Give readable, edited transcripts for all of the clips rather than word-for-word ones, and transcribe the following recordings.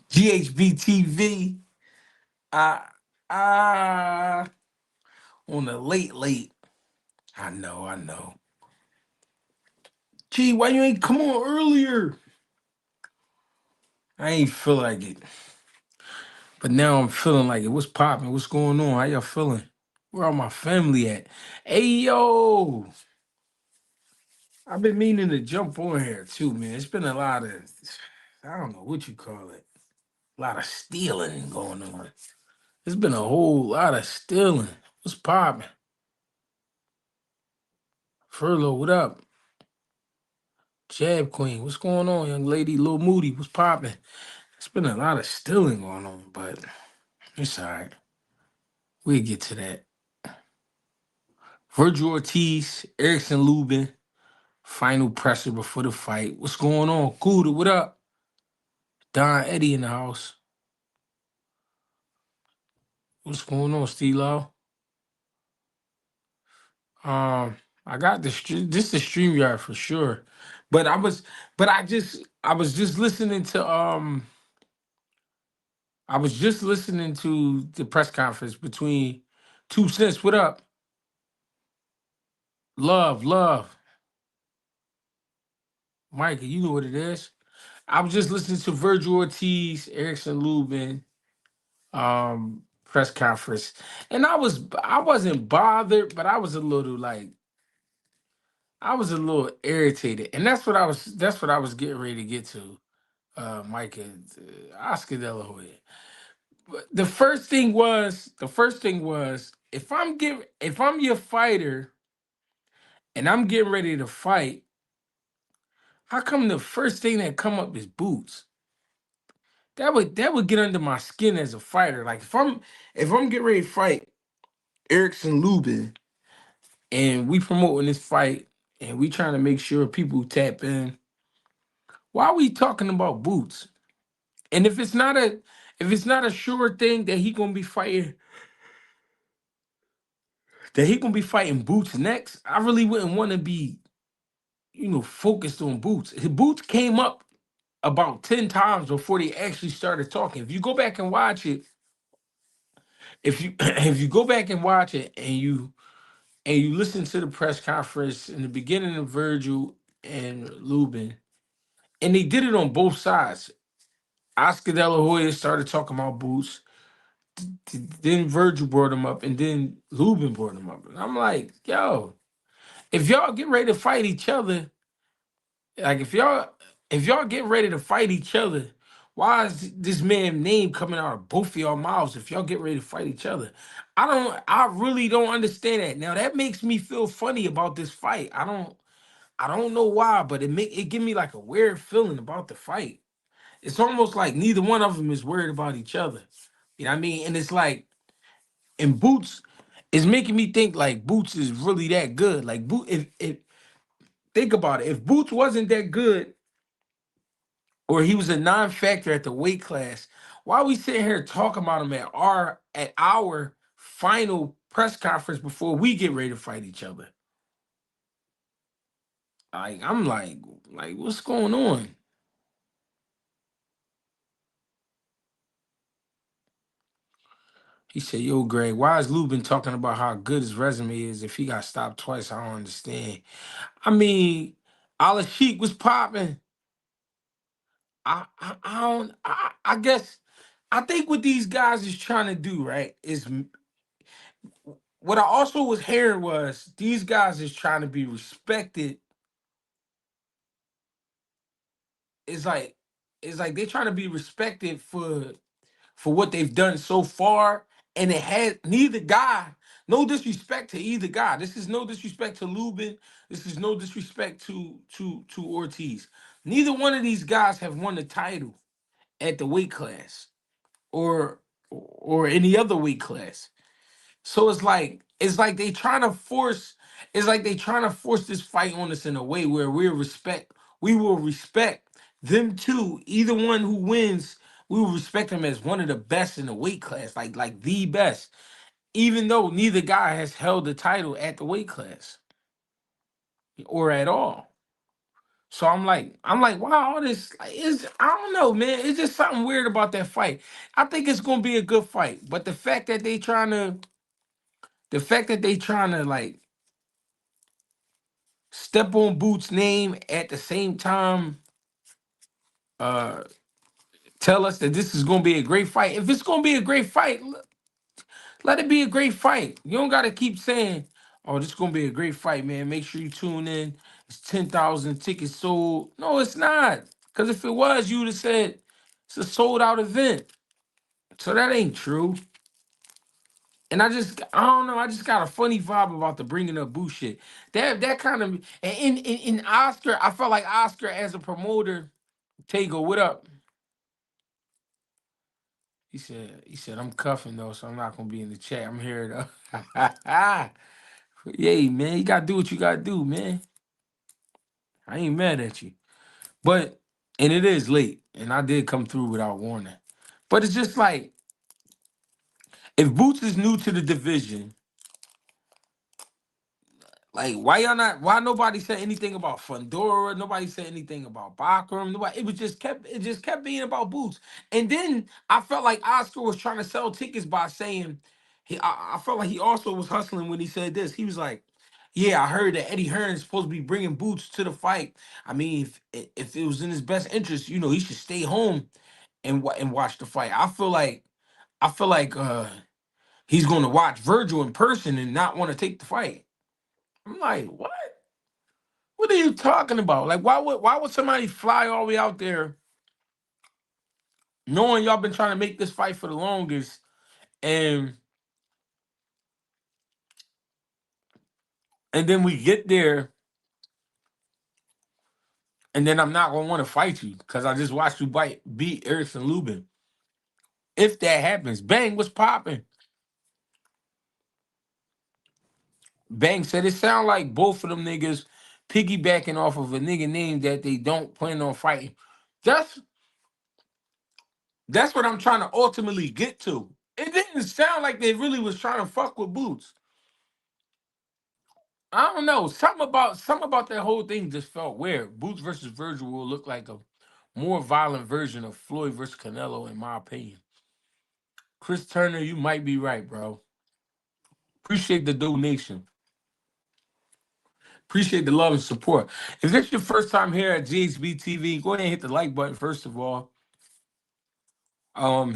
GHBTV. I I on the late. I know, I know. Gee, why you ain't come on earlier? I ain't feel like it. But now I'm feeling like it. What's popping? What's going on? How y'all feeling? Where all my family at? Hey yo! I've been meaning to jump on here too, man. It's been a lot of I don't know what you call it. A lot of stealing going on. There's been a whole lot of stealing. What's popping? Furlough, what up? Jab Queen, what's going on, young lady? Lil Moody, what's popping? It's been a lot of stealing going on, but it's all right. We'll get to that. Virgil Ortiz, Erickson Lubin, final pressure before the fight. What's going on? Cuda, what up? Don Eddie in the house. What's going on, Steve-Lo? Um, I got the stream. This the StreamYard for sure. But I was just listening to I was just listening to the press conference between 2 Cents. What up? Love. Micah, you know what it is. I was just listening to Virgil Ortiz, Erickson Lubin, press conference. And I wasn't bothered, but I was a little irritated. And that's what I was getting ready to get to. Micah, Oscar De La Hoya. But the first thing was if I'm your fighter and I'm getting ready to fight, how come the first thing that come up is boots? That would get under my skin as a fighter. Like if I'm getting ready to fight Erickson Lubin and we promoting this fight and we trying to make sure people tap in, why are we talking about boots? And if it's not a sure thing that he gonna be fighting boots next, I really wouldn't want to be, focused on boots. Boots came up about 10 times before they actually started talking. If you go back and watch it, if you if you go back and watch it and you listen to the press conference in the beginning of Virgil and Luben, and they did it on both sides. Oscar De La Hoya started talking about boots, then Virgil brought him up, and then Luben brought him up. And I'm like, yo, if y'all get ready to fight each other, like if y'all get ready to fight each other, why is this man's name coming out of both of y'all mouths if y'all get ready to fight each other? I really don't understand that. Now that makes me feel funny about this fight. I don't know why, but it give me like a weird feeling about the fight. It's almost like neither one of them is worried about each other. You know what I mean? And it's like, and Boots is making me think like Boots is really that good. Like if think about it, if Boots wasn't that good or he was a non-factor at the weight class, why are we sitting here talking about him at our final press conference before we get ready to fight each other? I'm like, what's going on? He said, yo, Greg, why is Lubin talking about how good his resume is if he got stopped twice? I don't understand. I mean, Ala Sheik was popping. I don't I guess I think what these guys is trying to do, right, is what I also was hearing was these guys is trying to be respected. It's like they're trying to be respected for what they've done so far, and it had neither guy. No disrespect to either guy. This is no disrespect to Lubin. This is no disrespect to Ortiz. Neither one of these guys have won the title at the weight class or any other weight class. So it's like they trying to force this fight on us in a way where we will respect them too. Either one who wins, we will respect them as one of the best in the weight class, like the best. even though neither guy has held the title at the weight class or at all. So I'm like, wow, all this is, I don't know, man. It's just something weird about that fight. I think it's gonna be a good fight, but the fact that they trying to like step on Boots' name at the same time, uh, tell us that this is gonna be a great fight. If it's gonna be a great fight, let it be a great fight. You don't gotta keep saying, "Oh, this is gonna be a great fight, man. Make sure you tune in. It's 10,000 tickets sold." No, it's not. Because if it was, you would have said it's a sold out event. So that ain't true. And I don't know. I just got a funny vibe about the bringing up Boo shit. That kind of, and in Oscar, I felt like Oscar as a promoter. Tego, what up? He said I'm cuffing though, so I'm not gonna be in the chat. I'm here though. Yay, man. You gotta do what you gotta do, man. I ain't mad at you. But and it is late, and I did come through without warning. But it's just like if Boots is new to the division, like why y'all not? Why nobody said anything about Fundora? Nobody said anything about Bakram. Nobody. It just kept being about Boots. And then I felt like Oscar was trying to sell tickets by saying I felt like he also was hustling when he said this. He was like, "Yeah, I heard that Eddie Hearn's supposed to be bringing Boots to the fight. I mean, if it was in his best interest, he should stay home and watch the fight." I feel like he's going to watch Virgil in person and not want to take the fight. I'm like, what? What are you talking about? Like, why would somebody fly all the way out there knowing y'all been trying to make this fight for the longest, and and then we get there, and then I'm not gonna want to fight you because I just watched you beat Erickson Lubin. If that happens, Bang was popping. Bang said it sound like both of them niggas piggybacking off of a nigga name that they don't plan on fighting. That's that's what I'm trying to ultimately get to. It didn't sound like they really was trying to fuck with Boots. I don't know. Something about that whole thing just felt weird. Boots versus Virgil will look like a more violent version of Floyd versus Canelo, in my opinion. Chris Turner, you might be right, bro. Appreciate the donation. Appreciate the love and support. If this your first time here at GHB TV, go ahead and hit the like button first of all.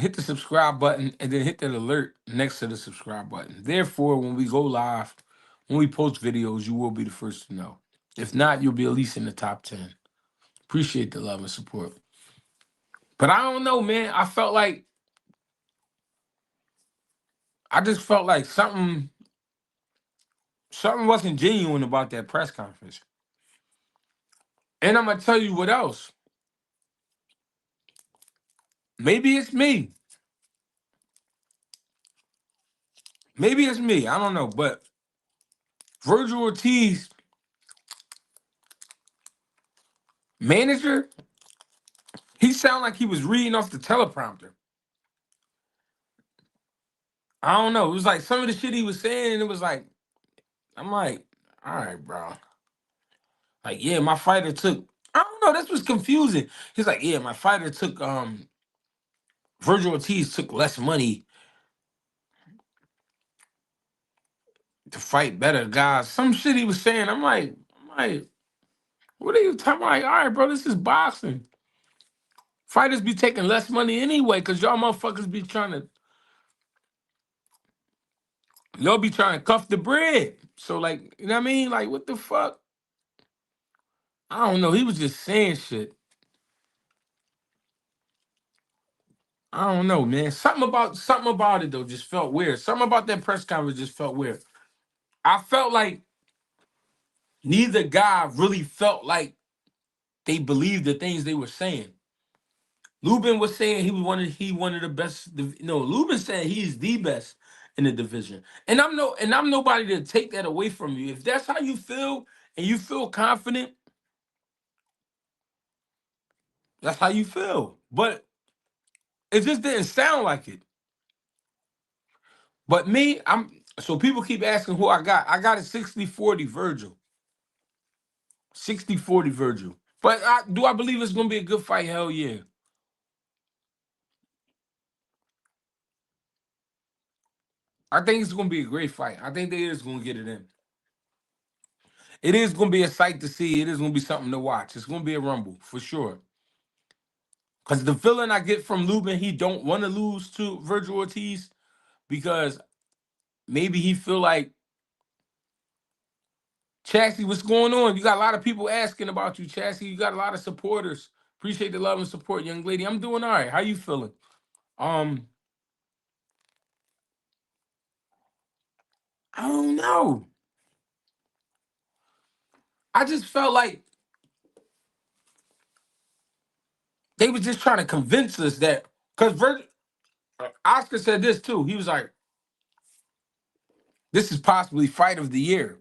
Hit the subscribe button and then hit that alert next to the subscribe button. Therefore, when we go live, when we post videos, you will be the first to know. If not, you'll be at least in the top 10. Appreciate the love and support. But I don't know, man. I just felt like something wasn't genuine about that press conference. And I'm gonna tell you what else. Maybe it's me. Maybe it's me. I don't know. But Virgil Ortiz, manager, he sounded like he was reading off the teleprompter. I don't know. It was like some of the shit he was saying, and it was like, I'm like, all right, bro. Like, yeah, my fighter took. I don't know. This was confusing. He's like, yeah, my fighter took. Virgil Ortiz took less money to fight better guys. Some shit he was saying. I'm like, what are you talking about? Like, all right, bro, this is boxing. Fighters be taking less money anyway, cause y'all be trying to cuff the bread. So like, you know what I mean? Like, what the fuck? I don't know. He was just saying shit. I don't know, man. Something about it though just felt weird. Something about that press conference just felt weird. I felt like neither guy really felt like they believed the things they were saying. Luben was saying he wanted the best. No, Luben said he's the best in the division. And I'm nobody to take that away from you. If that's how you feel and you feel confident, that's how you feel. But it just didn't sound like it. But me, I'm so people keep asking who I got. I got a 60-40 Virgil. 60-40 Virgil. But do I believe it's gonna be a good fight? Hell yeah. I think it's gonna be a great fight. I think they is gonna get it in. It is gonna be a sight to see. It is gonna be something to watch. It's gonna be a rumble for sure. Cause the feeling I get from Luben, he don't want to lose to Virgil Ortiz because maybe he feel like Chassie, what's going on? You got a lot of people asking about you, Chassie. You got a lot of supporters. Appreciate the love and support, young lady. I'm doing all right. How you feeling? Um, I don't know. I just felt like they was just trying to convince us that because Oscar said this too. He was like, "This is possibly fight of the year."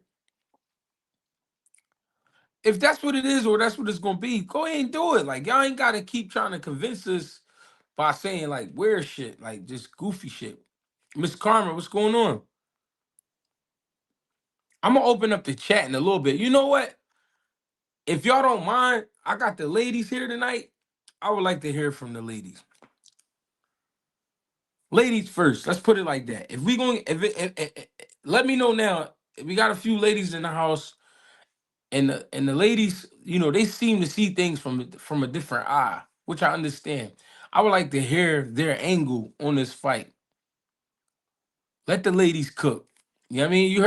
If that's what it is, or that's what it's gonna be, go ahead and do it. Like y'all ain't gotta keep trying to convince us by saying like weird shit, like just goofy shit. Miss Karma, what's going on? I'm gonna open up the chat in a little bit. You know what? If y'all don't mind, I got the ladies here tonight. I would like to hear from the ladies. Ladies first. Let's put it like that. If we going, let me know now. If we got a few ladies in the house, and the ladies, they seem to see things from a different eye, which I understand. I would like to hear their angle on this fight. Let the ladies cook. You know what I mean? You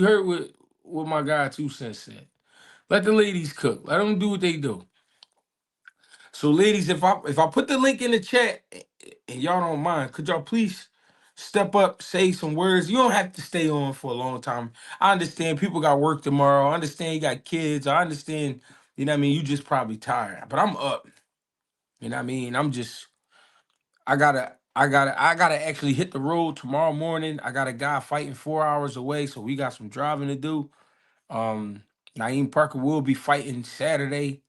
heard what my guy 2 Cents said. Let the ladies cook. Let them do what they do. So, ladies, if I put the link in the chat and y'all don't mind, could y'all please step up, say some words? You don't have to stay on for a long time. I understand people got work tomorrow. I understand you got kids. I understand, what I mean, you just probably tired. But I'm up. You know what I mean? I gotta actually hit the road tomorrow morning. I got a guy fighting 4 hours away, so we got some driving to do. Um, Naeem Parker will be fighting Saturday.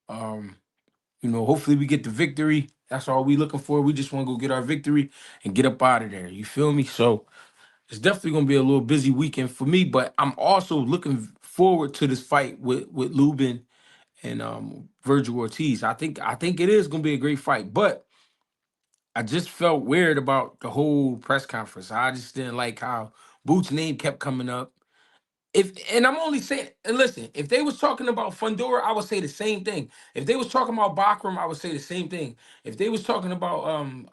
Um, hopefully we get the victory. That's all we looking for. We just want to go get our victory and get up out of there. You feel me? So it's definitely gonna be a little busy weekend for me, but I'm also looking forward to this fight with Luben and Virgil Ortiz. I think it is gonna be a great fight, but I just felt weird about the whole press conference. I just didn't like how Boots' name kept coming up. And I'm only saying, and listen, if they was talking about Fundora, I would say the same thing. If they was talking about Bakram, I would say the same thing. If they was talking about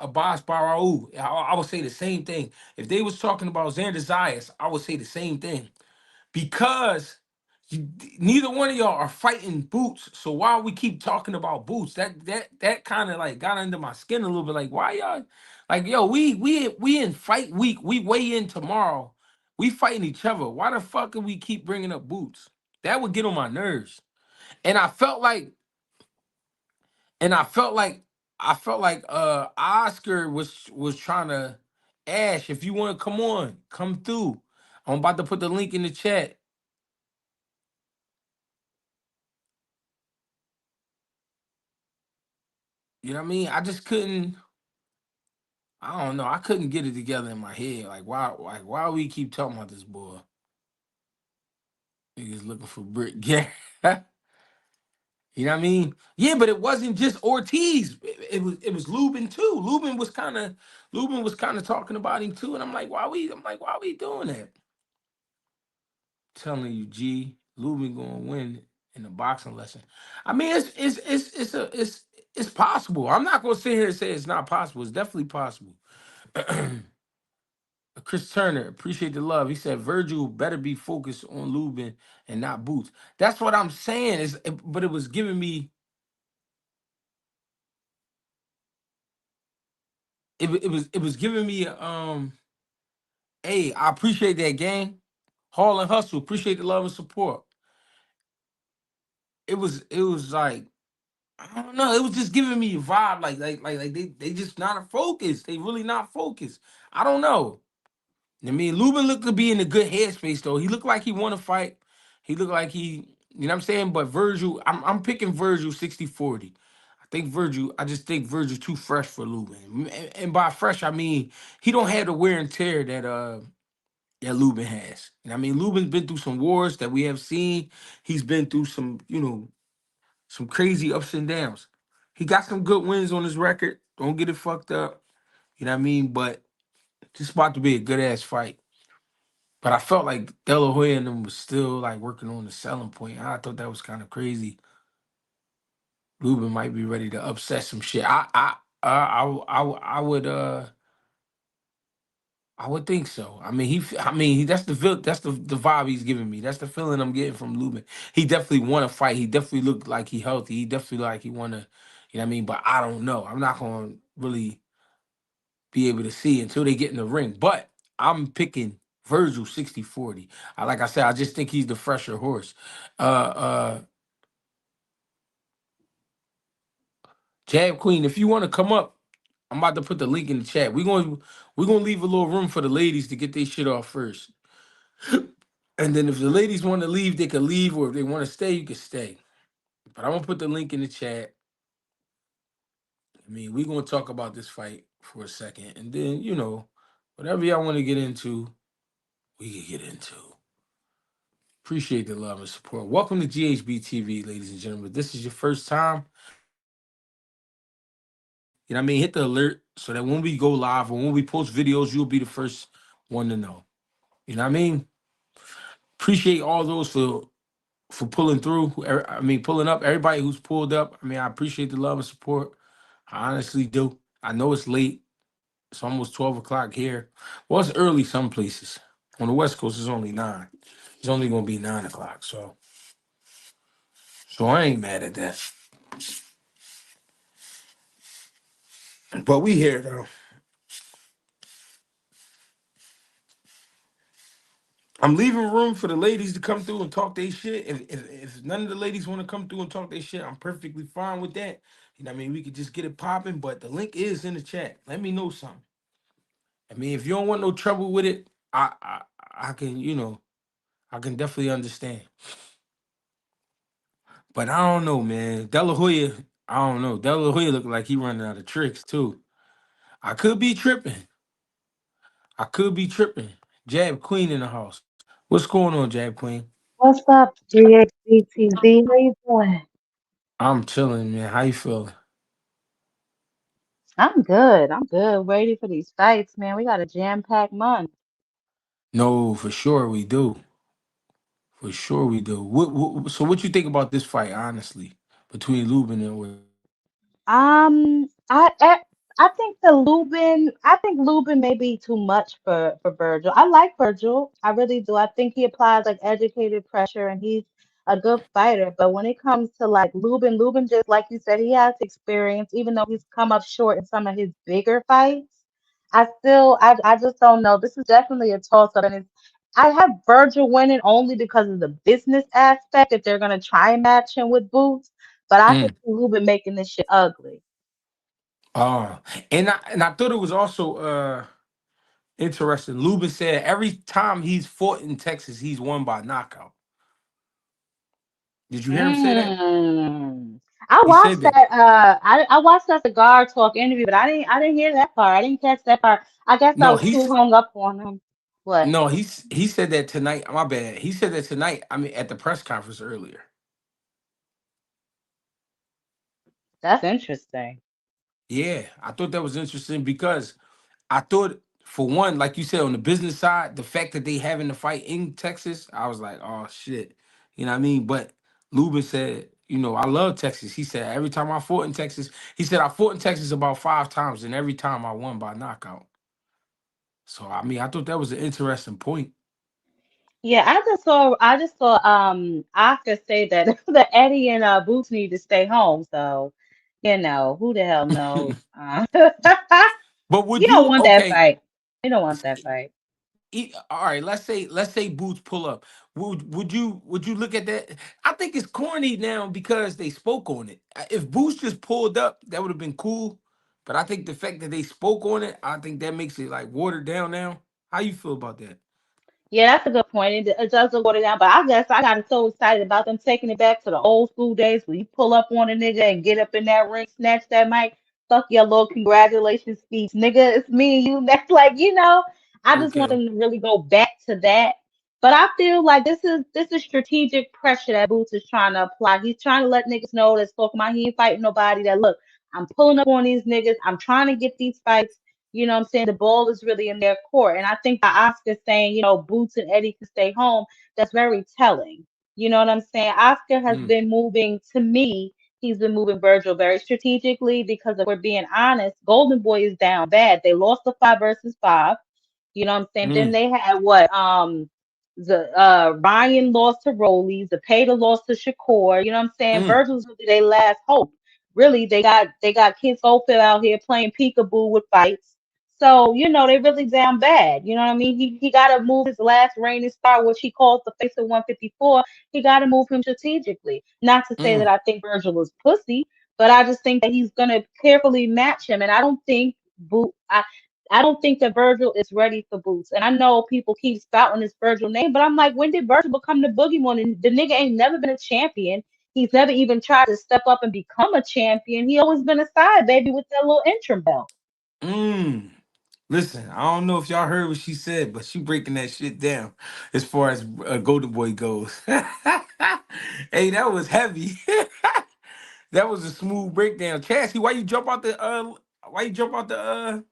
Abbas Barau, I would say the same thing. If they was talking about Xander Zayas, I would say the same thing. Because neither one of y'all are fighting Boots. So why we keep talking about Boots? That kind of like got under my skin a little bit. Like, why y'all like, yo, we in fight week. We weigh in tomorrow. We fighting each other. Why the fuck do we keep bringing up Boots? That would get on my nerves. And I felt like, and I felt like Oscar was trying to Ash, if you want to come on, come through. I'm about to put the link in the chat. You know what I mean? I just couldn't. I don't know. I couldn't get it together in my head. Like why we keep talking about this boy? Niggas looking for Brick. Yeah. You know what I mean? Yeah, but it wasn't just Ortiz. It was Lubin too. Lubin was kind of talking about him too. And I'm like, why we doing that? Telling you, G, Lubin gonna win in the boxing lesson. I mean, it's possible. I'm not gonna sit here and say it's not possible. It's definitely possible. Chris Turner, appreciate the love. He said Virgil better be focused on Lubin and not Boots. That's what I'm saying. But it was giving me it was giving me hey, I appreciate that gang. Hall and Hustle, appreciate the love and support. It was like I don't know. It was just giving me a vibe like they just not focused. They really not focused. I don't know. I mean, Lubin looked to be in a good headspace though. He looked like he want to fight. He looked like he, you know what I'm saying? But Virgil, I'm picking Virgil 60-40. I just think Virgil too fresh for Luben. And by fresh, I mean he don't have the wear and tear that Luben has. And I mean, Luben's been through some wars that we have seen. He's been through some, some crazy ups and downs. He got some good wins on his record. Don't get it fucked up. You know what I mean? But this about to be a good ass fight. But I felt like De La Hoya and them was still like working on the selling point. I thought that was kind of crazy. Luben might be ready to upset some shit. I would think so. I mean, that's the vibe he's giving me. That's the feeling I'm getting from Luben. He definitely want to fight. He definitely looked like he healthy. He definitely like he want to, you know what I mean? But I don't know. I'm not going to really be able to see until they get in the ring. But I'm picking Virgil 60-40. Like I said, I just think he's the fresher horse. Uh Jab Queen, if you want to come up, I'm about to put the link in the chat. We're gonna leave a little room for the ladies to get their shit off first. And then if the ladies want to leave, they can leave, or if they want to stay, you can stay. But I'm gonna put the link in the chat. I mean, we're gonna talk about this fight for a second, and then whatever y'all want to get into, we can get into. Appreciate the love and support. Welcome to GHB TV, ladies and gentlemen. If this is your first time, you know what I mean? Hit the alert so that when we go live or when we post videos, you'll be the first one to know. You know what I mean? Appreciate all those for pulling through. I mean, pulling up. Everybody who's pulled up. I mean, I appreciate the love and support. I honestly do. I know it's late. It's almost 12 o'clock here. Well, it's early some places. On the West Coast, it's only 9. It's only gonna be 9 o'clock. So I ain't mad at that. But we here though. I'm leaving room for the ladies to come through and talk their shit. If none of the ladies want to come through and talk their shit, I'm perfectly fine with that. You know what I mean? We could just get it popping, but the link is in the chat. Let me know something. I mean, if you don't want no trouble with it, I can, I can definitely understand. But I don't know, man. De La Hoya, I don't know. De La Hoya look like he running out of tricks too. I could be tripping. I could be tripping. Jab Queen in the house. What's going on, Jab Queen? What's up, GHBTV? How you doing? I'm chilling, man. How you feeling? I'm good. I'm good. Ready for these fights, man. We got a jam-packed month. No, for sure we do. For sure we do. So what you think about this fight, honestly, between Lubin and Ortiz? I think Lubin may be too much for Virgil. I like Virgil. I really do. I think he applies like educated pressure and he's a good fighter. But when it comes to like Lubin just like you said, he has experience, even though he's come up short in some of his bigger fights. I just don't know. This is definitely a toss-up, and I have Virgil winning only because of the business aspect if they're gonna try and match him with Boots. But I can Mm. see Lubin making this shit ugly. Uh, and I thought it was also interesting. Lubin said every time he's fought in Texas, he's won by knockout. Did you hear him say that? Mm. I He said watched that. that. I watched that cigar talk interview, but I didn't hear that part. I didn't catch that part. I guess I No, was too hung up on him. What? he said that tonight. My bad. He said that tonight. I mean, at the press conference earlier. That's interesting. Yeah, I thought that was interesting because I thought, for one, like you said, on the business side, the fact that they having the fight in Texas, I was like, oh shit, you know what I mean? But Lubin said, I love Texas. He said every time I fought in Texas, he said I fought in Texas about 5 times, and every time I won by knockout. So I mean, I thought that was an interesting point. Yeah, I just saw Oscar say that that Eddie and Boots need to stay home. So, who the hell knows? But would You don't you? want that Okay, fight. You don't want that fight. all right, let's say Boots pull up. Would you look at that? I think it's corny now because they spoke on it. If Boots just pulled up, that would have been cool. But I think the fact that they spoke on it, I think that makes it like watered down now. How you feel about that? Yeah, that's a good point. It does look watered down, but I guess I got so excited about them taking it back to the old school days where you pull up on a nigga and get up in that ring, snatch that mic, fuck your little congratulations speech, nigga. It's me and you. That's like, I just want Okay. them to really go back to that. But I feel like this is strategic pressure that Boots is trying to apply. He's trying to let niggas know that's talking about he ain't fighting nobody. That look, I'm pulling up on these niggas. I'm trying to get these fights. You know what I'm saying? The ball is really in their court. And I think by Oscar saying, Boots and Eddie can stay home, that's very telling. You know what I'm saying? Oscar has Mm, been moving, to me, he's been moving Virgil very strategically because if we're being honest, Golden Boy is down bad. They lost the 5 versus 5. You know what I'm saying? Then mm, they had what? The Ryan lost to Rollies, the Pater lost to Shakur. You know what I'm saying? mm, Virgil's really their last hope. Really, they got Kid Schofield out here playing peekaboo with fights. So, they really down bad. You know what I mean? He gotta move his last reigning star, which he calls the face of 154. He gotta move him strategically. Not to say that mm, I think Virgil is pussy, but I just think that he's gonna carefully match him. And I don't think Boot I don't think that Virgil is ready for Boots. And I know people keep spouting this Virgil name, but I'm like, when did Virgil become the boogeyman? And the nigga ain't never been a champion. He's never even tried to step up and become a champion. He always been a side baby with that little interim belt. mm. Listen, I don't know if y'all heard what she said, but she breaking that shit down as far as Golden Boy goes. Hey, that was heavy. That was a smooth breakdown. Cassie, why you jump out the why you jump out the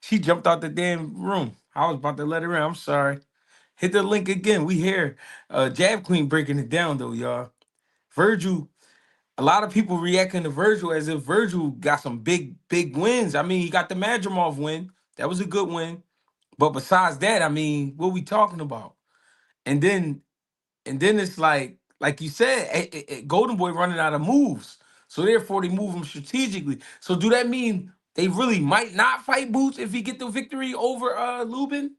she jumped out the damn room. I was about to let her in. I'm sorry. Hit the link again. We here. Jab Queen breaking it down though, y'all. Virgil, a lot of people reacting to Virgil as if Virgil got some big wins. I mean, he got the Madrimov win. That was a good win. But besides that, I mean, what we talking about? And then it's like you said, Golden Boy running out of moves. So therefore they move him strategically. So do that mean they really might not fight Boots if he get the victory over Lubin?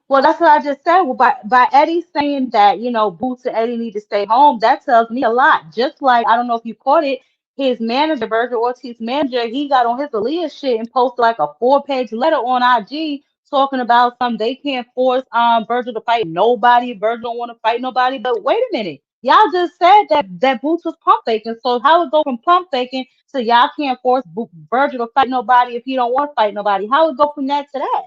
Well, that's what I just said. Well, by Eddie saying that, Boots and Eddie need to stay home, that tells me a lot. Just like, I don't know if you caught it, his manager, Virgil Ortiz manager, he got on his Aaliyah shit and posted like a 4-page letter on IG talking about they can't force Virgil to fight nobody. Virgil don't want to fight nobody. But wait a minute. Y'all just said that Boots was pump faking. So how it go from pump faking to y'all can't force Virgil to fight nobody if he don't want to fight nobody? How it go from that to that?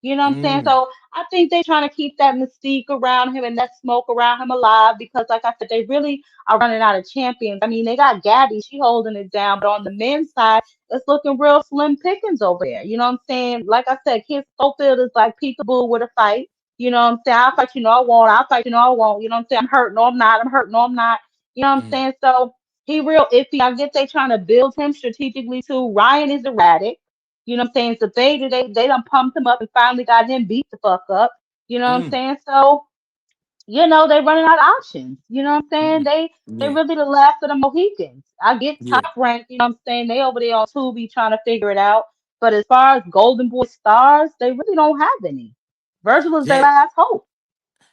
You know what I'm saying? Mm, So I think they're trying to keep that mystique around him and that smoke around him alive because, like I said, they really are running out of champions. I mean, they got Gabby, she holding it down, but on the men's side, it's looking real slim pickings over there. You know what I'm saying? Like I said, Kid Schofield is like peekaboo with a fight. You know what I'm saying? I'll fight you, no, I won't. I'll fight you, no, I won't. You know what I'm saying? I'm hurt, no, I'm not. I'm hurt, no, I'm not. You know what I'm mm, saying? So he real iffy. I get they trying to build him strategically too. Ryan is erratic. You know what I'm saying? So they done pumped him up and finally got him beat the fuck up. You know what I'm mm, saying? So, they running out of options. You know what I'm saying? mm. They Yeah, really the last of the Mohicans. I get yeah. top rank, you know what I'm saying? They over there on Tubi trying to figure it out. But as far as Golden Boy stars, they really don't have any. Virgil is their Jab last hope.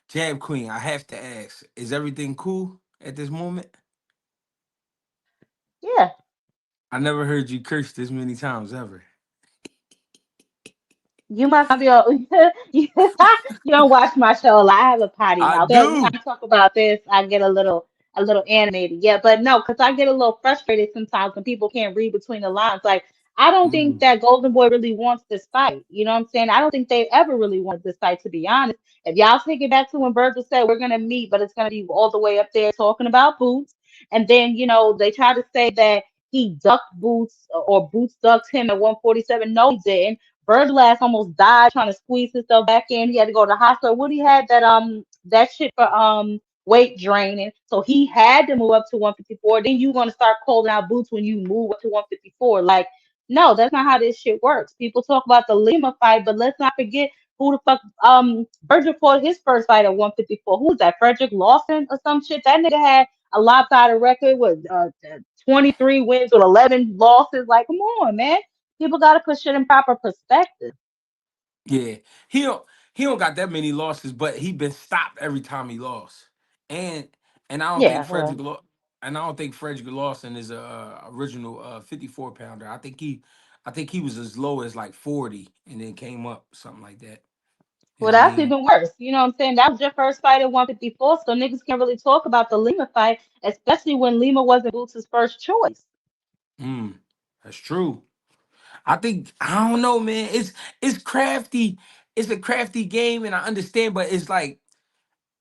Jab Queen, I have to ask, is everything cool at this moment? Yeah. I never heard you curse this many times ever. You must be you don't watch my show a lot. I have a potty I mouth. So every time do. I talk about this, I get a little animated. Yeah, but no, because I get a little frustrated sometimes when people can't read between the lines. Like I don't think Mm, that Golden Boy really wants this fight. You know what I'm saying? I don't think they ever really wanted this fight, to be honest. If y'all take it back to when Virgil said we're gonna meet, but it's gonna be all the way up there talking about Boots, and then they try to say that he ducked Boots or Boots ducked him at 147. No, he didn't. Virgil ass almost died trying to squeeze himself back in. He had to go to the hospital. Woody had that shit for weight draining. So he had to move up to 154. Then you gonna start calling out Boots when you move up to 154. Like, no, that's not how this shit works. People talk about the Lima fight, but let's not forget who the fuck Virgil fought his first fight at 154. Who was that? Frederick Lawson or some shit? That nigga had a lopsided record with 23 wins with 11 losses. Like, come on, man. People got to put shit in proper perspective. yeah, he don't got that many losses, but he been stopped every time he lost. And I don't think Yeah, well, And I don't think Frederick Lawson is a original 54 pounder. I think he was as low as like 40 and then came up something like that. Well, I that's mean, even worse. You know what I'm saying? That was your first fight at 154, so niggas can't really talk about the Lima fight, especially when Lima wasn't Boots' first choice. mm, that's true. I think I don't know, man. It's crafty. It's a crafty game, and I understand, but it's like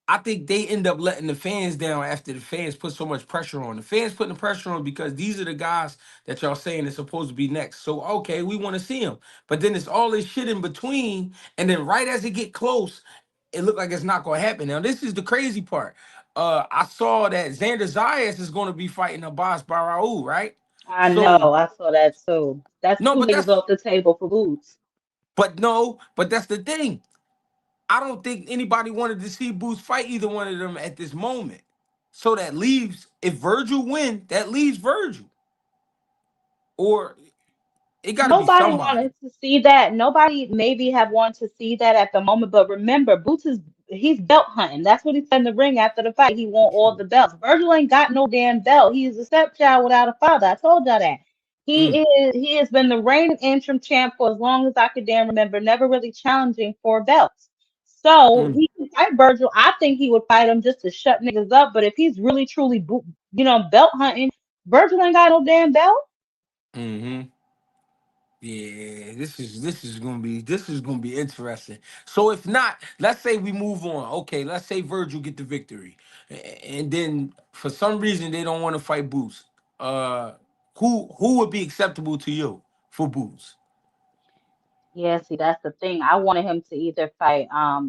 I think they end up letting the fans down after the fans put so much pressure on. The fans putting the pressure on because these are the guys that y'all saying is supposed to be next. So okay, we want to see them, but then it's all this shit in between, and then right as it get close, it look like it's not gonna happen. Now this is the crazy part. I saw that Xander Zayas is going to be fighting Abbas Barraou, right? I know, So I saw that too. That's no, two niggas off the table for Boots. but that's the thing. I don't think anybody wanted to see Boots fight either one of them at this moment. So that leaves, if Virgil win, that leaves Virgil. Or it got to be Nobody somebody. wanted to see that. Nobody maybe have wanted to see that at the moment. But remember, Boots is he's belt hunting. That's what he said in the ring after the fight. He want all True. the belts. Virgil ain't got no damn belt. He's a stepchild without a father. I told y'all that. Mm, He has been the reigning interim champ for as long as I could damn remember, never really challenging for belts. So mm, he can fight Virgil. I think he would fight him just to shut niggas up. But if he's really truly belt hunting, Virgil ain't got no damn belt. hmm Yeah, this is gonna be interesting. So if not, let's say we move on. Okay, let's say Virgil get the victory, and then for some reason they don't want to fight Boots. Uh, who would be acceptable to you for Boots? Yeah, see, that's the thing. I wanted him to either fight.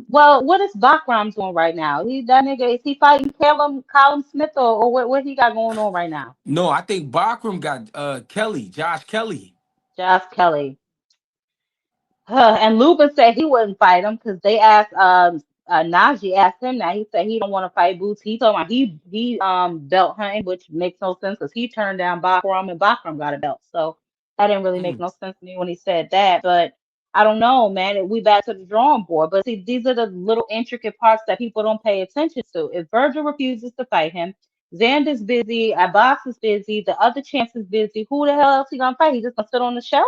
Well, what is Bakram doing right now? That nigga, is he fighting Callum Smith, or what he got going on right now? No, I think Bachram got Kelly, Josh Kelly. Josh Kelly. And Lubin said he wouldn't fight him because they asked Najee asked him that. He said he don't want to fight Boots. He told him he belt hunting, which makes no sense because he turned down Bakram and Bakram got a belt. So that didn't really make Mm, no sense to me when he said that. But I don't know, man. We back to the drawing board. But see, these are the little intricate parts that people don't pay attention to. If Virgil refuses to fight him, Xander's busy, Abbas is busy, the other champs is busy. Who the hell else he gonna fight? He just gonna sit on the shelf?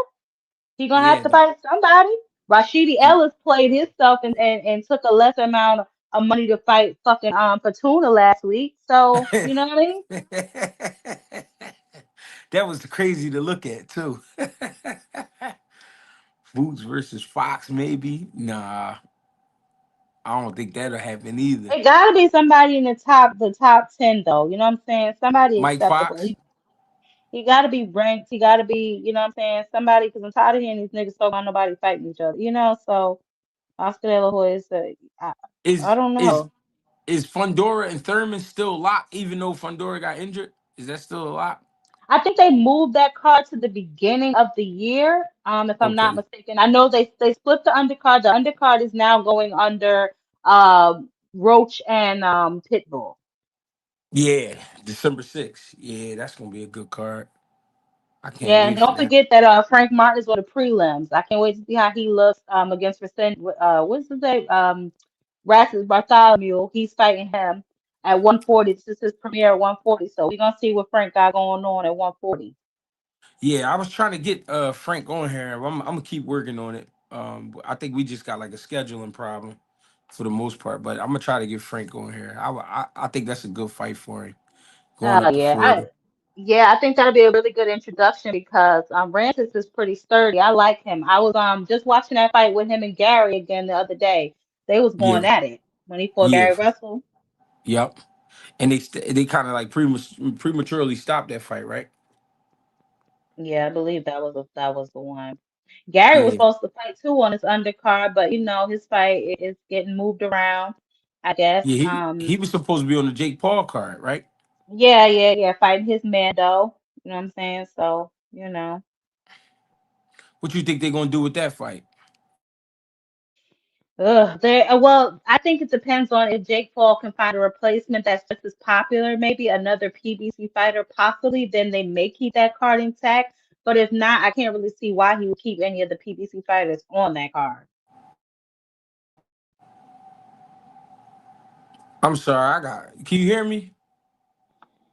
He gonna have yeah. to fight somebody. Rashidi Ellis played himself and took a lesser amount of money to fight fucking Fortuna last week. So you know what I mean? That was crazy to look at too. Boots versus Fox, maybe. Nah, I don't think that'll happen either. It gotta be somebody in the top 10 though. You know what I'm saying? Somebody Mike acceptable. Fox. He gotta be ranked. He gotta be, you know what I'm saying? Somebody, because I'm tired of hearing these niggas talking about nobody fighting each other. You know, so Oscar De La Hoya is, I, I Is don't is know. is Fundora and Thurman still locked, even though Fundora got injured? Is that still a lock? I think they moved that card to the beginning of the year, if I'm not Okay. mistaken. I know they split the undercard. The undercard is now going under Roach and Pitbull. Yeah, December 6th. Yeah, that's gonna be a good card. I can't Yeah, and wait for don't that. forget that Frank Martin is one of the prelims. I can't wait to see how he looks against what's his name? Rasmus Bartholomew. He's fighting him at 140. This is his premiere at 140. So we're gonna see what Frank got going on at 140. Yeah, I was trying to get Frank on here. I'm gonna keep working on it. I think we just got like a scheduling problem for the most part, but I'm gonna try to get Frank on here. I think that's a good fight for him going Oh up to yeah, 40. I think that'll be a really good introduction because Rantis is pretty sturdy. I like him. I was just watching that fight with him and Gary again the other day. They was going Yeah, at it when he fought yeah, Gary Russell. yep. And they kind of like prematurely stopped that fight, right? Yeah, I believe that was the one. Gary was Yeah, supposed to fight too on his undercard, but his fight is getting moved around, I guess. yeah. He was supposed to be on the Jake Paul card, right? Yeah, fighting his Mando. You know what I'm saying? So. What you think they're gonna do with that fight? Well, I think it depends on if Jake Paul can find a replacement that's just as popular, maybe another PBC fighter, possibly, then they may keep that card intact. But if not, I can't really see why he would keep any of the PBC fighters on that card. I'm sorry, I got. Can you hear me?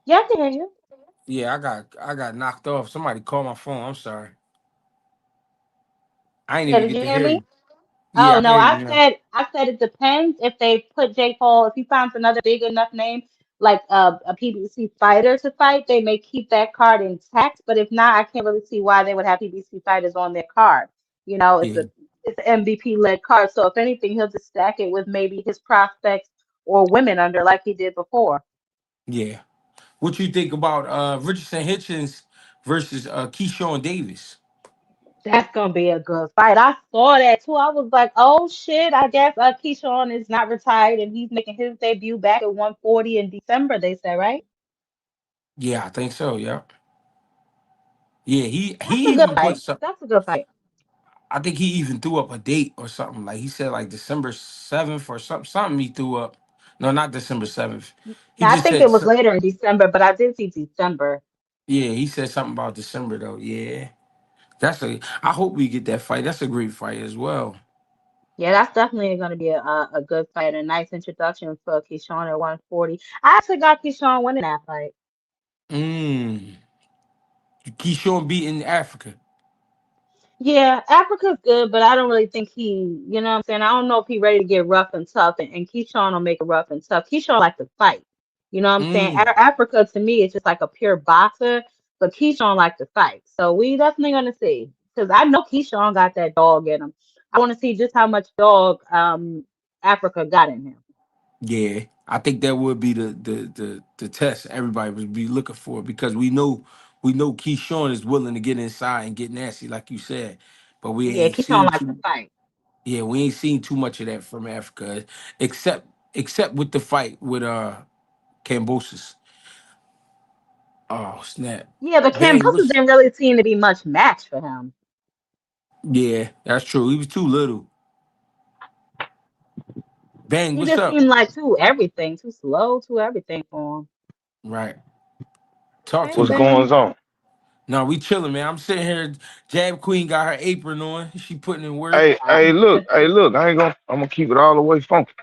Yeah, I can hear you. Yeah, I got knocked off. Somebody called my phone. I'm sorry. I didn't Yeah, even did get you to hear hear me? you. Yeah, Oh I no, heard you now. I said it depends if they put Jake Paul, if he finds another big enough name like a PBC fighter to fight, they may keep that card intact. But if not, I can't really see why they would have PBC fighters on their card. You know, Yeah, it's an MVP led card. So if anything, he'll just stack it with maybe his prospects or women under like he did before. yeah. What you think about Richardson Hitchens versus Keyshawn Davis? That's gonna be a good fight. I saw that too. I was like, oh shit, I guess Keyshawn is not retired and he's making his debut back at 140 in December, they said, right? Yeah, I think so. Yeah, yeah. That's He a good even put fight. some. That's a good fight. I think he even threw up a date or something. Like he said, like December 7th or something. Something he threw up. No, not December 7th. He Now, I just think said, it was later in December, but I did see December. yeah. He said something about December though. Yeah, that's a. I hope we get that fight. That's a great fight as well. Yeah, that's definitely going to be a good fight, a nice introduction for Keyshawn at 140. I actually got Keyshawn winning that fight. Mm. Keyshawn beating Africa. Yeah, Africa's good, but I don't really think you know what I'm saying? I don't know if he's ready to get rough and tough, and Keyshawn will make it rough and tough. Keyshawn like to fight. You know what I'm saying? Mm. Africa to me is just like a pure boxer, but Keyshawn like to fight. So we definitely gonna see. Because I know Keyshawn got that dog in him. I want to see just how much dog Africa got in him. Yeah, I think that would be the test everybody would be looking for because we know Keyshawn is willing to get inside and get nasty like you said, but we Yeah, ain't Keyshawn seen like to too fight. we ain't seen too much of that from Africa except with the fight with Cambosis. Oh snap! Yeah, but Bang Cambosos was didn't really seem to be much match for him. yeah, that's true. He was too little. Bang, He what's just up? seemed like too everything, too slow, too everything for him. Right, talk to Hey, What's me. Ben. going on? No, we chilling, man. I'm sitting here. Jab Queen got her apron on. She putting in work. Hey, look. I'm gonna keep it all the way funky.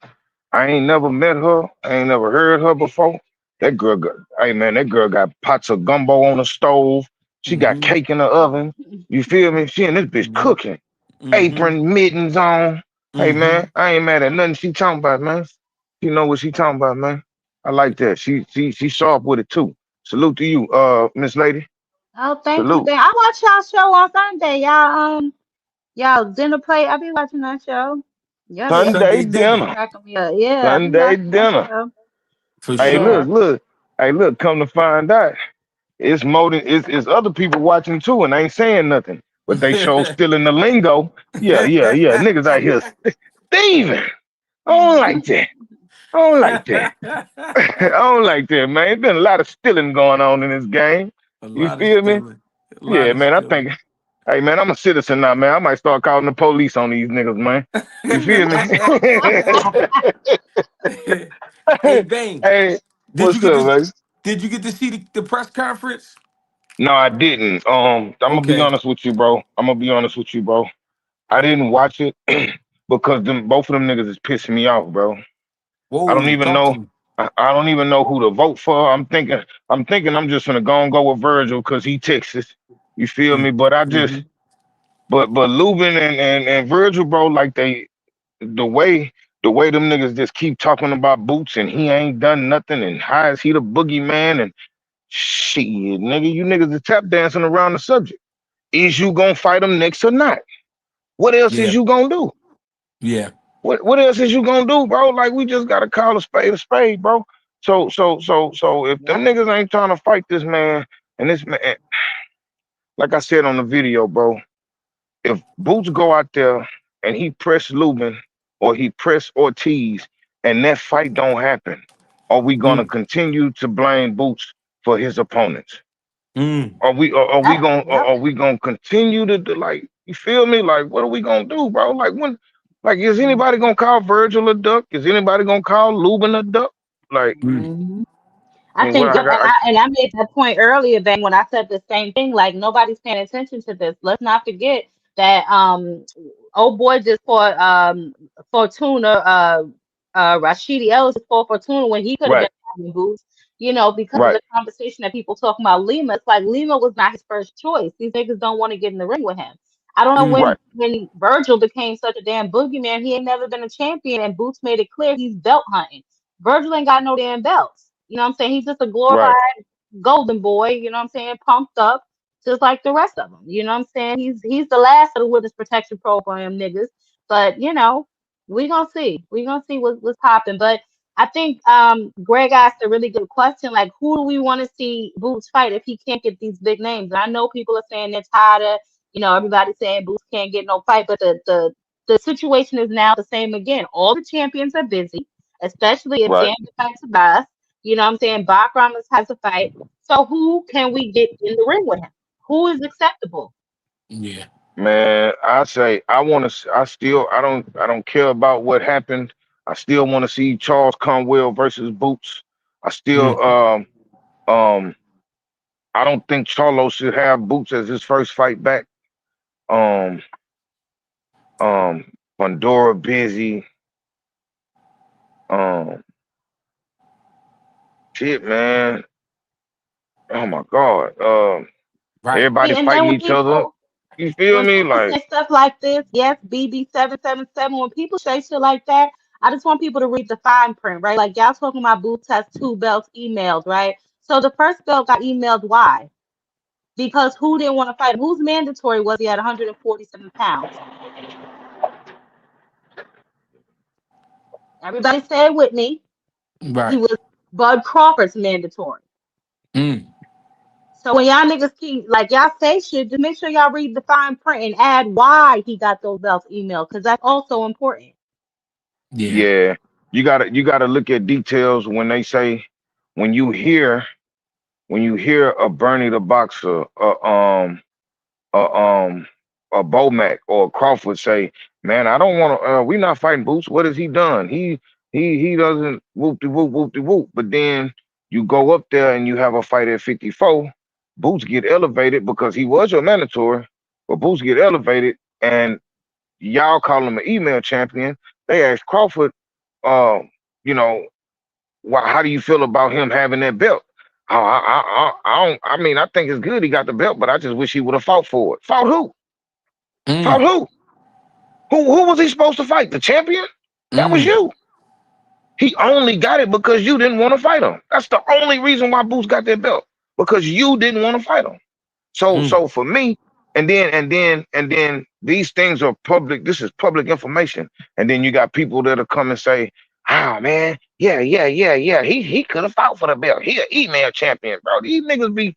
I ain't never met her. I ain't never heard her before. That girl got, hey man, that girl got pots of gumbo on the stove. She got Mm-hmm. cake in the oven. You feel me? She and this bitch Mm-hmm. cooking. Mm-hmm. Apron, mittens on. Hey Mm-hmm. man, I ain't mad at nothing she talking about, man. She know what she talking about, man. I like that. She sharp with it too. Salute to you, Miss Lady. Oh, thank you, Salute. Ben. I watch y'all show on Sunday. Y'all dinner plate. I be watching that show. Y'all be Sunday Sunday be dinner dinner. cracking me up. Yeah, I be Sunday watching that dinner. show. for Hey, sure. Yeah. look. Hey, look, come to find out, it's more than it's other people watching too, and ain't saying nothing. But they show still in the lingo. Yeah. Niggas out here thieving. I don't like that. I don't like that. I don't like that, man. There's been a lot of stealing going on in this game. A You lot of feel me? stealing. A lot Yeah, of man. I stealing. think, hey, man, I'm a citizen now, man. I might start calling the police on these niggas, man. You feel me? Hey, Bang, Hey, did you what's get up, to man? see the press conference? No, I didn't. I'm gonna be Okay. honest with you, bro. I'm gonna be honest with you, bro. I didn't watch it because both of them niggas is pissing me off, bro. I don't Whoa, even talk to know. me. I don't even know who to vote for. I'm just gonna go and go with Virgil because he Texas. You feel me? But I just, Mm-hmm. but Lubin and Virgil, bro, like the way the way them niggas just keep talking about Boots and he ain't done nothing and how is he the boogeyman and shit, nigga, you niggas is tap dancing around the subject. Is you gonna fight him next or not? What else is Yeah. you gonna do? Yeah. What else is you gonna do, bro? Like we just gotta call a spade, bro. So if them Yep. niggas ain't trying to fight this man, and this man, like I said on the video, bro, if Boots go out there and he press Lubin or he press Ortiz and that fight don't happen, are we gonna Mm. continue to blame Boots for his opponents? Mm. Yep. Yep. Are we gonna continue to like you feel me? Like what are we gonna do, bro? Like when like is anybody gonna call Virgil a duck? Is anybody gonna call Lubin a duck? Like Mm. Mhm. I and what think, I got and I made that point earlier, Ben, when I said the same thing. Like nobody's paying attention to this. Let's not forget that old boy just fought Fortuna, Rashidi Ellis just fought Fortuna when he could have been right, having boots. You know, because of right, the conversation that people talking about Lima. It's like Lima was not his first choice. These niggas don't want to get in the ring with him. I don't know Mm. Right, when Virgil became such a damn boogeyman, he ain't never been a champion, and Boots made it clear he's belt hunting. Virgil ain't got no damn belts. You know what I'm saying? He's just a glorified right. golden boy, you know what I'm saying, pumped up, just like the rest of them. You know what I'm saying? He's the last of the witness protection program niggas. But we gonna see. We gonna see what's popping. But I think Greg asked a really good question, like who do we want to see Boots fight if he can't get these big names? And I know people are saying they're tired of, everybody saying Boots can't get no fight, but the situation is now the same again. All the champions are busy, especially if Right. Dan fights Tobias. You know what I'm saying? Bach Ramos has a fight. So who can we get in the ring with him? Who is acceptable? Yeah. Man, I say I want to. I still. I don't care about what happened. I still want to see Charles Conwell versus Boots. I still. Mm. Um. I don't think Charlo should have Boots as his first fight back. Um. Pandora busy. Um. Shit, man. Oh my God. Right. Everybody See, and then fighting each other. You feel when me? people Like, say stuff like this, yes, BB777, when people say shit like that, I just want people to read the fine print, right? Like y'all talking about Boots has two belts emailed, right? So the first belt got emailed. Why? Because who didn't want to fight him? Whose mandatory was he at 147 pounds? Everybody say it with me. He Right. was Bud Crawford's mandatory. Mm. So when y'all niggas keep like y'all say shit, just make sure y'all read the fine print and add why he got those belts emailed, because that's also important. Yeah. yeah, you gotta look at details when they say when you hear a Bernie the boxer, a a Bomac or a Crawford say, man, I don't want to. We not fighting Boots. What has he done? He doesn't whoop de whoop whoop de whoop. But then you go up there and you have a fight at 54. Boots get elevated because he was your mandatory, but Boots get elevated and y'all call him an email champion. They asked Crawford, uh, you know, how do you feel about him having that belt? I don't. I mean, I think it's good he got the belt, but I just wish he would have fought for it. Fought who? Fought Mm. who? Who was he supposed to fight? The champion? That was Mm. you. He only got it because you didn't want to fight him. That's the only reason why Boots got that belt because you didn't want to fight him. So Mm. so for me, and then these things are public. This is public information. And then you got people that'll come and say, "Ah man, yeah. He could have fought for the belt. He an email champion, bro. These niggas be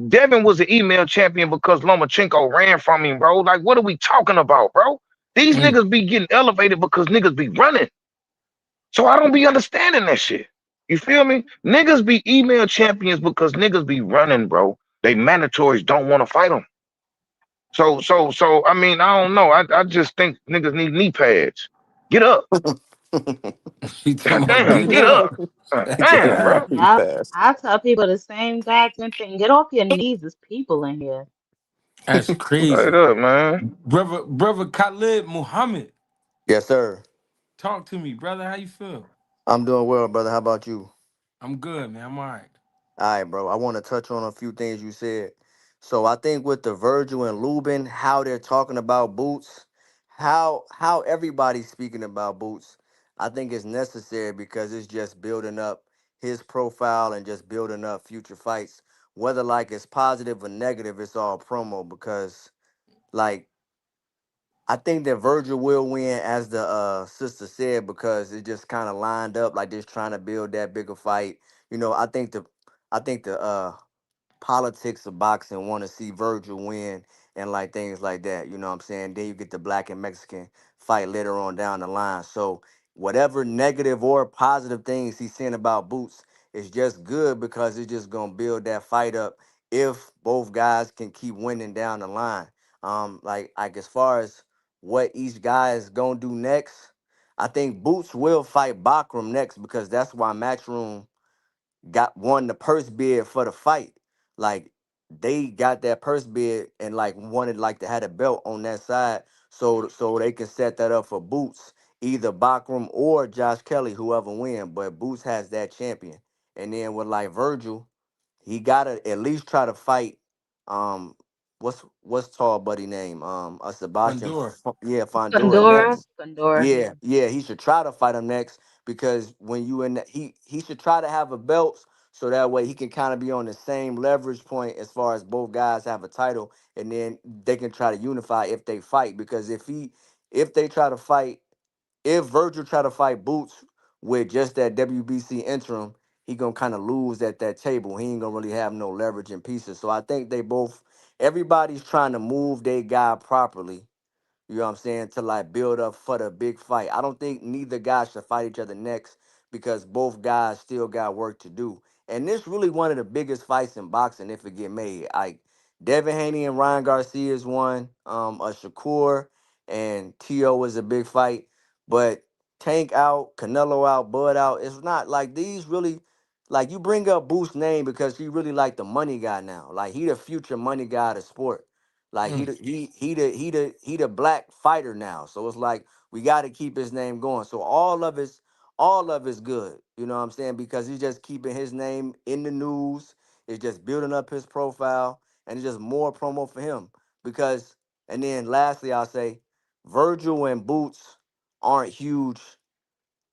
Devin was an email champion because Lomachenko ran from him, bro. Like, what are we talking about, bro? These Mm. niggas be getting elevated because niggas be running. So I don't be understanding that shit. You feel me? Niggas be email champions because niggas be running, bro. They mandatories don't want to fight them. So. I mean, I don't know. I just think niggas need knee pads. Get up. You talking God about damn, get niggas? up. God I said, damn, bro. he's Yeah, fast. I tell people the same goddamn thing. Get off your knees. There's people in here. That's Straight crazy. up, man. Brother Khalid Muhammad, Yes, sir. talk to me, brother. How you feel? I'm doing well, brother. How about you? I'm good, man. I'm all right. All right, bro. I want to touch on a few things you said. So I think with the Virgil and Luben, how they're talking about Boots, how everybody's speaking about Boots, I think it's necessary because it's just building up his profile and just building up future fights. Whether like it's positive or negative, it's all promo because like I think that Virgil will win, as the sister said, because it just kind of lined up like just trying to build that bigger fight. I think the politics of boxing want to see Virgil win and like things like that. You know what I'm saying? Then you get the black and Mexican fight later on down the line. So whatever negative or positive things he's saying about Boots is just good because it's just gonna build that fight up if both guys can keep winning down the line. Like as far as what each guy is gonna do next, I think Boots will fight Bakram next because that's why Matchroom got won the purse bid for the fight. Like they got that purse bid and like wanted like to have a belt on that side so they can set that up for Boots, either Bakram or Josh Kelly, whoever win. But Boots has that champion. And then with like Virgil, he gotta at least try to fight um what's tall buddy name? Sebastian, Honduras. yeah, Fondura Condora, next. Condora, Yeah, yeah. yeah, he should try to fight him next because when you in he should try to have a belt so that way he can kind of be on the same leverage point as far as both guys have a title and then they can try to unify if they fight because if they try to fight if Virgil try to fight Boots with just that WBC interim, he gonna kind of lose at that table. He ain't gonna really have no leverage in pieces. So I think they both everybody's trying to move their guy properly, you know what I'm saying, to like build up for the big fight. I don't think neither guy should fight each other next because both guys still got work to do. And this really one of the biggest fights in boxing if it get made. Like Devin Haney and Ryan Garcia is one. A Shakur and T.O. was a big fight. But Tank out, Canelo out, Bud out. It's not like these really like you bring up Booth's name because he really like the money guy now. Like he the future money guy of the sport. Like Mm. he the black fighter now. So it's like we got to keep his name going. So all of it's good. You know what I'm saying? Because he's just keeping his name in the news. It's just building up his profile and it's just more promo for him. Because and then lastly I'll say Virgil and Boots aren't huge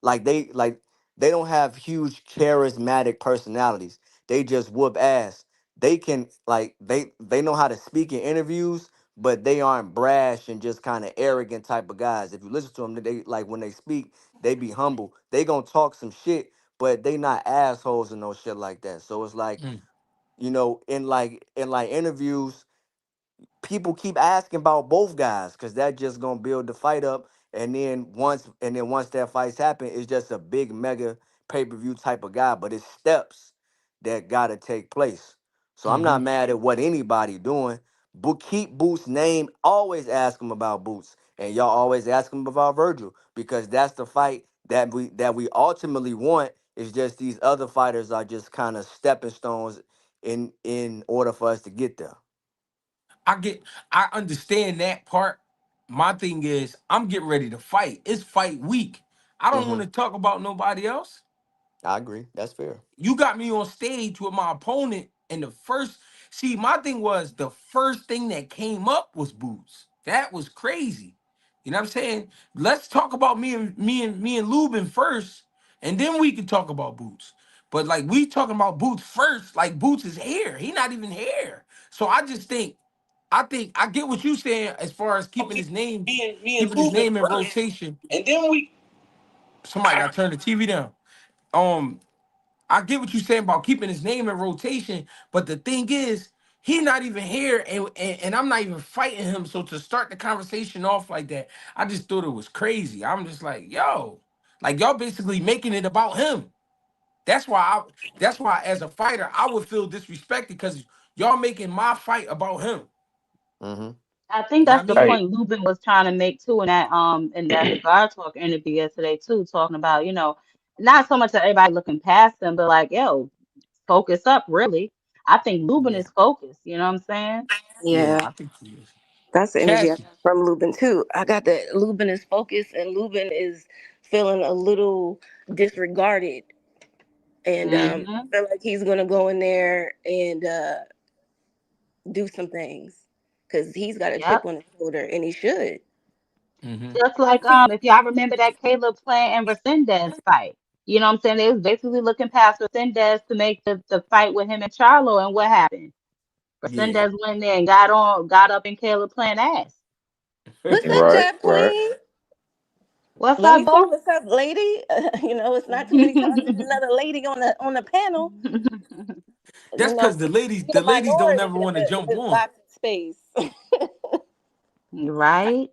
like they don't have huge charismatic personalities. They just whoop ass. They can like they know how to speak in interviews, but they aren't brash and just kind of arrogant type of guys. If you listen to them, they like when they speak, they be humble. They gonna talk some shit, but they not assholes and no shit like that. So it's like Mm. in like interviews, people keep asking about both guys because that just gonna build the fight up. And then once that fights happen, it's just a big mega pay-per-view type of guy. But it's steps that gotta take place. So I'm Mm-hmm. not mad at what anybody doing. But keep Boots' name. Always ask him about Boots. And y'all always ask him about Virgil. Because that's the fight that we ultimately want. It's just these other fighters are just kind of stepping stones in order for us to get there. I get, I understand that part. My thing is, I'm getting ready to fight. It's fight week. I don't Hmm. want to talk about nobody else. I agree. That's fair. You got me on stage with my opponent, and the first, see, my thing was the first thing that came up was Boots. That was crazy. You know what I'm saying? Let's talk about me and Luben first, and then we can talk about Boots. But like we talking about Boots first, like Boots is here. He not even here. So I think I get what you saying as far as keeping Keep his name, me and keeping his Luben name in first, rotation. and then we. Somebody got to turn the TV down. Um, I get what you're saying about keeping his name in rotation, but the thing is, he not even here, and I'm not even fighting him. So to start the conversation off like that, I just thought it was crazy. I'm just like, yo, like y'all basically making it about him. That's why that's why as a fighter I would feel disrespected because y'all making my fight about him. Hmm. I think You know what that's I the mean? Hey, point Lubin was trying to make too in that cigar talk interview yesterday too, talking about, not so much that everybody looking past him, but like, yo, focus up really. I think Lubin Yeah, is focused, you know what I'm saying? yeah, Yeah, I think he is. that's the energy I Cassie. got from Lubin too. I got that Lubin is focused and Lubin is feeling a little disregarded, and Mm-hmm. feel like he's gonna go in there and do some things because he's got a chip Yep. on his shoulder, and he should. Mm-hmm. Just like if y'all remember that Caleb Plant and Resendez fight. You know what I'm saying? They was basically looking past Resendez to make the fight with him and Charlo, and what happened? Yeah. Resendez went there and got up in Caleb Plant ass. What's up, right, Jab right. Queen? What's Let up, me say boo? what's up, lady. It's not too many times there's another lady on the panel. That's because the ladies, We the the ladies don't minority never want to in jump this on. boxing space. Right?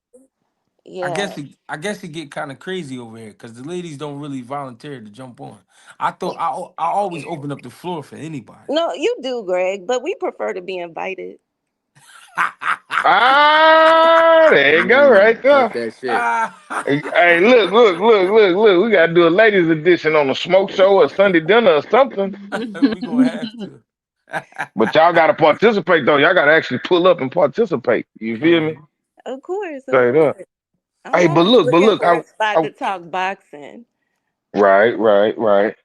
Yeah. I guess it get kind of crazy over here because the ladies don't really volunteer to jump on. I thought I always open up the floor for anybody. No, you do, Greg, but we prefer to be invited. Ah, there you go, right Talk there. that shit. Hey, look, look, look, look, look. We gotta do a ladies edition on a smoke show or Sunday dinner or something. We gonna have to. But y'all gotta participate though. Y'all gotta actually pull up and participate. You feel me? Mhm. Of course, of Straight course. up. I'm Hey, but always look, but looking look. for a spot I to talk boxing. right, right, right.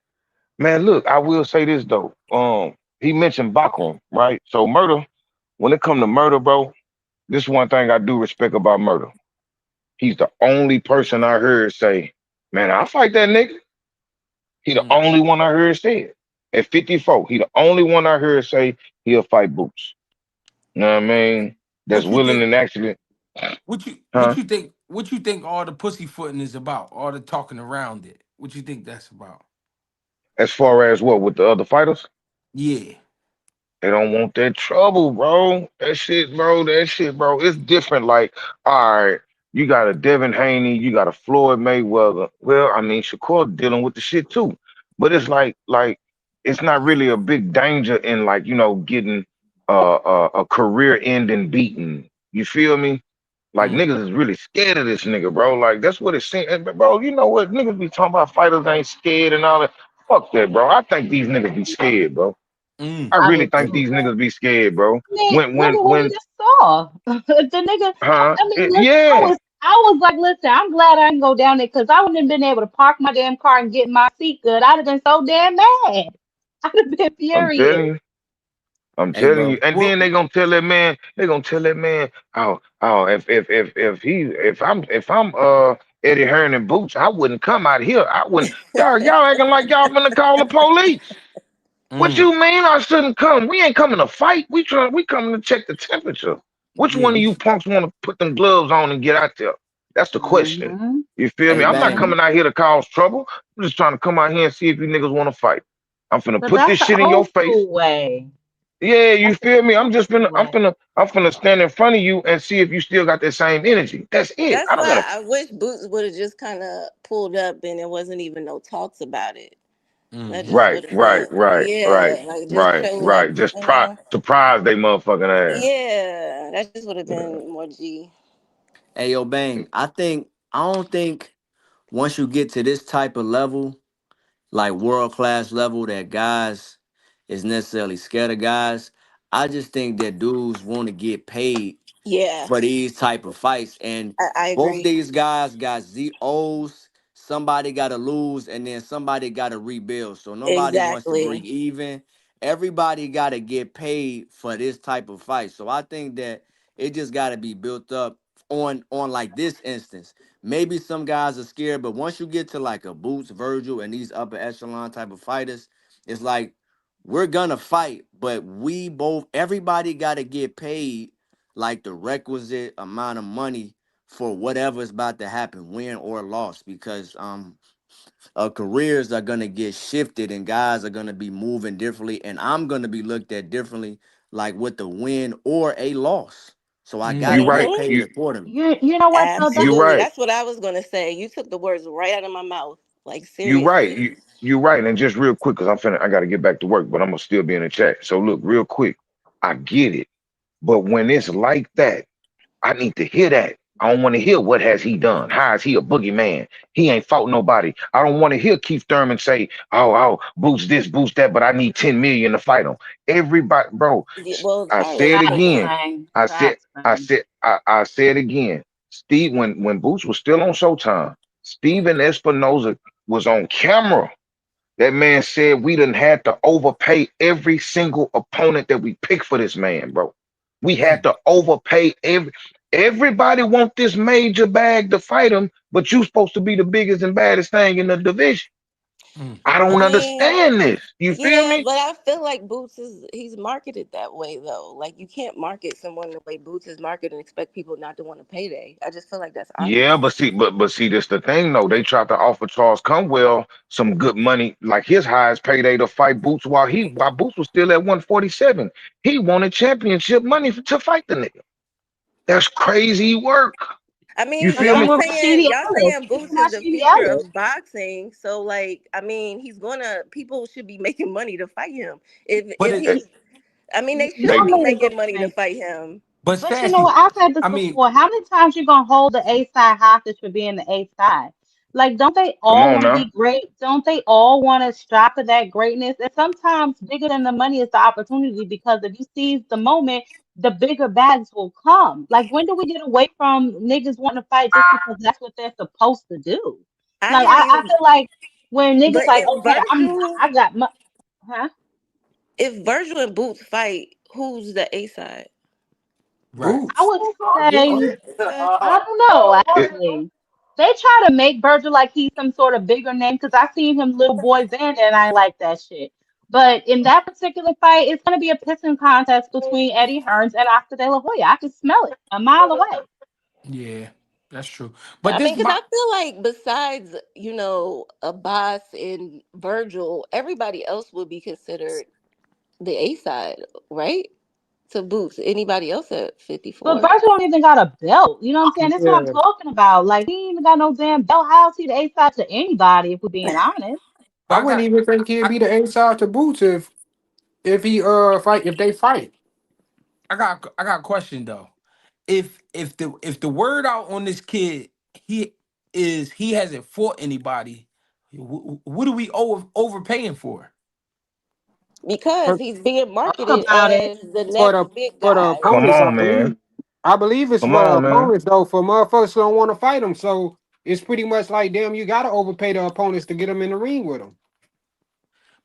Man, look. I will say this though. He mentioned Bachman, right? So murder when it come to murder, bro, this is one thing I do respect about murder. He's the only person I heard say, "Man, I'll fight that nigga." He the Mm. only one I heard say it. At 54, he the only one I heard say he'll fight Boots. You know what I mean? That's What you willing think? and actually, What huh? you think? What you think? All the pussyfooting is about? All the talking around it. What you think that's about? As far as what with the other fighters? Yeah. They don't want that trouble, bro. That shit, bro. That shit, bro. It's different. Like, all right, you got a Devin Haney, you got a Floyd Mayweather. Well, I mean, Shakur dealing with the shit too. But it's like, it's not really a big danger in like, getting a career-ending beating. You feel me? Like Mm. niggas is really scared of this nigga, bro. Like that's what it seems. Bro, you know what? Niggas be talking about fighters ain't scared and all that. Fuck that, bro. I think these niggas be scared, bro. Mm. I I really do think too. these niggas be scared, bro. I mean, When look at what we when just saw. The nigga, huh? I mean, listen, Yeah, I was like, listen, I'm glad I didn't go down there because I wouldn't have been able to park my damn car and get my seat good. I'd have been so damn mad. I'd have been I'm telling furious. you. I'm Hey, telling you. bro. And Well, then they gonna tell that man, oh, if I'm Eddie Hearn and Boots, I wouldn't come out here. I wouldn't. Y'all acting like y'all gonna call the police. What mm. you mean I shouldn't come? We ain't coming to fight. We coming to check the temperature. Which Yeah. one of you punks want to put them gloves on and get out there? That's the question. Mm-hmm. You feel Hey, me? I'm not Bang. Mm-hmm. coming out here to cause trouble. I'm just trying to come out here and see if you niggas want to fight. I'm finna But put that's this the shit in your old face. school way. Yeah, you That's the feel me? old school way. I'm finna stand in front of you and see if you still got that same energy. That's it. That's I don't why want to. I wish Boots would have just kind of pulled up and there wasn't even no talks about it. That Mm-hmm. just Right, would have right, been, right, right, yeah, like just right, show up, right. Just you know? surprise they motherfucking ass. Yeah, that just would have Yeah. been more G. Hey, yo, Bang. I don't think once you get to this type of level, like world class level, that guys is necessarily scared of guys. I just think that dudes want to get paid Yeah, for these type of fights. And I both agree. these guys got ZOs. Somebody got to lose, and then somebody got to rebuild. So nobody wants to break Exactly. even. Everybody got to get paid for this type of fight. So I think that it just got to be built up on like this instance. Maybe some guys are scared, but once you get to like a Boots, Virgil, and these upper echelon type of fighters, it's like we're gonna fight, but we both everybody got to get paid like the requisite amount of money for whatever's about to happen, win or loss, because careers are gonna get shifted and guys are gonna be moving differently, and I'm gonna be looked at differently, like with the win or a loss. So I You gotta Mm-hmm. right. get Hmm. paid accordingly. You know what though? You Absolutely. right. That's what I was gonna say. You took the words right out of my mouth. Like You right. seriously. You right. And just real quick, because I got to get back to work, but I'm gonna still be in the chat. So look, real quick, I get it, but when it's like that. I need to hear that. I don't want to hear what has he done. How is he a boogeyman? He ain't fought nobody. I don't want to hear Keith Thurman say, "Oh, boost this, boost that," but I need 10 million to fight him. Everybody, bro. Yeah, well, I Charlo say it said Facts, that. again. man. I said, Facts, man. I said again. Steve, when Boots was still on Showtime, Steven Espinoza was on camera. That man said we done had to overpay every single opponent that we picked for this man, bro. We had Mm. to overpay everybody want this major bag to fight him, but you supposed to be the biggest and baddest thing in the division. Mm. I I don't mean, understand this. You feel yeah, me? but I feel like Boots is he's marketed that way though. Like you can't market someone the way Boots is marketed and expect people not to want to pay. I just feel like that's Yeah, obvious. but see, this the thing though. They tried to offer Charles Conwell some good money, like his highest payday to fight Boots while Boots was still at 147. He wanted championship money to fight the nigga. That's crazy work. I You mean, The feel same me? with Rashidi y'all Ellis. saying What Boots is about the Rashidi future Ellis? of boxing. So like, I mean, he's gonna people should be making money to fight him. But If it, They, he I mean they Y'all should they be made a good making money to point. fight him. but But you know sassy. what? I've said this I mean, before. How many times you gonna hold the A side hostage for being the A side? Like, don't they come all on want to now. be great? Don't they all want to strive for that greatness? And sometimes bigger than the money is the opportunity because if you seize the moment, the bigger bags will come. Like, when do we get away from niggas wanting to fight just because that's what they're supposed to do? I Like, hear I you, feel like when niggas but like, okay, I got my, huh? if Virgil and Boots fight, who's the A side? Right. I Boots. would Yeah. say, I don't know, It, actually. They try to make Virgil like he's some sort of bigger name because I seen him little boy Xander and I like that shit. But in that particular fight, it's going to be a pissing contest between Eddie Hearns and Oscar De La Hoya. I can smell it a mile away. Yeah, that's true. But I this mean, because my I feel like besides, Abbas and Virgil, everybody else would be considered the A side, right? To Boots. Anybody else at But 54? Virgil don't even got a belt. You know what I'm saying? That's what I'm Yeah. talking about. Like, he ain't even got no damn belt. How's he the A side to anybody, if we're being honest? I I wouldn't got even think he'd I, be the inside to Boots if he fight if they fight. I got a question though. If the word out on this kid, he hasn't fought anybody, what are we overpaying for? Because For, he's being Talk marketed about it. as the for the next big for the guy. come opponents, I on, believe. man. I believe it's Come for the on, man. opponents though. For motherfuckers who don't want to fight them, so it's pretty much like damn, you gotta overpay the opponents to get them in the ring with them.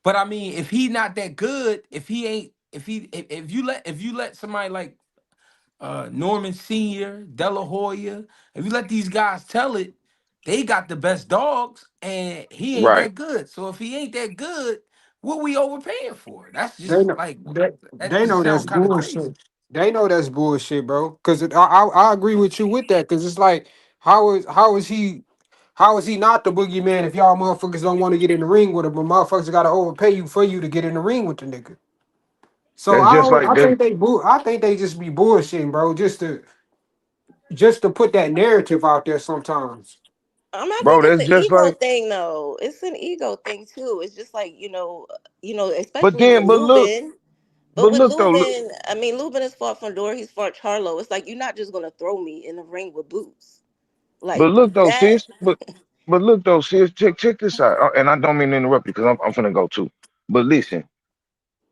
But I mean, if he not that good, if he ain't, if you let somebody like Norman Senior, De La Hoya, if you let these guys tell it, they got the best dogs, and he ain't Right. that good. So if he ain't that good, what we overpaying for? That's They just know like that they just know sounds that's kind of crazy. bullshit. They know that's bullshit, bro. Because I agree with you with that. Because it's like how is he not the boogeyman if y'all motherfuckers don't want to get in the ring with him, but motherfuckers got to overpay you for you to get in the ring with the nigga. So That's I just don't. like I that, think I think they just be bullshitting, bro. Just to put that narrative out there sometimes. I bro. think it's That's an just ego like. thing, though. It's an ego thing too. It's just like But especially with then, Luben. But but with look though, Luben, I mean, Luben is fought Fedor. He's fought Charlo. It's like you're not just gonna throw me in the ring with Boots but like look though, that. sis. But look though, sis. Check this out. And I don't mean to interrupt you because I'm finna go too. But listen,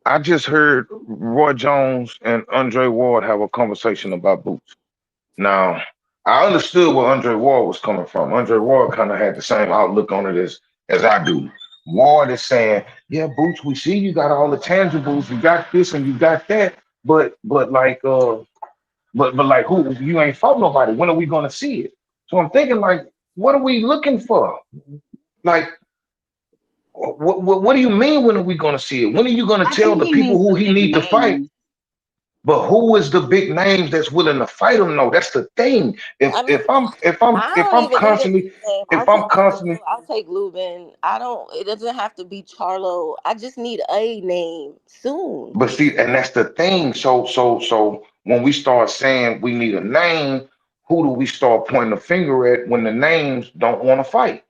I just heard Roy Jones and Andre Ward have a conversation about Boots. Now, I understood where Andre Ward was coming from. Andre Ward kind of had the same outlook on it as I do. Ward is saying, "Yeah, Boots, we see you got all the tangibles, you got this and you got that, but like but like who you ain't fought nobody. When are we gonna see it?" So I'm thinking like, what are we looking for? Like, what do you mean? When are we gonna see it? When are you gonna I tell think the he people means who the he big need to fight? names. But who is the big names that's willing to fight him? No, that's the thing. If I mean, if I'm if I'm I if don't I'm even need a constantly big name. I'll if I'm take constantly Virgil. I'll take Lubin. I don't. It doesn't have to be Charlo. I just need a name soon. but see, and that's the thing. So when we start saying we need a name, who do we start pointing the finger at when the names don't want to fight?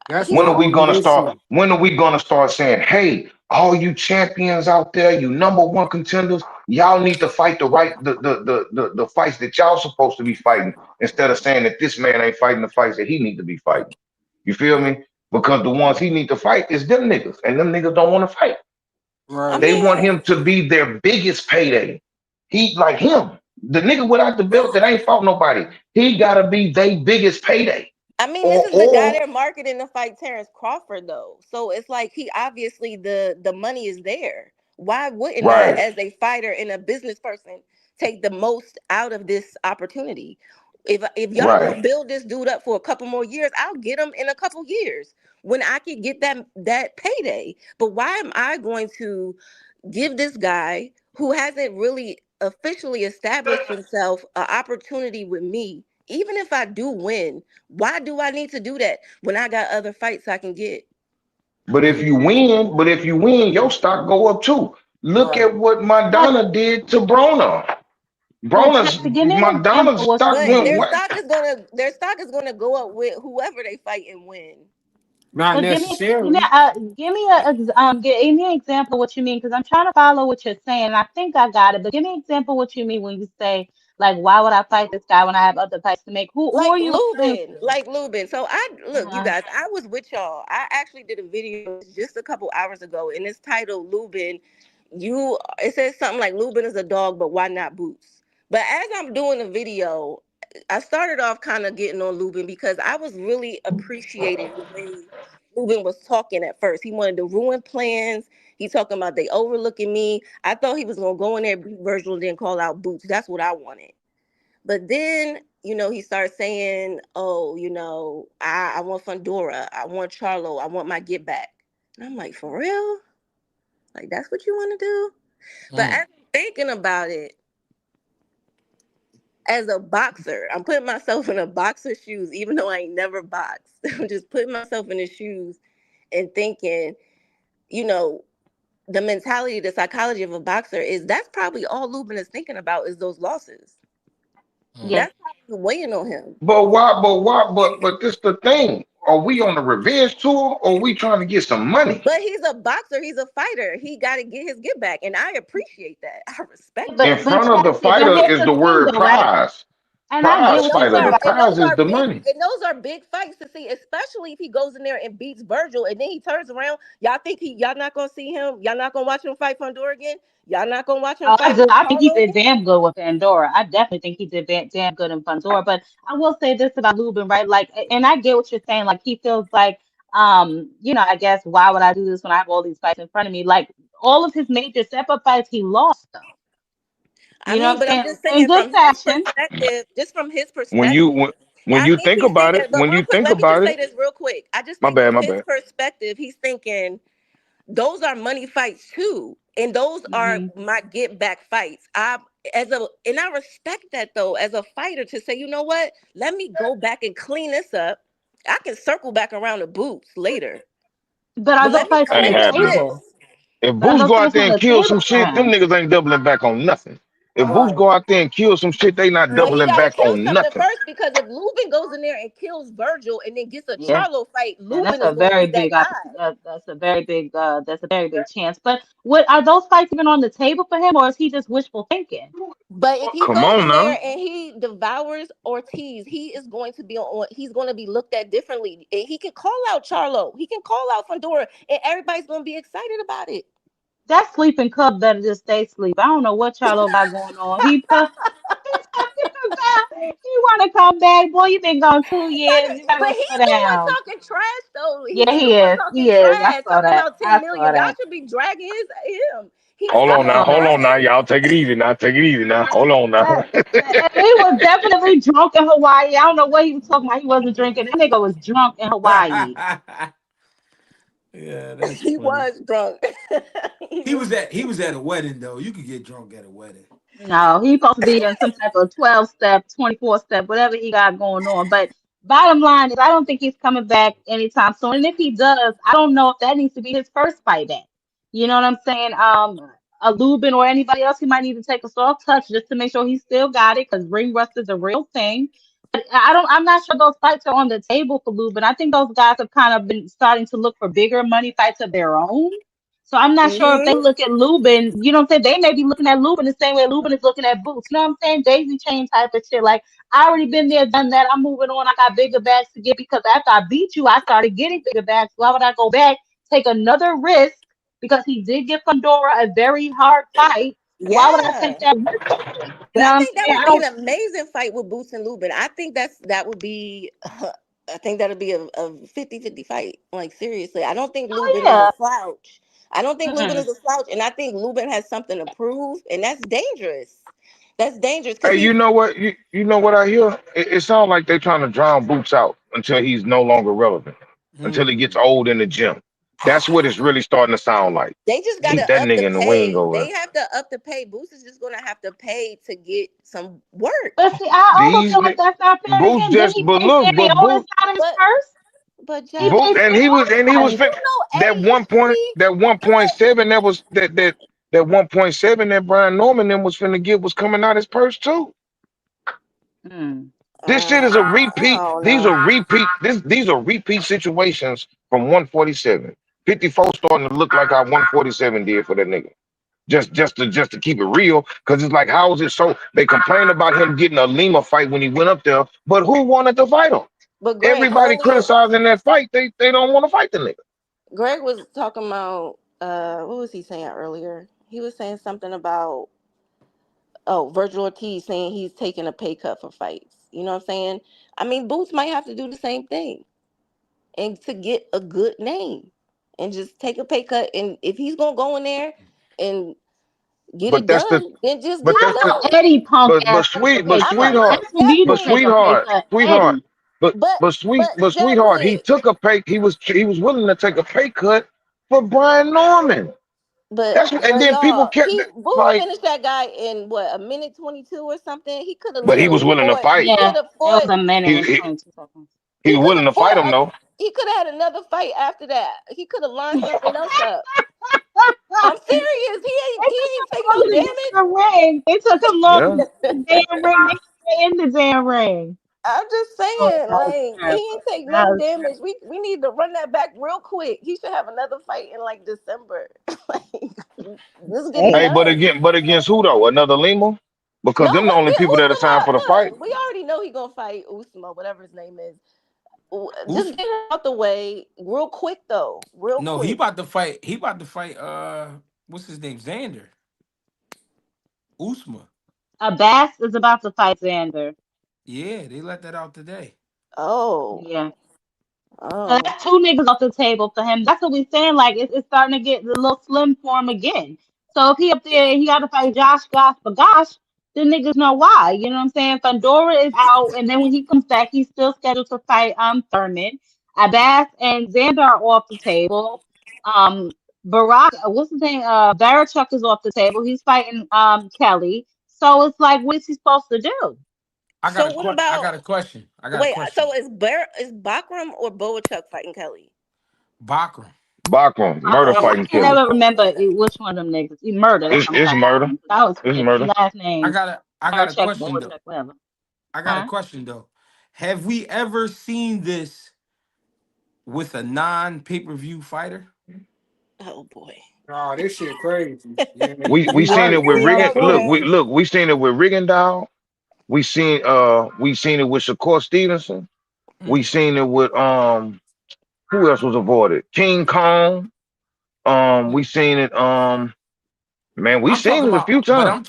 That's He's When my are we only gonna start? issue. When are we gonna start saying, "Hey, all you champions out there, you number one contenders, y'all need to fight the right the fights that y'all supposed to be fighting, instead of saying that this man ain't fighting the fights that he need to be fighting." You feel me? Because the ones he need to fight is them niggas, and them niggas don't want to fight. I Right. They want mean, him to be their biggest payday. He like him, the nigga without the belt that ain't fought nobody. He gotta be their biggest payday, this is the guy or they're marketing to fight Terrence Crawford, though. So it's like he obviously the money is there. Why wouldn't I, right, as a fighter and a business person, take the most out of this opportunity? If y'all right. gonna build this dude up for a couple more years, I'll get him in a couple years when I can get that payday. But why am I going to give this guy who hasn't really officially established himself an opportunity with me? Even if I do win, why do I need to do that when I got other fights I can get? But if you win, your stock go up too. Look Right. at what But Madonna did to Brona. but Brona's Terry, give me an Madonna's example what stock you But went mean. what? their stock is gonna go up with whoever they fight and win. Not But necessarily. give me give me an example what you mean because I'm trying to follow what you're saying. I think I got it, but give me an example what you mean when you say like why would I fight this guy when I have other fights to make? Who are you referring to? Like Luben. So I look, you Uh-huh. guys, I was with y'all. I actually did a video just a couple hours ago, and it's titled Luben. It says something like Luben is a dog, but why not Boots? But as I'm doing the video, I started off kind of getting on Luben because I was really appreciating the way Luben was talking at first. He wanted to ruin plans. He talking about they overlooking me. I thought he was gonna go in there, beat Virgil, and then call out Boots. That's what I wanted. But then, he starts saying, "Oh, I want Fundora, I want Charlo, I want my get back." And I'm like, for real? Like, that's what you want to do? But Mm. as I'm thinking about it, as a boxer, I'm putting myself in a boxer's shoes, even though I ain't never boxed. I'm just putting myself in his shoes and thinking, you know, the mentality, the psychology of a boxer is that's probably all Lubin is thinking about is those losses. Mm. Yeah. That's probably weighing on him. But why? But why? But this the thing. Are we on a revenge tour, or are we trying to get some money? But he's a boxer, he's a fighter. He got to get his get back. And I appreciate that. I respect In that. But front of the Chastity, but fighter here's is the the thing word though, right? prize. And I get Prize And what you're those fighter. saying, The are right? and prize those is are the big money. and those are big fights to see, especially if he goes in there and beats Virgil and then he turns around. Y'all not gonna see him, y'all not gonna watch him fight Fundora again? Y'all not gonna watch him Oh, I fight do. I think he Charlo did again? damn good with Pandora. I definitely think he did damn good in Pandora. But I will say this about Lubin, right? Like, and I get what you're saying. Like, he feels like, I guess why would I do this when I have all these fights in front of me? Like, all of his major step-up fights, he lost though. I You know mean, what but I'm I'm saying? just In saying good from his fashion. perspective, just from his When you perspective, when I you think think he's about thinking, it, but when real you quick, think let me about just say it, this real quick. I just my think bad, from my his bad. perspective, he's thinking those are money fights too. And those are Hmm. my get back fights. And I respect that though, as a fighter, to say, you know what? Let me go back and clean this up. I can circle back around the boots later. But are But those let me fights on Ain't the clean up happening. table? this. If But are Boots those go out fights there on and the kill some table for shit, them him? niggas ain't doubling back on nothing. If Boots Right. go out there and kill some shit, they not But he doubling got to back kill on something nothing. first, because if Lubin goes in there and kills Virgil and then gets a Yeah. Charlo fight, And that's Lubin is a going to very be that big guy. that's a very big chance. But what are those fights even on the table for him, or is he just wishful thinking? But if he Come goes on in there now. and he devours Ortiz, he is going to be on. He's going to be looked at differently. And he can call out Charlo. He can call out Fundora, and everybody's going to be excited about it. That sleeping cub better just stay asleep. I don't know what Charlo got going on. He's talking about you want to come back, boy. You've been gone 2 years. You gotta But go he's sit the one down. talking trash, though. Yeah, He's the he one is. talking He is. I trash, saw talking that. about I 10 million. saw Y'all that. should be dragging him. He's Hold I on sitting now. there saw Hold that. on now. drinking. Y'all take it easy now. Take it easy now. Hold on now. And he was definitely drunk in Hawaii. I don't know what he was talking about. He wasn't drinking. That nigga was drunk in Hawaii. Yeah, that's He funny. was drunk. He was He was at a wedding though. You could get drunk at a wedding. No, he's supposed to be in some type of 12 step, 24 step, whatever he got going on. But bottom line is, I don't think he's coming back anytime soon. And if he does, I don't know if that needs to be his first fight back. You know what I'm saying? A Lubin or anybody else, he might need to take a soft touch just to make sure he still got it, because ring rust is a real thing. I'm not sure those fights are on the table for Lubin. I think those guys have kind of been starting to look for bigger money fights of their own. So I'm not sure if they hmm look at Lubin, you know what I'm saying? They may be looking at Lubin the same way Lubin is looking at Boots. You know what I'm saying? Daisy chain type of shit. Like, I already been there, done that. I'm moving on. I got bigger bags to get, because after I beat you, I started getting bigger bags. Why would I go back, take another risk? Because he did give Pandora a very hard fight. Why would I take Yeah. that risk again? You But know I what I'm think that saying? would I be don't. an amazing fight with Boots and Lubin. I think that would be I think that'll be a 50-50 fight. Like, seriously. I don't think Oh Lubin is a yeah. slouch. I don't think Lubin Mm-mm. is a slouch, and I think Lubin has something to prove, and that's dangerous. That's dangerous because Hey, you he's know what? You know what I hear? It sounds like they're trying to drown Boots out until he's no longer relevant, until he gets Hmm. old in the gym. That's what it's really starting to sound like. they just got Keep to that up the nigga in the wing pay. over. They have to up the pay. Boots is just gonna have to pay to get some work. But see, I also These feel like ni- that's not fair to Boots him. Didn't just, he but pay look, Sammy but Otis Boots, out of his But purse? but He Jazz, paid Boots, Sammy Otis and he out of was his fit. That Eddie used to be. that 1.7 that was that 1.7 that Brian Norman then was finna give was coming out his purse too. purse. This shit is a I repeat. don't These know. are repeat. These are repeat situations from 147. 54 starting to look like how 147 did for that nigga. Just to keep it real, because it's like, how is it so? They complain about him getting a Lima fight when he went up there, but who wanted to fight him? But Greg Everybody earlier, criticizing that fight. They don't want to fight the nigga. Greg was talking about what was he saying earlier? He was saying something about Virgil Ortiz saying he's taking a pay cut for fights. You know what I'm saying? I mean, Boots might have to do the same thing and to get a good name and just take a pay cut. And if he's gonna go in there and Get but it that's the, done, then just but get it that's How the, done. Eddie punk but ass take a but pay I'm cut? sweetheart, That's who needs but to take Jasmine. a pay sweetheart, cut. sweetheart, Eddie. But but sweetheart, he Jasmine, took a pay. He was willing to take a pay cut for Brian Norman. And then people y'all, kept he Boone like, finished that guy in what, a minute 22 or something. He could have but he was literally willing to fought. He fight. Yeah, could have it was fought. a minute He and he, 22 seconds. he He was could willing have to fight fought. him though. He could have had another fight after that. He could have lined something else up. I'm serious. They He took ain't him take longer to no get to the ring. They took him longer to Yeah. get to the damn ring. They stay in the damn ring. I'm just Oh, saying, that was like, he terrible. ain't take That no was damage. We need to run that back real quick. He should have another fight in like December. Like, just get it Hey, damn. done. but against who though? Another Lima? Because No, them the let's only get people that are time for the Usama. fight. Look, we already know he gonna fight Usama, whatever his name is. Who's Just get him out the way real quick, though. Real no? He quick. about to fight. He about to fight. What's his name? Xander Usma. Abbas is about to fight Xander. Yeah, they let that out today. Oh, Yeah. So oh. that's two niggas off the table for him. That's what we're saying. Like it's starting to get a little slim for him again. So if he up there, he got to fight Josh Goss for gosh, then niggas know why. You know what I'm saying? Thundora is out, and then when he comes back, he's still scheduled to fight Thurman. Abbas and Xander are off the table. Um, Barack, what's his name? Barachuk is off the table. He's fighting Kelly. So it's like, what's he supposed to do? So what I about? got a question. I got a Wait. question. So is Bakram or Boachuk fighting Kelly? Bakram. Bachman, murder I fighting can Kelly. never remember which one of them niggas. He murder. That's what I'm It's trying to murder. find. That was It's quick. murder. Last name I got a Barachuk, question though. Boachuk, whatever. I got a Huh? question though. Have we ever seen this with a non pay per view fighter? Oh boy. Oh, this shit crazy. Yeah, We you seen right. it with Y'all Riggin. true. Okay. Look, we seen it with Riggindale. We seen it with Shakur Stevenson. We Mm. seen it with who else was avoided? King Kong. We Mm. seen it man, we seen it a few But times.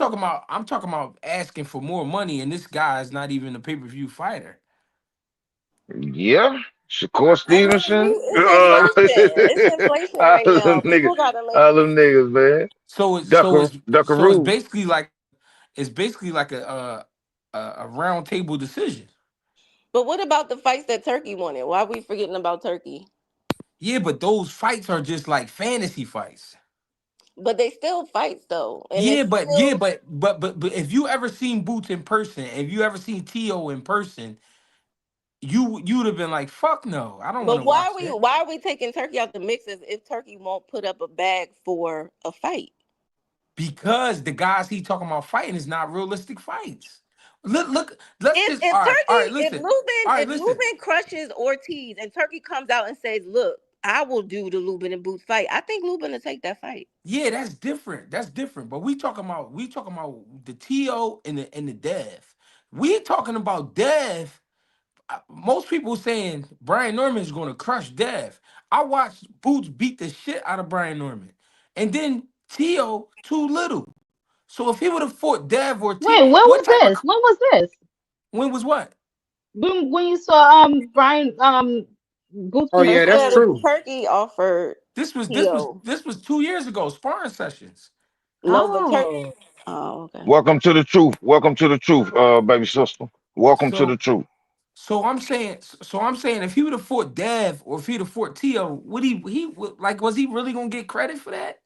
I'm talking about asking for more money, and this guy is not even a pay per view fighter. Yeah, Shakur I mean, Stevenson. it's inflation. It's inflation All right now. them niggas, People gotta make all them it. niggas, man. Duckaroo. it's basically like a round table decision. But what about the fights that Turkey wanted? Why are we forgetting about Turkey? Yeah, but those fights are just like fantasy fights. But they still fights though, and Yeah, it's but still. if you ever seen Boots in person, if you ever seen T.O. in person, you would have been like, fuck no, I don't want But to watch that. why are we taking Turkey out the mix if Turkey won't put up a bag for a fight? Because the guys he talking about fighting is not realistic fights. Look, let's If just if all right, Turkey if listen. All Lubin right, if listen. Lubin crushes Ortiz and Turkey comes out and says, "Look, I will do the Lubin and Boots fight," I think Lubin will take that fight. Yeah, that's different. That's different. But we talking about the TO and the Dev. We talking about Dev. Most people saying Brian Norman is going to crush Dev. I watched Boots beat the shit out of Brian Norman, and then Tio too little. So if he would have fought Dev or T, Wait, when what was type of this? When was this? win was what? When you saw Brian Boots Oh beat the yeah, Turkey shit that's out had of true. Turkey offered Tio. This was 2 years ago. Sparring sessions. No, but Turkey. Oh. Oh, okay. Welcome to the truth. Welcome to the truth, baby sister. Welcome to the So truth. I'm saying if he would have fought Dev or if he'd have fought Tio, would like was he really gonna get credit for that?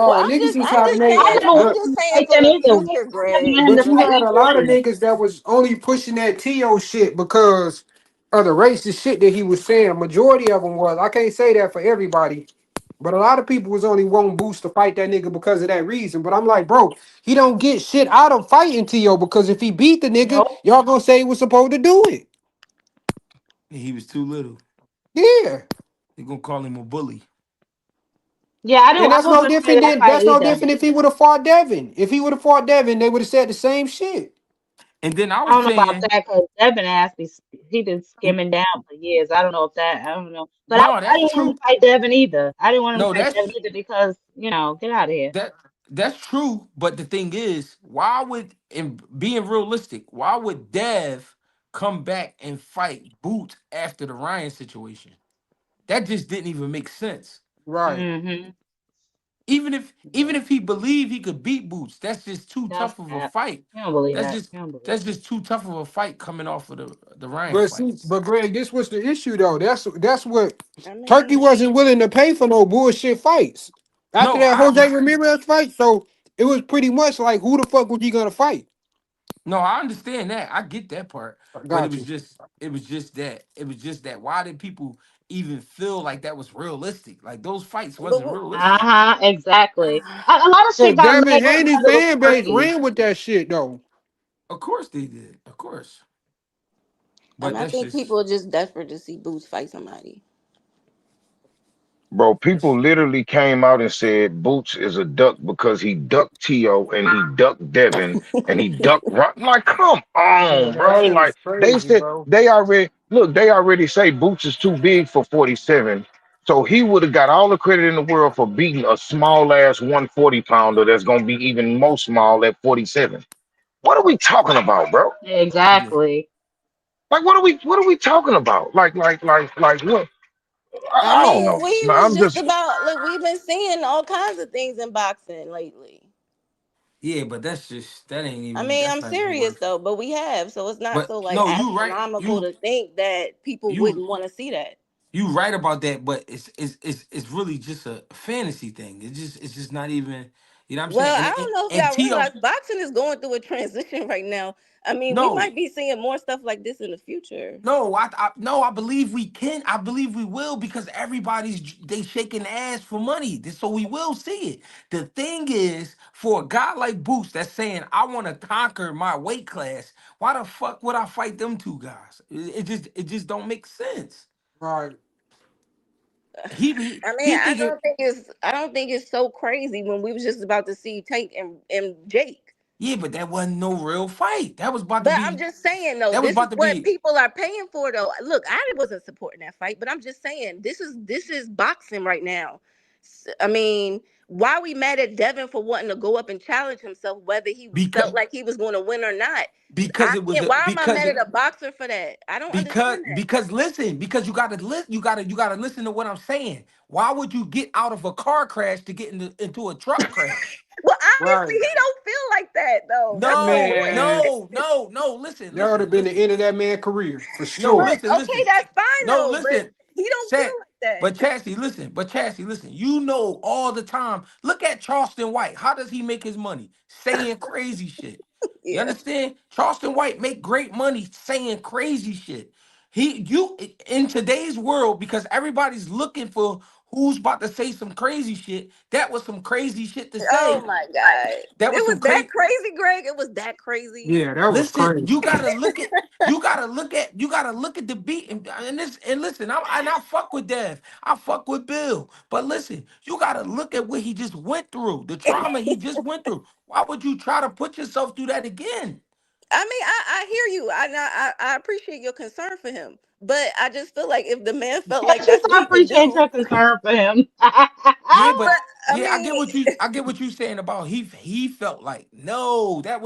Well, No, niggas was I'm having just they, I saying, never I'm wanted but just him to saying fight for them the either. future, I never Greg. wanted him but to you fight had a each lot of other. niggas that was only pushing that T.O. shit because of the racist shit that he was saying. A majority of them was. I can't say that for everybody, but a lot of people was only wanting Boost to fight that nigga because of that reason. But I'm like, bro, he don't get shit out of fighting T.O. because if he beat the nigga, Nope. y'all gonna say he was supposed to do it. He was too little. Yeah. They gonna call him a bully. Yeah, And I wasn't a fan of that fight that's no either. different if he would have fought Devin. If he would have fought Devin, they would have said the same shit. And then I I was don't know about saying, that because Devin asked me. He been "N- skimming down for years. I don't know if that. I don't know. But no, I that's didn't want him true. to fight Devin either. I didn't want him to No, fight Devin either because get out of here. that that's true. But the thing is, why would in being realistic, why would Dev come back and fight Boots after the Ryan situation? That just didn't even make sense. Right. Hmm. Even if he believed he could beat Boots, that's just too That's tough of a cap. fight. I don't believe That's that. just I don't believe that's that. just too tough of a fight coming off of the Ryan But see, fights. but Greg, this was the issue though. That's what I Turkey mean, wasn't willing to pay for no bullshit fights after No, that Jose Ramirez fight. So it was pretty much like, who the fuck was he gonna fight? no, I understand that. I get that part. I But it got was you. just it was just that. It was just that. Why did people even feel like that was realistic? Like those fights but wasn't realistic. Uh-huh, exactly. A lot of Cause shit got Devin made up Haney because it was fan base free. ran with that shit though. Of course they did. Of course. I But mean, I that's think just people are just desperate to see Boots fight somebody. Bro, people that's literally came out and said Boots is a duck because he ducked Tio and he ducked Devin and he ducked Ron. Like, come Yeah, on, that bro. shit Like was they crazy, said bro. they already look, they already say Boots is too big for 47. So he would have got all the credit in the world for beating a small ass 140 pounder that's gonna be even more small at 47. What are we talking about, bro? yeah. Exactly. Like what are we talking about? Like what? I I don't mean, know. we No, was I'm just just about look. We've been seeing all kinds of things in boxing lately. Yeah, but that's just that ain't I even mean, that's I'm not even serious worth it. though, but we have, so it's not But so like no, you right. astronomical to think that people You wouldn't want to see that. you right about that, but it's really just a fantasy thing. It's just not even, you know what I'm saying? Well, I don't know if And y'all Tio, realize boxing is going through a transition right now. I mean, we no, might be seeing more stuff like this in the future. no, I believe we can. I believe we will because they shaking ass for money. So we will see it. The thing is, for a guy like Boots that's saying I want to conquer my weight class, why the fuck would I fight them two guys? It just don't make sense. Right. I mean, He thinking, I don't think it's so crazy when we was just about to see Tank and Jake. yeah, but that wasn't no real fight. That was about to But I'm be just saying though, that was this is about to what be people are paying for though. Look, I wasn't supporting that fight, but I'm just saying this is boxing right now. I mean, why are we mad at Devin for wanting to go up and challenge himself, whether he because felt like he was going to win or not? because I it was can't. a Why am I mad at a boxer for that? I don't understand that. because listen, because you gotta listen to what I'm saying. Why would you get out of a car crash to get into a truck crash? Well, obviously Right. he don't feel like that though. That's the No, point. Man, no, no, no. Listen, that would have listen, been the listen. end of that man's career for No, sure. But listen, okay, listen. that's fine No, though. But listen. he don't feel Chat, like that. but Chassie, listen. You know all the time. Look at Charleston White. How does he make his money? Saying crazy shit. You Yeah. understand? Charleston White make great money saying crazy shit. In today's world, because everybody's looking for who's about to say some crazy shit. That was some crazy shit to Oh say. my God. That was It some was that crazy. crazy, Greg. It was that crazy. Yeah, that was Listen, crazy. you gotta look at the beat and listen. I fuck with Dev, I fuck with Bill, but listen, you gotta look at what he just went through, the trauma he just went through. Why would you try to put yourself through that again? I mean, I hear you. I appreciate your concern for him. But I just feel like if the man felt like She said, that's what I he could appreciate do, your concern for him. Yeah, but but I yeah, mean, I get what you saying about he felt like no, that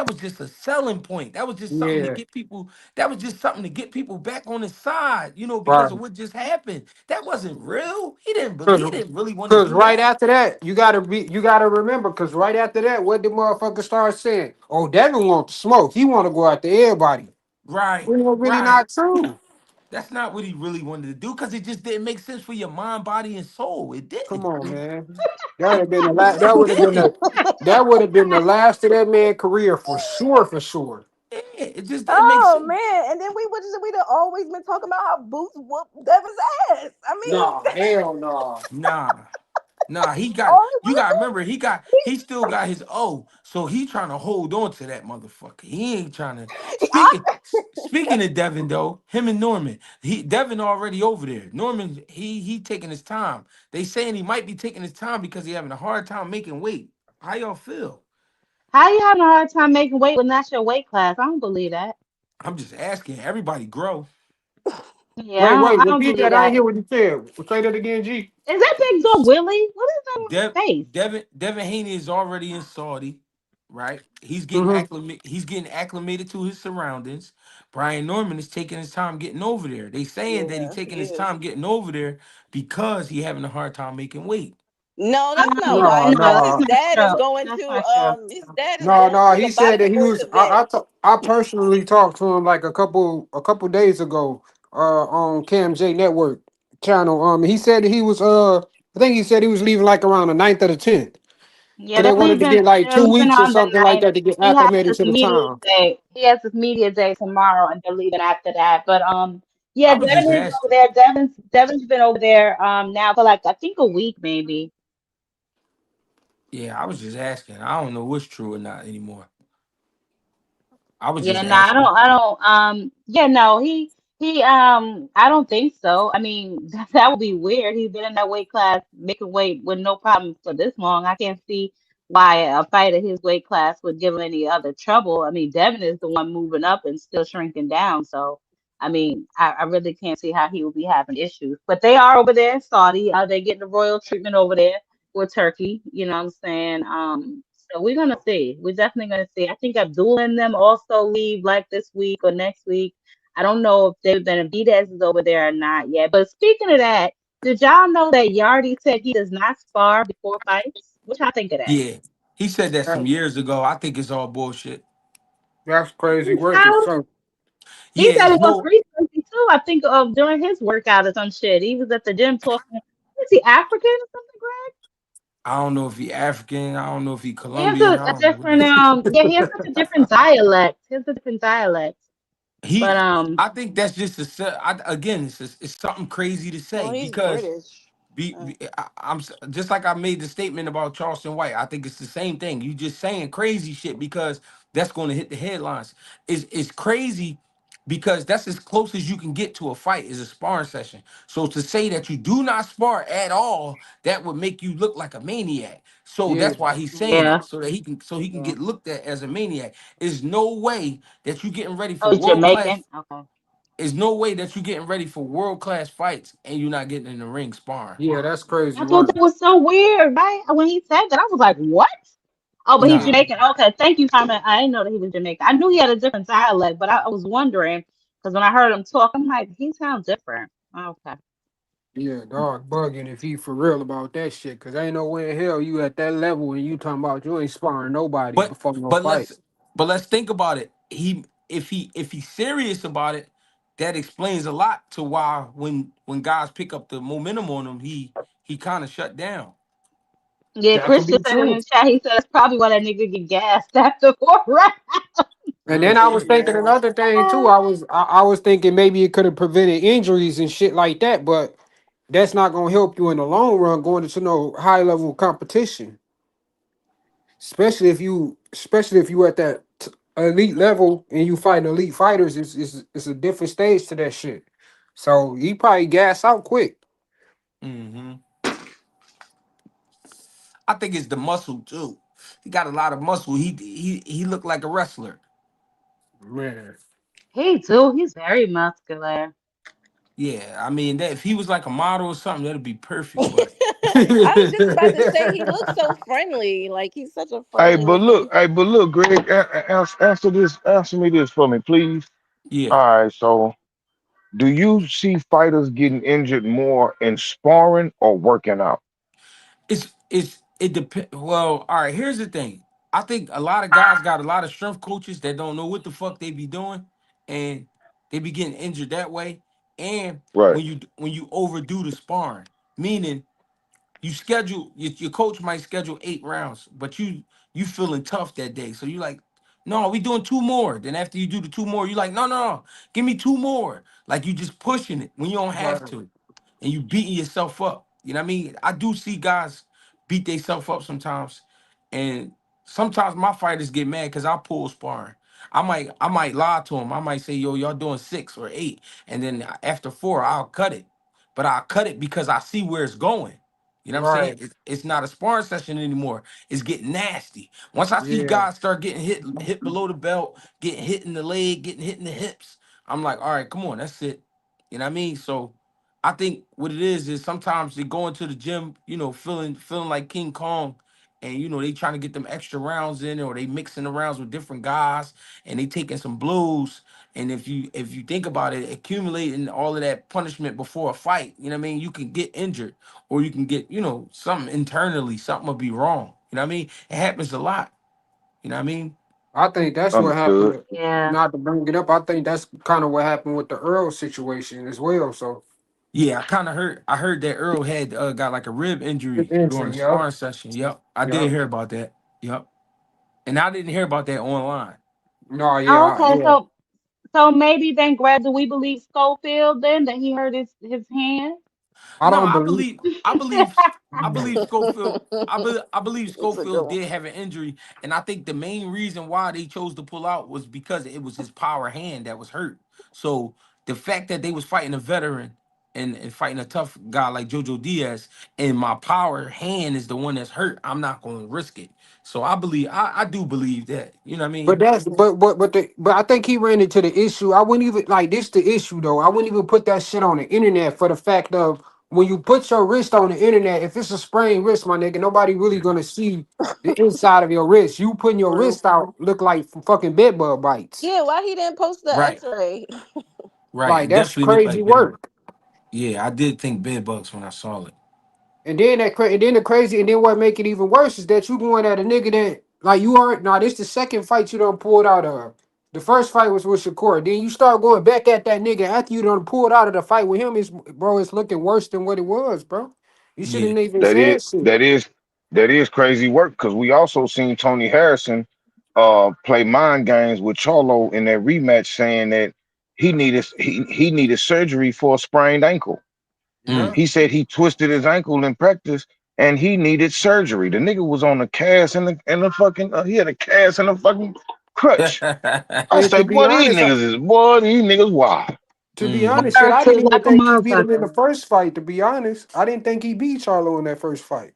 was just a selling point. That was just something to Yeah. get people. That was just something to get people back on his side. Because Right. of what just happened. That wasn't real. He didn't believe. Cause, He didn't really want to 'Cause do right that. after that, you gotta remember, cause right after that, what the motherfucker start saying? Oh, Devin want to smoke. He wanna go after everybody. Right, Well, really right. not true. That's not what he really wanted to do because it just didn't make sense for your mind, body, and soul. It Come didn't. on, man. That would have been the last. It That would have been the. didn't. That would have been the last of that man's career for sure. For sure. Yeah, it just didn't make oh sense. man, and then we'd have always been talking about how Boots whooped Devin's ass. I mean, Nah, hell no. Nah. Nah, all he you wanted gotta to remember, he still got his O, so he trying to hold on to that motherfucker. He ain't trying to. Speaking of Devin though, him and Norman, Devin already over there. Norman, he taking his time. They saying he might be taking his time because he having a hard time making weight. How y'all feel? How you having a hard time making weight when that's your weight class? I don't believe that. I'm just asking. Everybody grow. Yeah, Wait, wait. I don't Repeat believe that. I ain't that. hear what you said. Say that again, G. Is that big dog Willie? What is that on Dev, his face? Devin Haney is already in Saudi, right? Mm-hmm. He's getting acclimated to his surroundings. Brian Norman is taking his time getting over there. They saying that he's yeah, taking he his is. time getting over there because he having a hard time making weight. No, that's not No, why. No, No, no, that's his no. not dad is true. going That's to not true. his No. dad is No, going no, to the he said that he bodybuilders was. event. I personally talked to him like a couple days ago, on Cam J Network channel. He said that he was. I think he said he was leaving like around the 9th or the 10th. Yeah, So they they're wanted to leaving. get like They're two leaving weeks or on the something like ninth. that to get He has acclimated his to the media time. day. He has his media day tomorrow, and they're leaving after that. But yeah, I was just Devin is asking. over there. Devin's been over there now for like I think a week maybe. Yeah, I was just asking. I don't know what's true or not anymore. I was Yeah, just no, I asking. don't, yeah, no, I don't think so. I mean, that would be weird. He's been in that weight class, making weight with no problem for this long. I can't see why a fighter his weight class would give him any other trouble. I mean, Devin is the one moving up and still shrinking down. So, I mean, I really can't see how he would be having issues. But they are over there in Saudi. They're getting the royal treatment over there with Turkey. You know what I'm saying? So we're gonna see. We're definitely gonna see. I think Abdul and them also leave like this week or next week. I don't know if they've been Benavidez is over there or not yet. But speaking of that, did y'all know that Yardy said he does not spar before fights? What y'all think of that? Yeah, he said that some That- years ago. I think it's all bullshit. That's crazy work or How? something. He Yeah, said it's it was no. recently too. I think during his workout or some shit. He was at the gym talking. Is he African or something, Greg? I don't know if he African. I don't know if he He has Colombian. I a don't know what different he. yeah, he has such a different dialect. He has a different dialect. But He. I think that's just again. It's something crazy to No, say he's because British. Uh, I'm just like I made the statement about Charleston White. I think it's the same thing. You just saying crazy shit because that's going to hit the headlines. It's crazy because that's as close as you can get to a fight is a sparring session. So to say that you do not spar at all, that would make you look like a maniac. So Yeah, that's why he's saying yeah, it so that he can yeah. get looked at as a maniac. There's no way that you getting ready Oh, for he's world Jamaican. class. Okay. There's no way that you getting ready for world class fights and you're not getting in the ring sparring. yeah, that's crazy I thought work. that was so weird, right? When he said that, I was like, what? Oh, but he's Nah. Jamaican. Okay, thank you, Simon. I didn't know that he was Jamaican. I knew he had a different dialect, but I was wondering because when I heard him talk, I'm like, he sounds different. Okay. Yeah, dog bugging if he for real about that shit. Cause ain't no way in hell you at that level and you talking about you ain't sparring nobody But before no but fight. let's think about it. If he's serious about it, that explains a lot to why when guys pick up the momentum on him, he kind of shut down. Yeah, That Chris could be just said in true. the chat, he said it's probably why that nigga get gassed after 4 rounds. And Real then I was shit, thinking man. another thing too. I was thinking maybe it could have prevented injuries and shit like that, but that's not gonna help you in the long run going into no high level competition. Especially if you at that elite level and you fighting elite fighters, it's a different stage to that shit. So he probably gas out quick. Hmm. I think it's the muscle too. He got a lot of muscle. He looked like a wrestler. Man. He too. He's very muscular. Yeah, I mean that if he was like a model or something, that'd be perfect. But I was just about to say he looks so friendly. Like he's such a Hey, friendly but looking. look, Greg, answer me this for me, please. yeah, All right, so do you see fighters getting injured more in sparring or working out? it depends. Well, all right. Here's the thing. I think a lot of guys got a lot of strength coaches that don't know what the fuck they be doing, and they be getting injured that way. And Right. when you overdo the sparring, meaning you schedule your coach might schedule 8 rounds, but you feeling tough that day, so you like, no, we doing two more. Then after you do the two more, you like, no, no, no, give me two more. Like you just pushing it when you don't have Right. to, and you beating yourself up. You know what I mean? I do see guys beat themselves up sometimes, and sometimes my fighters get mad because I pull sparring. I might lie to them. I might say, yo, y'all doing 6 or 8, and then after 4, I'll cut it. But I'll cut it because I see where it's going. You know what I'm saying? Right. It's not a sparring session anymore. It's getting nasty. Once I see Yeah. guys start getting hit below the belt, getting hit in the leg, getting hit in the hips, I'm like, all right, come on, that's it. You know what I mean? So I think what it is sometimes they go into the gym, feeling like King Kong, and they trying to get them extra rounds in, or they mixing the rounds with different guys, and they taking some blows, And if you think about it, accumulating all of that punishment before a fight, you know what I mean, you can get injured, or you can get, something internally, something will be wrong. You know what I mean? It happens a lot. You know what I mean? I think that's what Understood. happened. Yeah. Not to bring it up, I think that's kind of what happened with the Earl situation as well. So Yeah, I heard that Earl had got like a rib good injury during entry, the yep, sparring session. Yep. I did yep. hear about that. Yep. And I didn't hear about that online. No, yeah, Oh, okay. yeah. So maybe then, Greg, do we believe Schofield then that he hurt his hand? I No, don't I believe. believe I believe I believe Schofield I believe It's a good Schofield one. did have an injury, and I think the main reason why they chose to pull out was because it was his power hand that was hurt. So the fact that they was fighting a veteran and fighting a tough guy like Jojo Diaz, and my power hand is the one that's hurt, I'm not going to risk it. So I do believe that. You know what I But mean? that's but I think he ran into the issue. I wouldn't even like this the issue though. I wouldn't even put that shit on the internet for the fact of when you put your wrist on the internet, if it's a sprained wrist, my nigga, nobody really gonna see the inside of your wrist. You putting your True. wrist out look like fucking bed bug bites. Yeah, why he didn't post the Right, X-ray? right. Like It that's definitely looked crazy like bed. work. Yeah, I did think bed bugs when I saw it. And then and then the crazy, and then what make it even worse is that you going at a nigga that like you aren't. Now this the second fight you done pulled out of. The first fight was with Shakur. Then you start going back at that nigga after you done pulled out of the fight with him. Is bro, it's looking worse than what it was, bro. You Yeah. shouldn't even That is said shit. that is that is crazy work because we also seen Tony Harrison play mind games with Charlo in that rematch, saying that he needed surgery for a sprained ankle. Mm. Yeah, He said he twisted his ankle in practice and he needed surgery. The nigga was on a cast and the fucking he had a cast and a fucking crutch. I and say, boy, these niggas wild. to be Hmm. honest, shit, I Hurt didn't too, even like a think he beat him in the motherfucker. first fight. To be honest, I didn't think he beat Charlo in that first fight.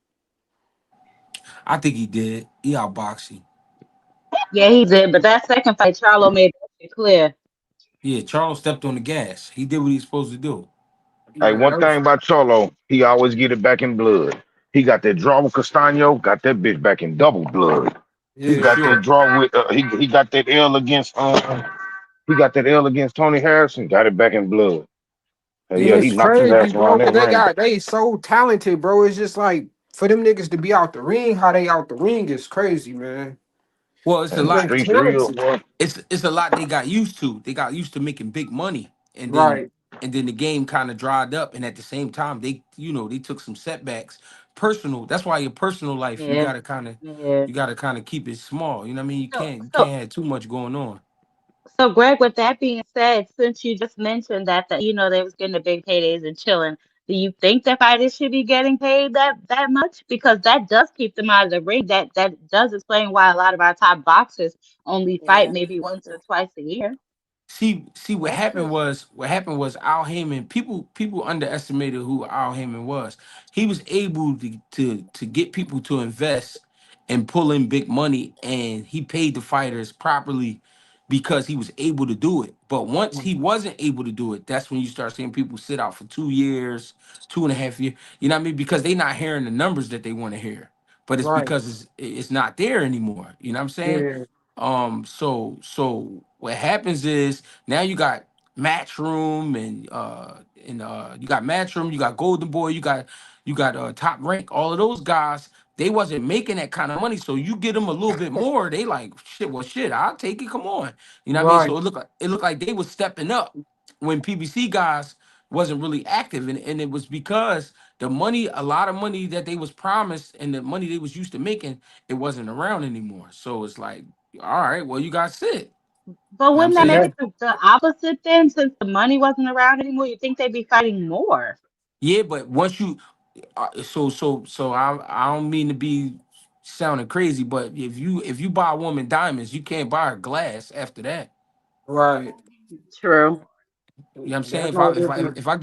I think he did. He outboxed him. Yeah, he did. But that second fight, Charlo made that shit clear. Yeah, Charles stepped on the gas. He did what he's supposed to do. Hey, Yeah, one that thing was about Cholo, he always get it back in blood. He got that draw with Castano, got that bitch back in double blood. He For yeah. got that sure. draw with he got that L against he got that L against Tony Harrison, got it back in blood. And Yeah, he it's knocked his crazy, ass bro, around because that ring. they so talented, bro. It's just like for them niggas to be out the ring, how they out the ring is crazy, man. Well, it's a And the They lot. streets real, talented. boy. It's a lot they got used to. They got used to making big money, Right. and then the game kind of dried up. And at the same time, they took some setbacks. Personal. That's why your personal life Yeah, yeah. you gotta kind of keep it small. You know what I mean? You So, can't you so, can't have too much going on. so, Greg, with that being said, since you just mentioned that they was getting the big paydays and chilling, do you think that fighters should be getting paid that much? Because that does keep them out of the ring. That does explain why a lot of our top boxers only fight Yeah, maybe that's once or true. twice a year. See That's true. what happened was Al Heyman. People underestimated who Al Heyman was. He was able to get people to invest and pull in big money, and he paid the fighters properly because he was able to do it. But once he wasn't able to do it, that's when you start seeing people sit out for 2 years, 2.5 years. You know what I mean? Because they not hearing the numbers that they want to hear. But it's Right. because it's not there anymore. You know what I'm saying? Yeah. So what happens is now you got Matchroom and you got Matchroom, you got Golden Boy, you got Top Rank. All of those guys, they wasn't making that kind of money. So you get them a little bit more, they like shit. Well, shit, I'll take it. Come on, you know what I mean. Right. So it looked like they was stepping up when PBC guys wasn't really active, and it was because the money, a lot of money that they was promised, and the money they was used to making, it wasn't around anymore. So it's like, all right, well, you got sit. But You know what I'm wouldn't that And make saying? that it the opposite then, since the money wasn't around anymore? You think they'd be fighting more? Yeah, but once you, so I don't mean to be sounding crazy, but if you buy a woman diamonds, you can't buy her glass after that. right. True. You know what I'm saying? That's If I no if I different. if I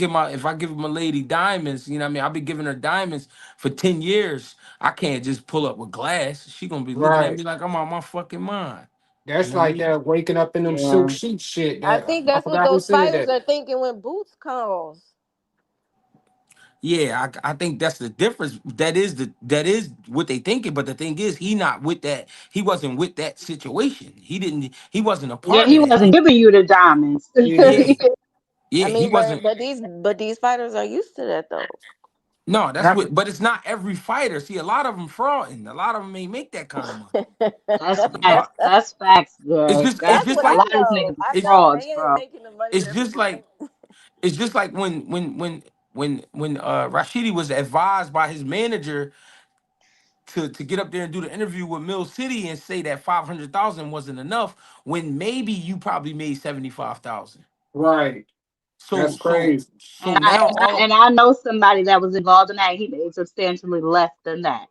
give my lady diamonds, you know what I mean? I'll be giving her diamonds for 10 years. I can't just pull up with glass. She gonna be looking at Right. me like I'm out my fucking mind. You That's know what I like mean? that waking up in them silk Yeah. sheet shit. I That think I that's what forgot who those said fighters that. are thinking when Boots comes. Yeah, I think that's the difference. That is what they thinking. But the thing is, he not with that. He wasn't with that situation. He didn't. He wasn't a Yeah, part he of that. wasn't giving you the diamonds. Yeah. Yeah, I yeah, he mean, wasn't. but these fighters are used to that though. No, that's That- what. But it's not every fighter. See, a lot of them frauding. A lot of them ain't make that kind of money. That's You know, facts. That's facts, it's Greg. just it's That's That's just what a I like lot of these know. niggas is I it's know they frauds, ain't bro. making the money it's that just people like think. it's just like when Rashidi was advised by his manager to get up there and do the interview with Mill City and say that 500,000 wasn't enough when maybe you probably made 75,000. right. So That's so crazy. so now all And I know somebody that was involved in that. He made substantially less than that.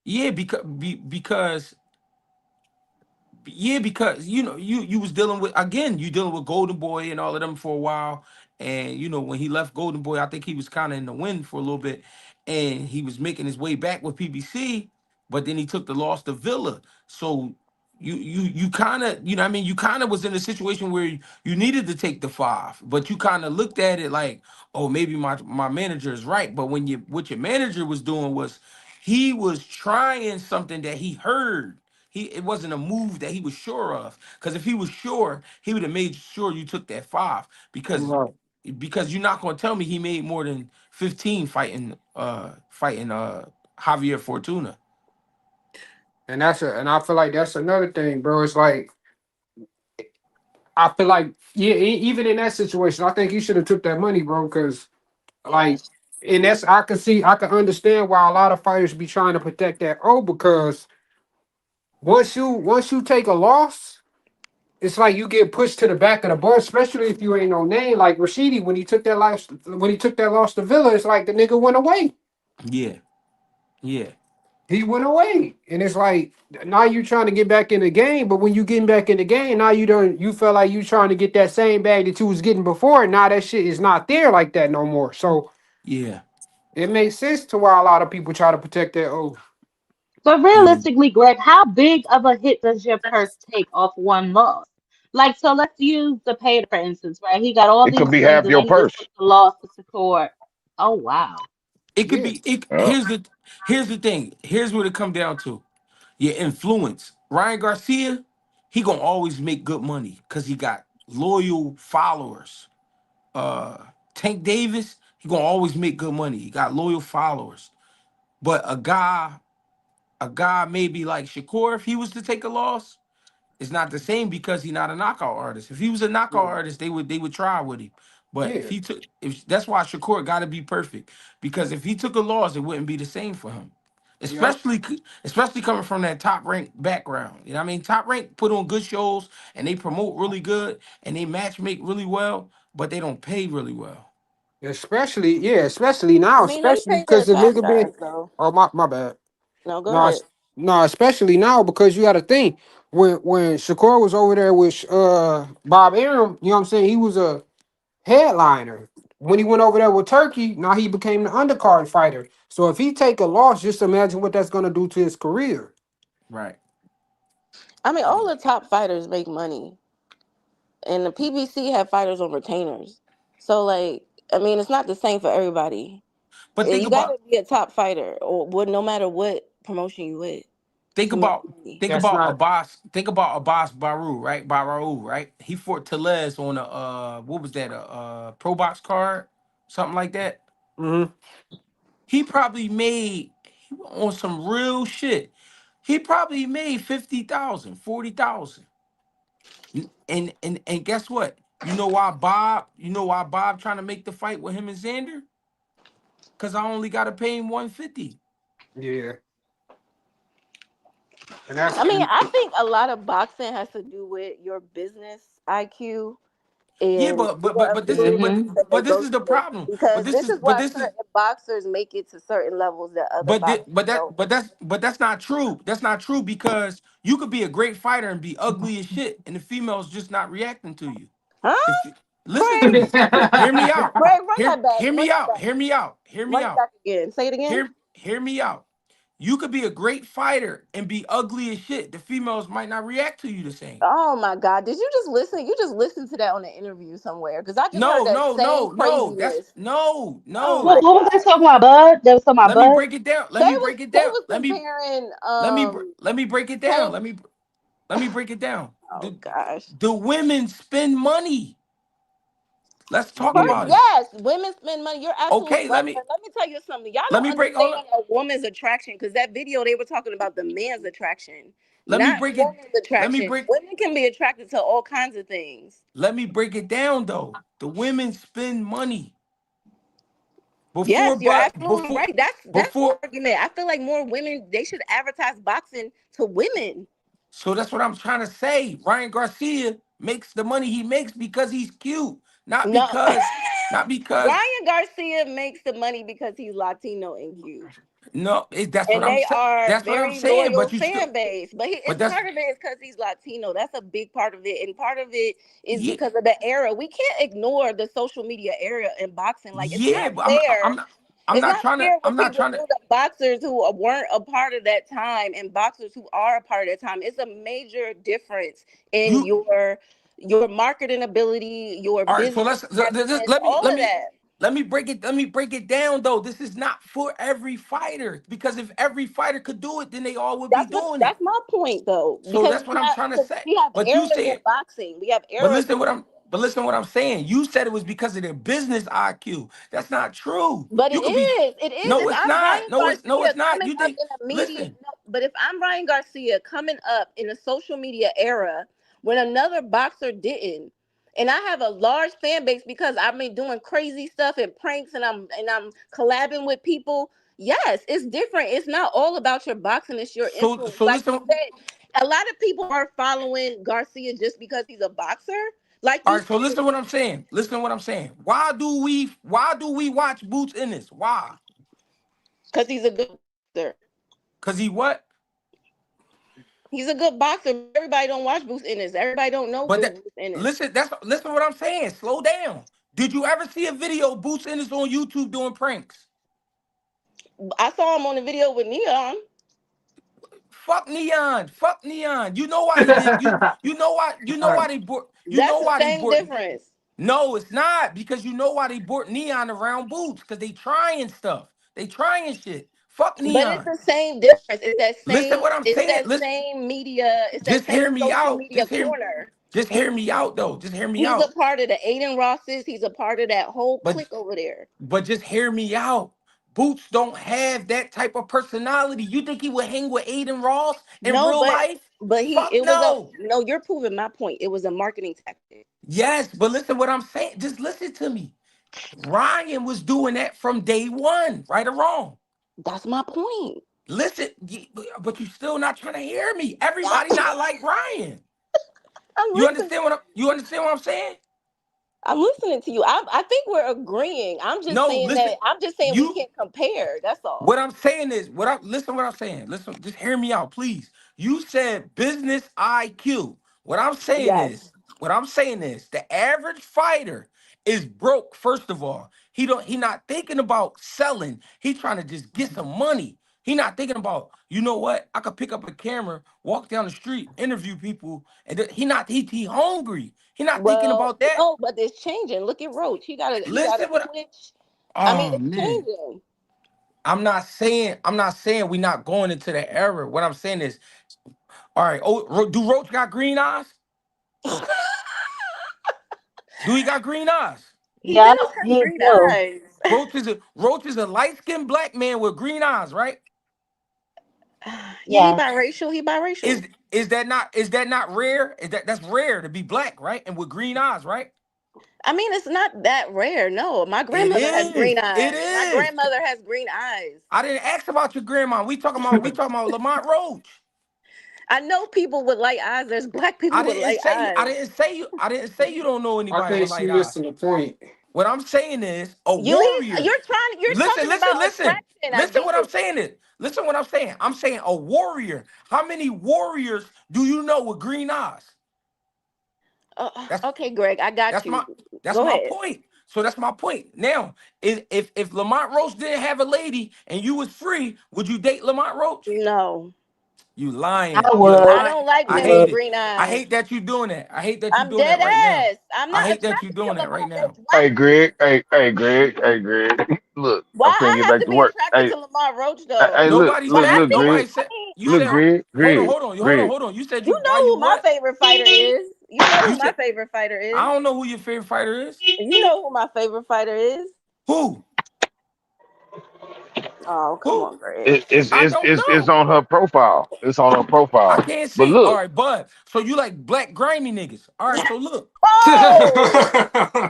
yeah because you was dealing with again you dealing with Golden Boy and all of them for a while, and when he left Golden Boy, I think he was kind of in the wind for a little bit, and he was making his way back with PBC, but then he took the loss to Villa. So you kind of what I mean, you kind of was in a situation where you needed to take the five, but you kind of looked at it like, oh, maybe my manager is right. But what your manager was doing was he was trying something that he heard. It wasn't a move that he was sure of. Because if he was sure, he would have made sure you took that five. Right. Because you're not gonna tell me he made more than 15 fighting Javier Fortuna. And I feel like that's another thing, bro. It's like I feel like yeah, even in that situation, I think you should have took that money, bro, because Yeah. like and that's I can understand why a lot of fighters be trying to protect that because once you take a loss, it's like you get pushed to the back of the bus, especially if you ain't no name. Like Rashidi, when he took that loss to Villa, it's like the nigga went away. Yeah, yeah, He went away. And it's like now you trying to get back in the game, but when you getting back in the game, now you feel like you trying to get that same bag that you was getting before, and now that shit is not there like that no more. So yeah, it makes sense to why a lot of people try to protect their oath. But yeah. realistically, Greg, how big of a hit does your purse take off one loss? Like, so let's use the Pater, for instance, right? He got all It could these be wins half and your then he just took purse. the loss to support. Oh, wow. It could Yeah. be. It Yeah. here's the thing. Here's what it come down to. Your influence. Ryan Garcia, he gonna always make good money because he got loyal followers. uh Tank Davis, he gonna always make good money. He got loyal followers. But a guy maybe like Shakur, if he was to take a loss, it's not the same because he's not a knockout artist. If he was a knockout Yeah. artist, they would try with him. But Yeah. if that's why Shakur got to be perfect, because if he took a loss, it wouldn't be the same for him. Yep. Especially coming from that top rank background. You know what I mean? Top rank put on good shows and they promote really good and they match make really well, but they don't pay really well. Especially I now, mean, they especially pay their because the top nigga been guys though. oh my bad. No, go No, ahead. no, especially now because you got to think when Shakur was over there with Bob Arum, you know what I'm saying? He was a headliner. When he went over there with Turkey, now he became the undercard fighter. So if he take a loss, just imagine what that's gonna do to his career. Right. I mean, Yeah. all the top fighters make money, and the PBC have fighters on retainers. So, like, I mean, it's not the same for everybody. But think You got about to be a top fighter, or what? No matter what promotion you with, think to make about money. think That's about not. Abbas Baru, right? Baru, right? He fought Telez on a what was that? A pro box card, something like that. Mhm. He probably made on some real shit. He probably made 50,000, 40,000. And guess what? You know why Bob trying to make the fight with him and Xander? Cause I only gotta pay him 150. Yeah, and that's I mean, and I think a lot of boxing has to do with your business IQ Yeah, and your ability Hmm. to but this is the negotiate. problem. But Because this this is is but why this is certain boxers make it to certain levels that other but thi- boxers but that don't. but that's not true. That's not true because you could be a great fighter and be ugly as shit, and the female's just not reacting to you. Huh? If Listen to Craig? me, hear me out. Craig, run Hear that back. hear Run me that out. back. Hear me out. Hear me Run it out. back again. Say it again. Hear me out. You could be a great fighter and be ugly as shit. The females might not react to you the same. Oh my God. Did you just listen? You just listened to that on an interview somewhere. Because I just heard No, that no, same no, no. That's craziness. no, Oh no. my What was I God. talking about, Bud? They was talking about Let me Bud. break it down. Let They me was break it they down. was comparing Let me break it down. Tank. Let me break it down. Oh gosh. The women spend money. Let's talk Yeah. about it. Yes, women spend money. You're absolutely Okay, right. But let me tell you something. Y'all let don't me break hold understand up. a woman's attraction because that video they were talking about the man's attraction, Let me not break it. women's Let me attraction. break Women can be attracted to all kinds of things. let me break it down though. The women spend money Yes, before you're but absolutely right. That's the before argument. I feel like more women they should advertise boxing to women. so that's what I'm trying to say. Ryan Garcia makes the money he makes because he's cute, not No, because not because Ryan Garcia makes the money because he's Latino and cute. no, that's what And I'm they saying. are That's what I'm very saying. loyal But you still fan base. But but it's that's part of it is because he's Latino. That's a big part of it, and part of it is yeah, because of the era. We can't ignore the social media era in boxing. Like it's yeah, not but fair. I'm It's not not trying to fair when I'm not people trying do to the boxers who weren't a part of that time and boxers who are a part of that time. It's a major difference in you your marketing ability, your all right, so business acumen, let me all of that. let me break it down though. This is not for every fighter because if every fighter could do it, then they all would be doing it. That's my point though, So because that's what I'm trying to say. we have But you eras in said, boxing. We have eras in but listen what I'm saying. You said it was because of their business IQ. That's not true. But You could be it is. no, If it's I'm not. Ryan No, it's Garcia not. coming You up think in a media, listen, no, but if I'm Ryan Garcia coming up in a social media era when another boxer didn't, and I have a large fan base because I've been doing crazy stuff and pranks, and I'm collabing with people. Yes, it's different. It's not all about your boxing. It's your influence. so Like you listen. said, a lot of people are following Garcia just because he's a boxer. Like All you right, so said, listen what I'm saying. Listen to what I'm saying. Why do we watch Boots in this? Why? because he's a good boxer. Cause he what? He's a good boxer. Everybody don't watch Bruce Ennis. Everybody don't know But who that Bruce Ennis. listen, that's listen what I'm saying. Slow down. Did you ever see a video of Boots in this on YouTube doing pranks? I saw him on the video with Neon. Fuck Neon. Fuck Neon. You know why he did you know why they brought That's the same difference. no, it's not because you know why they brought Neon around Boots because they trying stuff. They trying shit. Fuck But it's Neon. the same difference. Listen what I'm It's saying. that Listen, same media, it's that just same hear me social out. media corner. Just hear me out though. Just hear me He's a out. part of the Aiden Rosses. He's a part of that whole But clique over there. just hear me out. Boots don't have that type of personality. You think he would hang with Aiden Ross in No, real life? but he Fuck it was a no. no, you're proving my point. It was a marketing tactic. Yes, but listen what I'm saying. Just listen to me. Ryan was doing that from day one, right or wrong. That's my point. Listen, but you still not trying to hear me. Everybody not like Ryan. I'm You listening. understand you understand what I'm saying? I'm listening to you. I think we're agreeing. No, listen. I'm just saying we You can't compare. That's all. What I'm saying is, listen what I'm saying. Listen, just hear me out, please. You said business IQ. Yes. What I'm saying is the average fighter is broke, first of all. He not thinking about selling. He trying to just get some money. He not thinking about, you know what? I could pick up a camera, walk down the street, interview people, and he hungry. He not thinking Well, about that. no, but it's changing. Look at Roach. He got a Listen what Twitch. I mean, oh it's man. changing. I'm not saying we not going into the era. What I'm saying is, all right, oh, do Roach got green eyes? Do he got green eyes? He does Yep, have he green do. eyes. Roach is a light-skinned black man with green eyes, right? Yeah, he Yes. biracial. He biracial. Is that not rare? That's rare to be black, right? And with green eyes, right? I mean, it's not that rare. No, my It grandmother has is. green It eyes. My is. grandmother has green eyes. I didn't ask about your grandma. We talking about Lamont Roach. I know people with light eyes. There's black people with light eyes. I didn't say you don't know I anybody with think she light eyes. missing the point. What I'm saying is a warrior. You're Listen, talking listen, about listen. attraction. I Listen get what I'm it. saying is. Listen what I'm saying. I'm saying a warrior. How many warriors do you know with green eyes? That's Okay, Greg, I got that's you. my that's Go my ahead. point. So that's my point. Now, if Lamont Roach didn't have a lady and you was free, would you date Lamont Roach? No, You lying. I You're would. I lying. don't like I I men with hate would. it. green I eyes. hate that you doing that. I hate that you I'm doing dead that right now. ass. I'm I not hate that you attracted to doing that right Lamont Roach. now. Why? Hey Greg, hey Greg, hey Greg. Look, Why I'm finna I get have back to to be work. attracted Hey, to Lamont Roach hey, though? Nobody But I said. look, think Greg, Nobody he. I said. mean, You look, said. Greg, Hold on. Greg, Hold on. Hold on. Greg. Hold on. You said you you. Why know you who my what? favorite fighter is. You know You who my said. favorite fighter I is. don't know who your favorite fighter is. You know who my favorite fighter is. Who? Oh, come Who? on, Greg. I don't It's know. on her profile. It's on her I profile. can't But see. All look, right, bud. So you like black grimy niggas. All right, so look. Oh,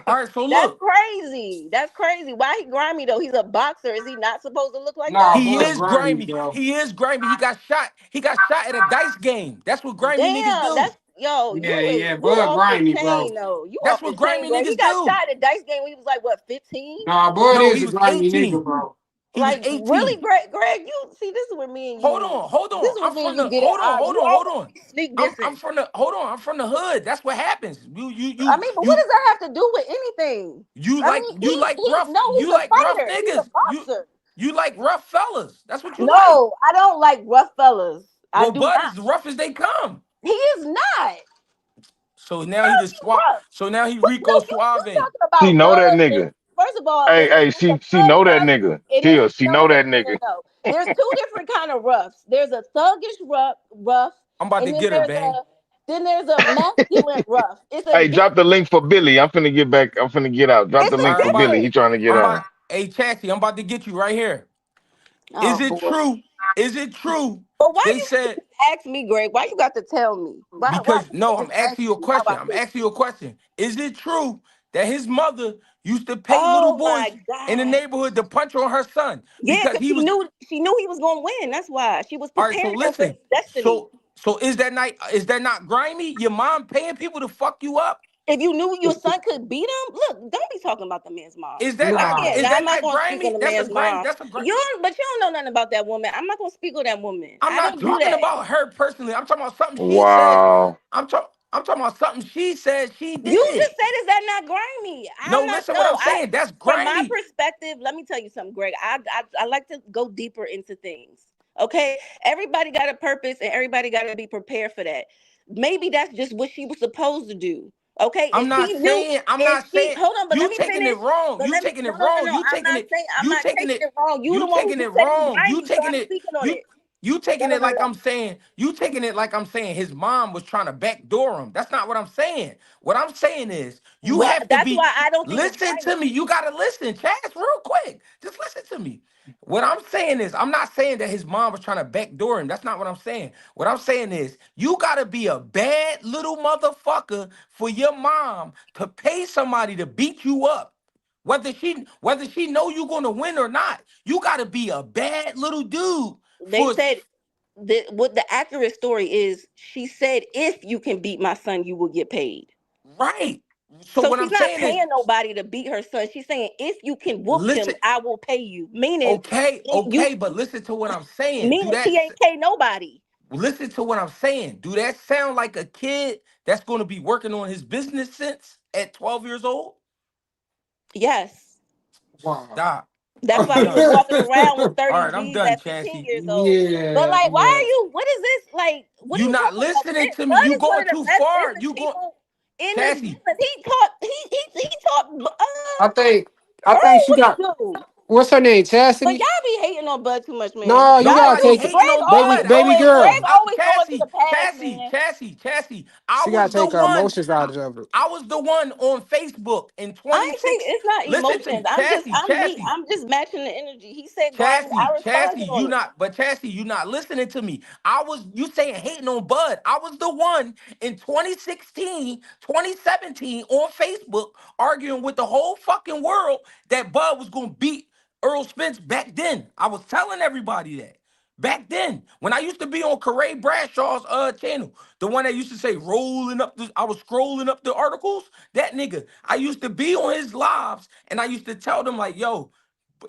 All right, so that's look. crazy. That's crazy. Why he grimy though? He's a boxer. Is he not supposed to look like Nah, that? He Bud is grimy, grimy. bro. He is grimy. He got shot. He got shot at a dice game. That's what grimy niggas Damn, do. that's yo. Yeah, You is yeah, you Bud off the grimy, bro. chain though. You That's off the what chain, grimy Greg. He niggas got do. shot at a dice game when he was like what 15? Nah, Bud No, is he a was grimy nigga, 18. bro. He was Like really, 18. Greg. You see, this is where me and Hold you. on, hold This on. is where I'm me and from you the get it on. You hold on. always sneak I'm dissing. from the hold on. I'm from the hood. That's what happens. I mean, but what does that have to do with anything? I mean, he's You a like rough fighter. He's a niggas. boxer. You like rough fellas. That's what you like. No, I don't like rough fellas. I Well, do Bud not. is rough as they come. He is not. So now he How's just he swap. rough? So now he What? No, Rico you Suave. talking she about know that Bud? And nigga. first of all, Hey, it's a she thug know that rough. nigga. It is Chill, she no, know no, no, that no, no, nigga. no. There's two different kind of roughs. There's a thuggish rough, I'm about to and get her, bang. then there's a masculine rough. It's a Hey, drop the difference. link for Billy. I'm finna get back. I'm finna get out. Drop It's the All a link right, for Billy. He difference. trying to get I'm about. on. Hey, Chassie, I'm about to get you right here. Is Oh it boy. true? Is it true? But why They you said ask me, Greg? Why you got to tell me? Why because you no, can't I'm just ask asking you a me how I question. I'm feel? asking you a question. Is it true that his mother used to pay little Oh boys my in the God. neighborhood to punch on her son Yeah, because because he was she knew he was gonna win. That's why. She was all right? So preparing him for his listen. destiny. So is that not grimy? Your mom paying people to fuck you up? If you knew your son could beat him, look, don't be talking about the man's mom. I Nah. can't. Is Now that I'm not not gonna speak on grimy? the man's mom. That's a grimy. But you don't know nothing about that woman. I'm not gonna speak on that woman. I'm I not don't do talking that. about her personally. I'm talking about something she said. Wow. I'm talking about something she said she You did. just said, is that not grimy? No, I'm not. listen what No, I'm saying. That's from my grimy. perspective, let me tell you something, Greg. I like to go deeper into things. Okay, everybody got a purpose, and everybody got to be prepared for that. Maybe that's just what she was supposed to do. Okay, and she knew, I'm and not she saying hold on, but let you me taking it finish. wrong. But You let me taking no it no no wrong. no. I'm You not taking taking it it wrong. You the you one who taking just it said it's wrong. grimy, so I'm speaking on it. You No taking no it no like no. I'm saying. You taking it like I'm saying his mom was trying to backdoor him. That's not what I'm saying. What I'm saying is you Well, have to that's be why I don't think it's listen to grimy. me. You gotta listen, Chaz, real quick. Just listen to me. What I'm saying is, I'm not saying that his mom was trying to backdoor him. That's not what I'm saying. What I'm saying is, you gotta be a bad little motherfucker for your mom to pay somebody to beat you up. Whether she know you gonna win or not, you gotta be a bad little dude They for said what the accurate story is. She said, "If you can beat my son, you will get paid." right. So So what she's I'm not saying is, paying nobody to beat her son. She's saying, "If you can whoop him, listen. I will pay you." Meaning, Okay, you okay, but listen to what I'm saying. meaning she ain't pay nobody. Listen to what I'm saying. Do that sound like a kid that's going to be working on his business sense at 12 years old? Yes, Wow. Stop. that's I'm why he was done. walking around with All 30 right, I'm G's done, at 15 Chassie. years old. But Yeah, like, why yeah. are you? What is this? Like, what are You you not talking about? listening to me. Bud You is one going of the too best far. business You going people in this Chassie. business. He taught I think I think Earl she what he got do. what's her name? But Chastity? y'all be hating on Bud too much, man. No, you Y'all gotta do. Nobody take it. hating Greg on always Bud. Baby go in. Greg girl. always go into Chassie, the past, Chassie, man. Chassie, Chassie. She gotta take her emotions I, out of it. I was the one on Facebook in I ain't saying 26. it's not Listen to me, emotions. Chassie, I'm me. Chassie. I'm just matching the energy. He said grimy. Chassie, I Chassie, responded on it. you not listening to me. You saying hating on Bud. I was the one in 2016, 2017 on Facebook arguing with the whole fucking world that Bud was gonna beat Earl Spence back then. I was telling everybody that. Back then, when I used to be on Corey Bradshaw's channel, the one that used to say I was scrolling up the articles. That nigga, I used to be on his lives, and I used to tell them like, "Yo,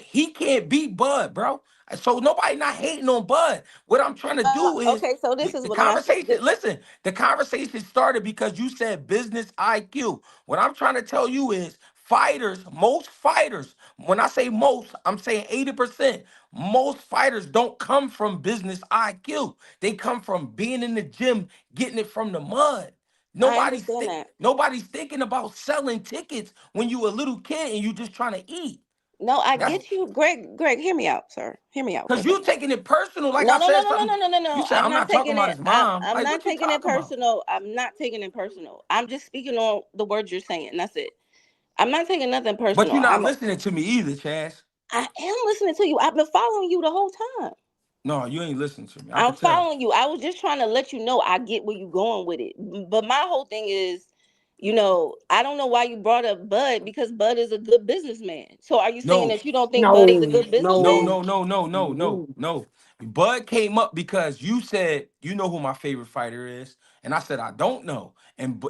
he can't beat Bud, bro. So nobody not hating on Bud. What I'm trying to do is Okay, so this is the what I'm asking. conversation. Listen, the conversation started because you said business IQ. What I'm trying to tell you is most fighters, when I say most, I'm saying 80%. Most fighters don't come from business IQ. They come from being in the gym, getting it from the mud. I understand that. Nobody's thinking about selling tickets when you a little kid and you just trying to eat. No, I That's get you, Greg. Greg, hear me out, sir. Hear me out for a because you second. taking it personal. Like No, I no, no, said no, no, no, something. no, no, You no. said I'm I'm not not talking taking about it. his I'm mom. I'm Like not what you taking it talking about? personal. I'm not taking it personal. I'm just speaking on the words you're saying. That's it. I'm not taking nothing But personal. you're not listening to me either, Chaz. I am listening to you. I've been following you the whole time. No, you ain't listening to me. I I'm could tell. following you. I was just trying to let you know I get where you going with it. But my whole thing is, you know, I don't know why you brought up Bud because Bud is a good businessman. So are you saying No, that you don't think Buddy's a No, good no, businessman? no, no, no, no, no, no, no. no. Bud came up because you said you know who my favorite fighter is, and I said I don't know, and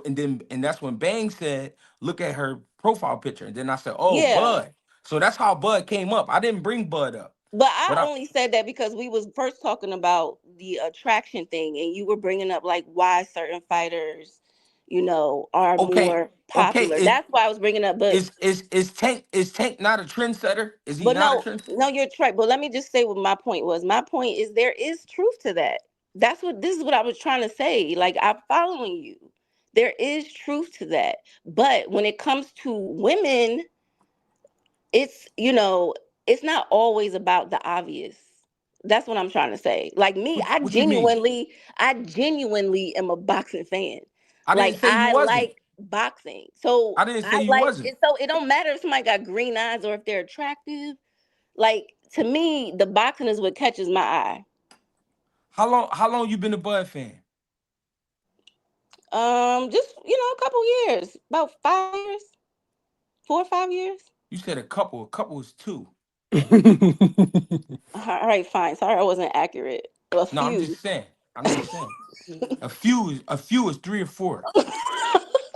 that's when Bang said look at her profile picture, and then I said oh Yeah. Bud, so that's how Bud came up. I didn't bring Bud up, But but I I only said that because we was first talking about the attraction thing and you were bringing up like why certain fighters, you know, are okay, more okay, popular. That's why I was bringing up. is Tank not a trendsetter? Is he But not a no, trend? no, you're right. But let me just say what my point was. My point is there is truth to that. That's what this is what I was trying to say. Like I'm following you. There is truth to that. But when it comes to women, it's it's not always about the obvious. That's what I'm trying to say. Like me, What you mean? I genuinely am a boxing fan. I Like didn't say you I wasn't. like boxing. So I didn't say I you like wasn't. it. So it don't matter if somebody got green eyes or if they're attractive. Like to me, the boxing is what catches my eye. How long you been a Bud fan? Just a couple years, about 5 years, 4 or 5 years. You said a couple. A couple is two. All right, fine. Sorry, I wasn't accurate. A No, I'm few. just saying. I'm just saying. A few is three or four.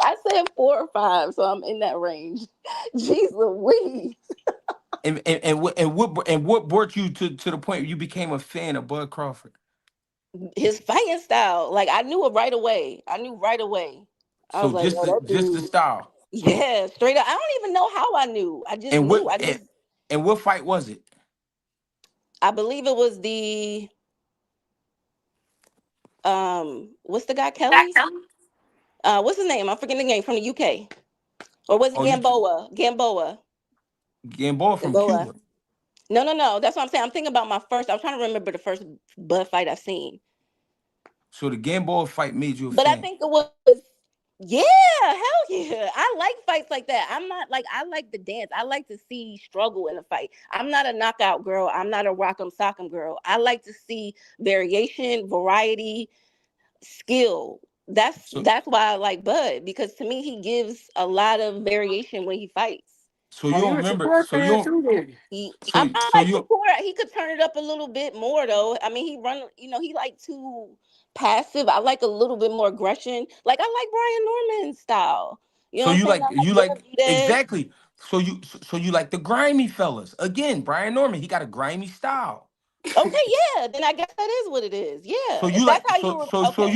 I said 4 or 5, so I'm in that range. Jeez Louise. And what brought you to the point where you became a fan of Bud Crawford? His fighting style, like I knew it right away. I knew right away. I was So like, just yo, the that just the dude. style. Yeah, straight up. I don't even know how I knew. I just And knew. what and what fight was it? I believe it was the what's the guy Kelly? What's his name? I'm forgetting the name from the UK. Or was it Oh, you Gamboa? Gamboa. Gamboa from Gamboa. Cuba. No, no, no. That's what I'm saying. I'm thinking about my first. I was trying to remember the first Bud fight I seen. So the Gamboa fight made you a But I fan. think it was, yeah, hell yeah. I like fights like that. I'm not like, I like the dance. I like to see struggle in a fight. I'm not a knockout girl. I'm not a rock'em sock'em girl. I like to see variation, variety, skill. That's So that's why I like Bud because to me he gives a lot of variation when he fights. so Oh, you you don't a remember. support So you fan don't. too then? So I'm not so like you. support. He could turn it up a little bit more though. I mean, he run. He like too passive. I like a little bit more aggression. Like I like Brian Norman style. You know So what I'm you saying? like I you like like Benavidez. exactly. So you like the grimy fellas again. Brian Norman. He got a grimy style. Okay, yeah. Then I guess that is what it is. So Yeah. If you that's like how so you so so okay.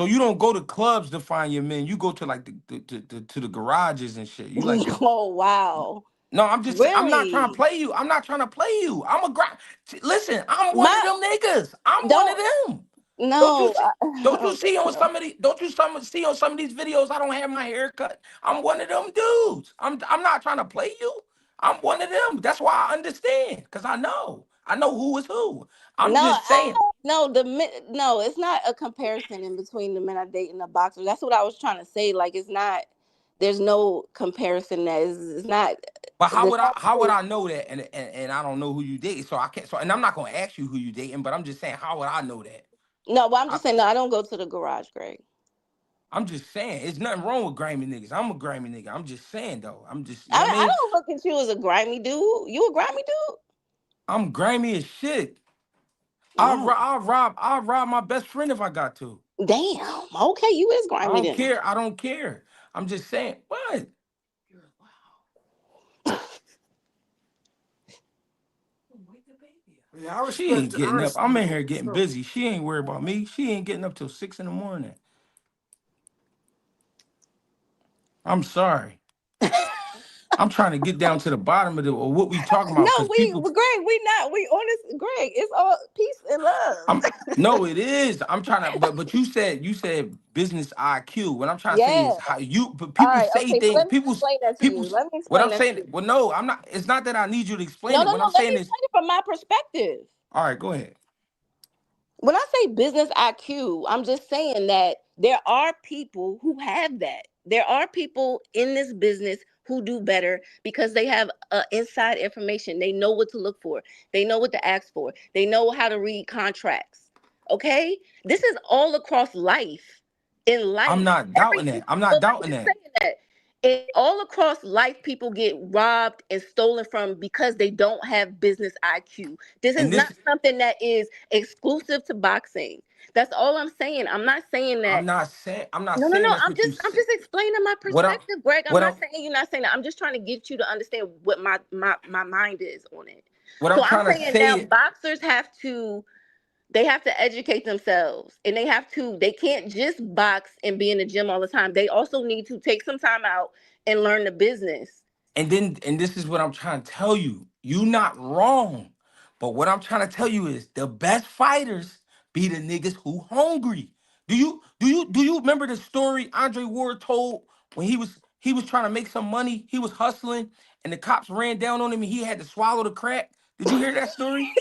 you don't go to clubs to find your men. You go to like to the garages and shit. You like the Oh wow. no. I'm not trying to Really? play you. I'm not trying to play you. I'm a grind. Listen, I'm one of My them niggas. I'm one of don't them. Don't you no. see? Don't you see on Okay. some of the? Don't you see on some of these videos? I don't have my hair cut. I'm one of them dudes. I'm not trying to play you. I'm one of them. That's why I understand because I know. I know who is who. I'm No, just saying. no, no, it's not a comparison in between the men I date and the boxer. That's what I was trying to say. Like, it's not. There's no comparison. That is, it's not. But how The would I type how would of, I know that? And I don't know who you date. So I can't. So and I'm not gonna ask you who you dating. But I'm just saying, how would I know that? no, but I'm I, just saying. No, I don't go to the garage, Greg. I'm just saying, it's nothing wrong with grimy niggas. I'm a grimy nigga. I'm just saying though. I'm just, you know what I I mean? don't look at you as a grimy dude. You a grimy dude? I'm grimy as shit. Oh, I'll rob my best friend if I got to. damn. Okay, you is I grimy don't then. care. I don't care. I'm just saying, what? Yeah, I She respect ain't the getting up. honesty I'm in though, here for getting sure. busy. She ain't worried about me. She ain't getting up till 6 in the morning. I'm sorry. I'm trying to get down to the bottom of what we talking about No, because people. Greg, we not. We on this, Greg. It's all peace and love. I'm no, it is. I'm trying to, but you said business IQ. What I'm trying to say Yeah. is how you. But All people right. say Okay. So things. let me explain that to you. Let me What explain I'm that to saying. you. Well, no, I'm not. It's not that I need you to explain No, it. no, What I'm no. Let me saying is, explain it from my perspective. all right, go ahead. When I say business IQ, I'm just saying that there are people who have that. There are people in this business who do better because they have inside information. They know what to look for. They know what to ask for. They know how to read contracts. Okay? This is all across life. In I'm life. not doubting Every that. I'm not But I'm doubting just that. saying that all across life, people get robbed and stolen from because they don't have business IQ. This is And not this, something that is exclusive to boxing. That's all I'm saying. I'm not saying that. I'm not No, no, no. saying that's what you I'm said. just explaining my What I'm, perspective, Greg. I'm what not I'm, saying you're not saying that. I'm just trying to get you to understand what my mind is on it. what I'm So I'm trying to saying now say. boxers have to they have to educate themselves, and they can't just box and be in the gym all the time. They also need to take some time out and learn the business. And this is what I'm trying to tell you. You not wrong. But what I'm trying to tell you is the best fighters be the niggas who hungry. Do you remember the story Andre Ward told when he was trying to make some money, he was hustling, and the cops ran down on him and he had to swallow the crack? Did you hear that story?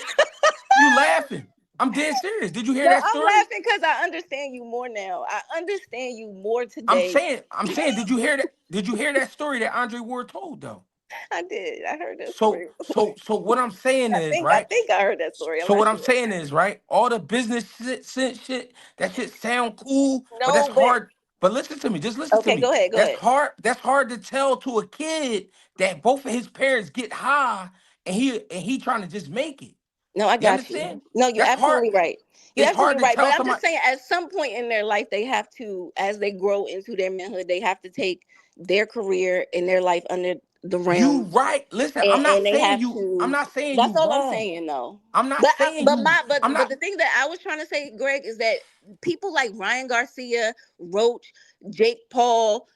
You laughing. I'm dead serious. Did you hear No, that I'm story? laughing because I understand you more now. I understand you more I'm today. saying, I'm saying, did you hear that? Did you hear that story that Andre Ward told though? I did. I heard that So story. so what I'm saying is, I right? think I heard that story. I'm So not what I'm sure. saying is, right? All the business shit, that shit sound cool, but that's No, but hard. But listen to me, just listen to okay, me. go ahead. Go That's ahead. hard. That's hard to tell to a kid that both of his parents get high and he trying to just make it. No, I You got you. understand? No, you're That's hard. absolutely right. You're It's hard absolutely to right. But tell I'm just somebody. saying, at some point in their life, they have to, as they grow into their manhood, they have to take their career and their life under the You realms, right. Listen, I'm not and they saying have you. I'm to. not saying That's you all I'm wrong. saying, though. I'm not saying you. I'm But not. the thing that I was trying to say, Greg, is that people like Ryan Garcia, Roach, Jake Paul,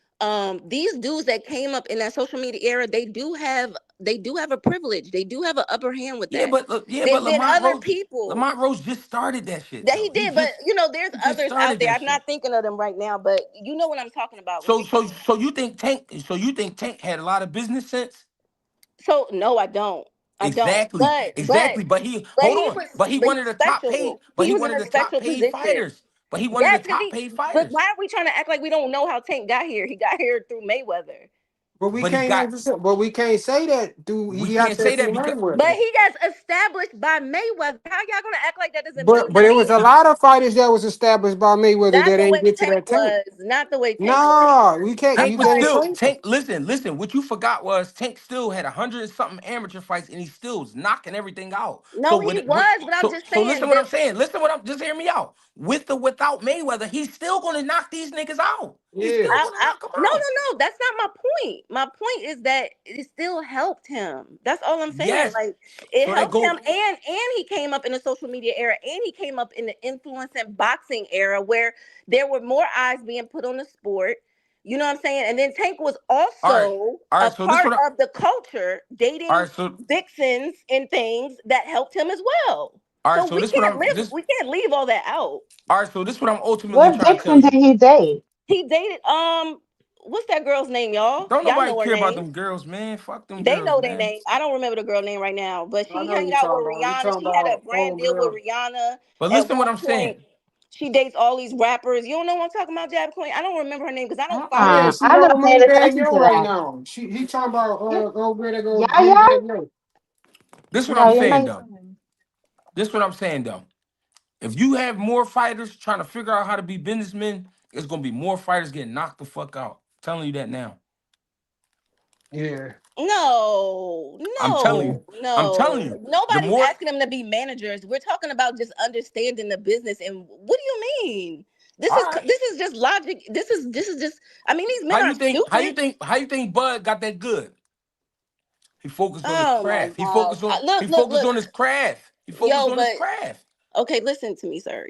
these dudes that came up in that social media era, they do have a privilege. They do have an upper hand with Yeah, that. but Then Lamont other Rose. people Lamont Rose just started that shit that he though. He did, but just there's he just others out started there. that I'm shit. not thinking of them right now, but you know what I'm talking about when So you say. so so you think Tank had a lot of business sense? So no, I don't. I don't. Exactly, exactly. But he hold on. But he But one he's of the top paid. special. But He he was one in of a the top special paid position. fighters. But he one of the Yes, because top paid but fighters. why are we trying to act like we don't know how Tank got here? He got here through Mayweather. But he got. But we can't say that. Do We he got can't that say through that because. But Mayweather? he gets established by Mayweather. How y'all gonna act like that doesn't mean But it was a nothing? lot of fighters that was established by Mayweather Not that the way ain't get to Tank that tank. was. Not the way Tank was. No, we can't. I'm Tank You was can't like, still say that. Tank. Listen. What you forgot was Tank still had 100 and something amateur fights, and he still was knocking everything out. So no, he with was, but I'm just so listen saying what that. I'm saying. Listen what I'm just hear me out. With or without Mayweather, he's still gonna knock these niggas out. He's Yeah. still gonna knock them No, out. no, no. That's not my point. My point is that it still helped him. That's all I'm saying. Yes. Like it So that helped him, go. and he came up in the social media era, and he came up in the influence and boxing era where there were more eyes being put on the sport. You know what I'm saying? And then Tank was All right. also All a right. So this part what I. of the culture, All dating right. So vixens and things that helped him as well. all right. So So this what I'm this. we can't leave all that out. All right. So this what I'm ultimately What trying to tell Dixon did you. he date? He dated what's that girl's name, y'all? Don't Y'all nobody know her care about name. them girls, man. Fuck them They girls, know their man. name. I don't remember the girl name right now, but I she know hanged you out talking with about. You Rihanna. talking She had a about brand old deal with girl. Rihanna But at listen what one I'm point. saying. She dates all these rappers. You don't know what I'm talking about, Jab Queen? I don't remember her name because I don't follow Yeah, her. she I never don't paid move that attention to yo right that. now. He talking about Yeah, old girl that go yeah, move yeah. that yo. This what No, I'm yeah, saying yeah. though. This what I'm saying though. If you have more fighters trying to figure out how to be businessmen, it's gonna be more fighters getting knocked the fuck out. I'm telling you that now. Yeah. No, I'm telling Yeah. you. no, I'm telling no. you. The Nobody's more asking them to be managers. We're talking about just understanding the business. And what do you mean? all right. This is just logic. This is just. I mean, these How men you aren't think how you stupid. think how you think Bud got that good? He focused on his Oh my craft. God! He Look, focused on his craft. He focused yo, on his but craft. okay, listen to me, sir.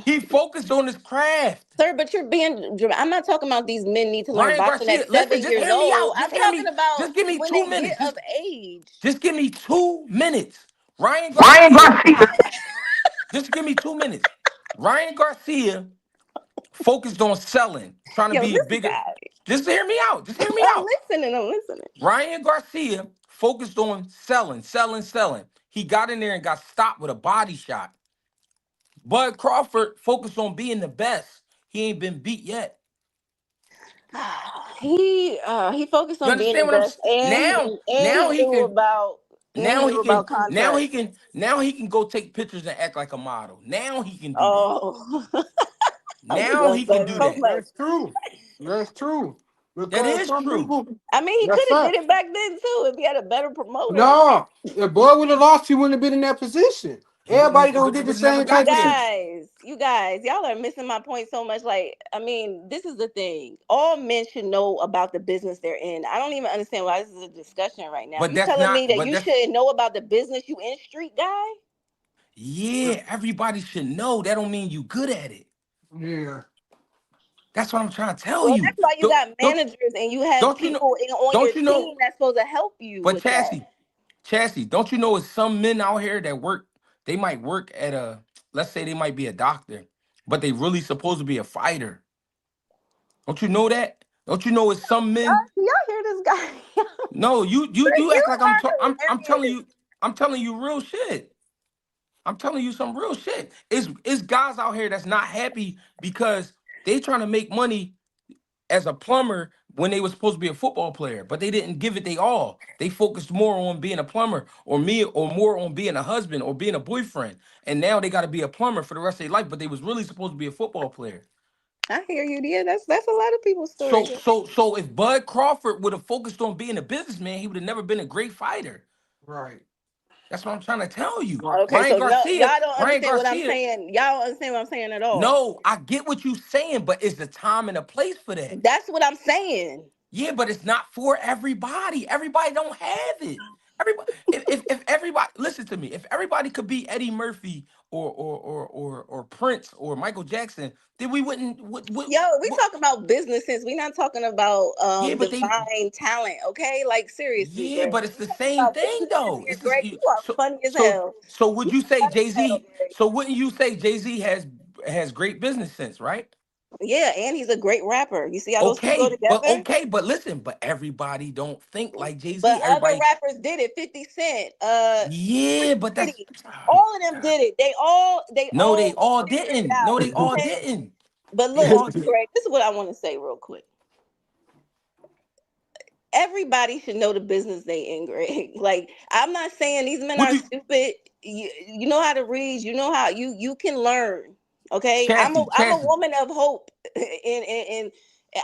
He focused on his craft. Sir, but you're being. I'm not talking about these men need to learn Ryan boxing Garcia, at listen, 7 just years hear me old. out. I'm Just hear talking me. about Just give me when two they get minutes. of age. Just give me 2 minutes. Ryan Ryan Garcia, Garcia. just give me 2 minutes. Ryan Garcia focused on selling, trying to Yo, be a this bigger. guy. Just hear me out. Just hear me I'm out. listening. I'm listening. Ryan Garcia focused on selling, selling, selling. He got in there and got stopped with a body shot. Bud Crawford focused on being the best. He ain't been beat yet. He focused You on being the understand what I'm best, saying? Now, and now he he knew can, about and he now knew he about can, now he contracts. can, now he can go take pictures and act like a model. Now he can do that. Oh, we Now love he can Bud do so that. much. That's true. That's true. That Because is some true. people, I mean, he that's could have did fact. it back then too if he had a better promoter. No, if boy would have lost, he wouldn't have been in that position. He Everybody wouldn't, don't get the would never same You type got of there. shit. guys, you guys, y'all are missing my point so much. Like, I mean, this is the thing. All men should know about the business they're in. I don't even understand why this is a discussion right now. But You that's telling me not. that But you that's shouldn't know about the business you in, street guy? yeah. Everybody should know. That don't mean you good at it. Yeah. That's what I'm trying to tell Well, you. that's why you Don't got don't managers and you have don't you know? people on your Don't you know? team that's supposed to help you But with that. Chassis, don't you know it's some men out here that work, they might work at a, let's say they might be a doctor, but they really supposed to be a fighter. Don't you know that? Don't you know it's some men? Do y'all hear this guy? No, you You act like are I'm telling hilarious. you, I'm telling you real shit. I'm telling you some real shit. It's guys out here that's not happy because they trying to make money as a plumber when they were supposed to be a football player, but they didn't give it they all. They focused more on being a plumber or me or more on being a husband or being a boyfriend. And now they got to be a plumber for the rest of their life, but they was really supposed to be a football player. I hear you, dear. That's a lot of people's story. So if Bud Crawford would have focused on being a businessman, he would have never been a great fighter. Right. That's what I'm trying to tell you. Right. Okay, so no, y'all don't Ryan understand what I'm Garcia, saying. Y'all don't understand what I'm saying at all. no, I get what you saying, but it's the time and the place for that. That's what I'm saying. Yeah, but it's not for everybody. Everybody don't have it. Everybody, if everybody listen to me, if everybody could be Eddie Murphy or Prince or Michael Jackson, then we wouldn't. Yo, we talking about businesses. We not talking about Yeah, but they. divine talent. Okay, like seriously, Yeah, Greg. but it's We the talking same about thing businesses though. here, It's this. Greg. You are So funny as so hell. so would You you say funny Jay as hell, Z? Greg. So wouldn't you say Jay Z has great business sense, right? Yeah, and he's a great rapper. You see how those two go together? Okay, but listen, but everybody don't think like Jay But Z. other Everybody, rappers did it. 50 Cent, yeah, but that's. City, all of them did it. They No, they all all figured it didn't. No, out. they all Okay. didn't. But They look, all did. Greg, this is what I want to say real quick. Everybody should know the business they in, Greg. Like, I'm not saying these men Would are you, stupid. You know how to read. You know how you can learn. Okay, I'm a Chassis? woman of hope, and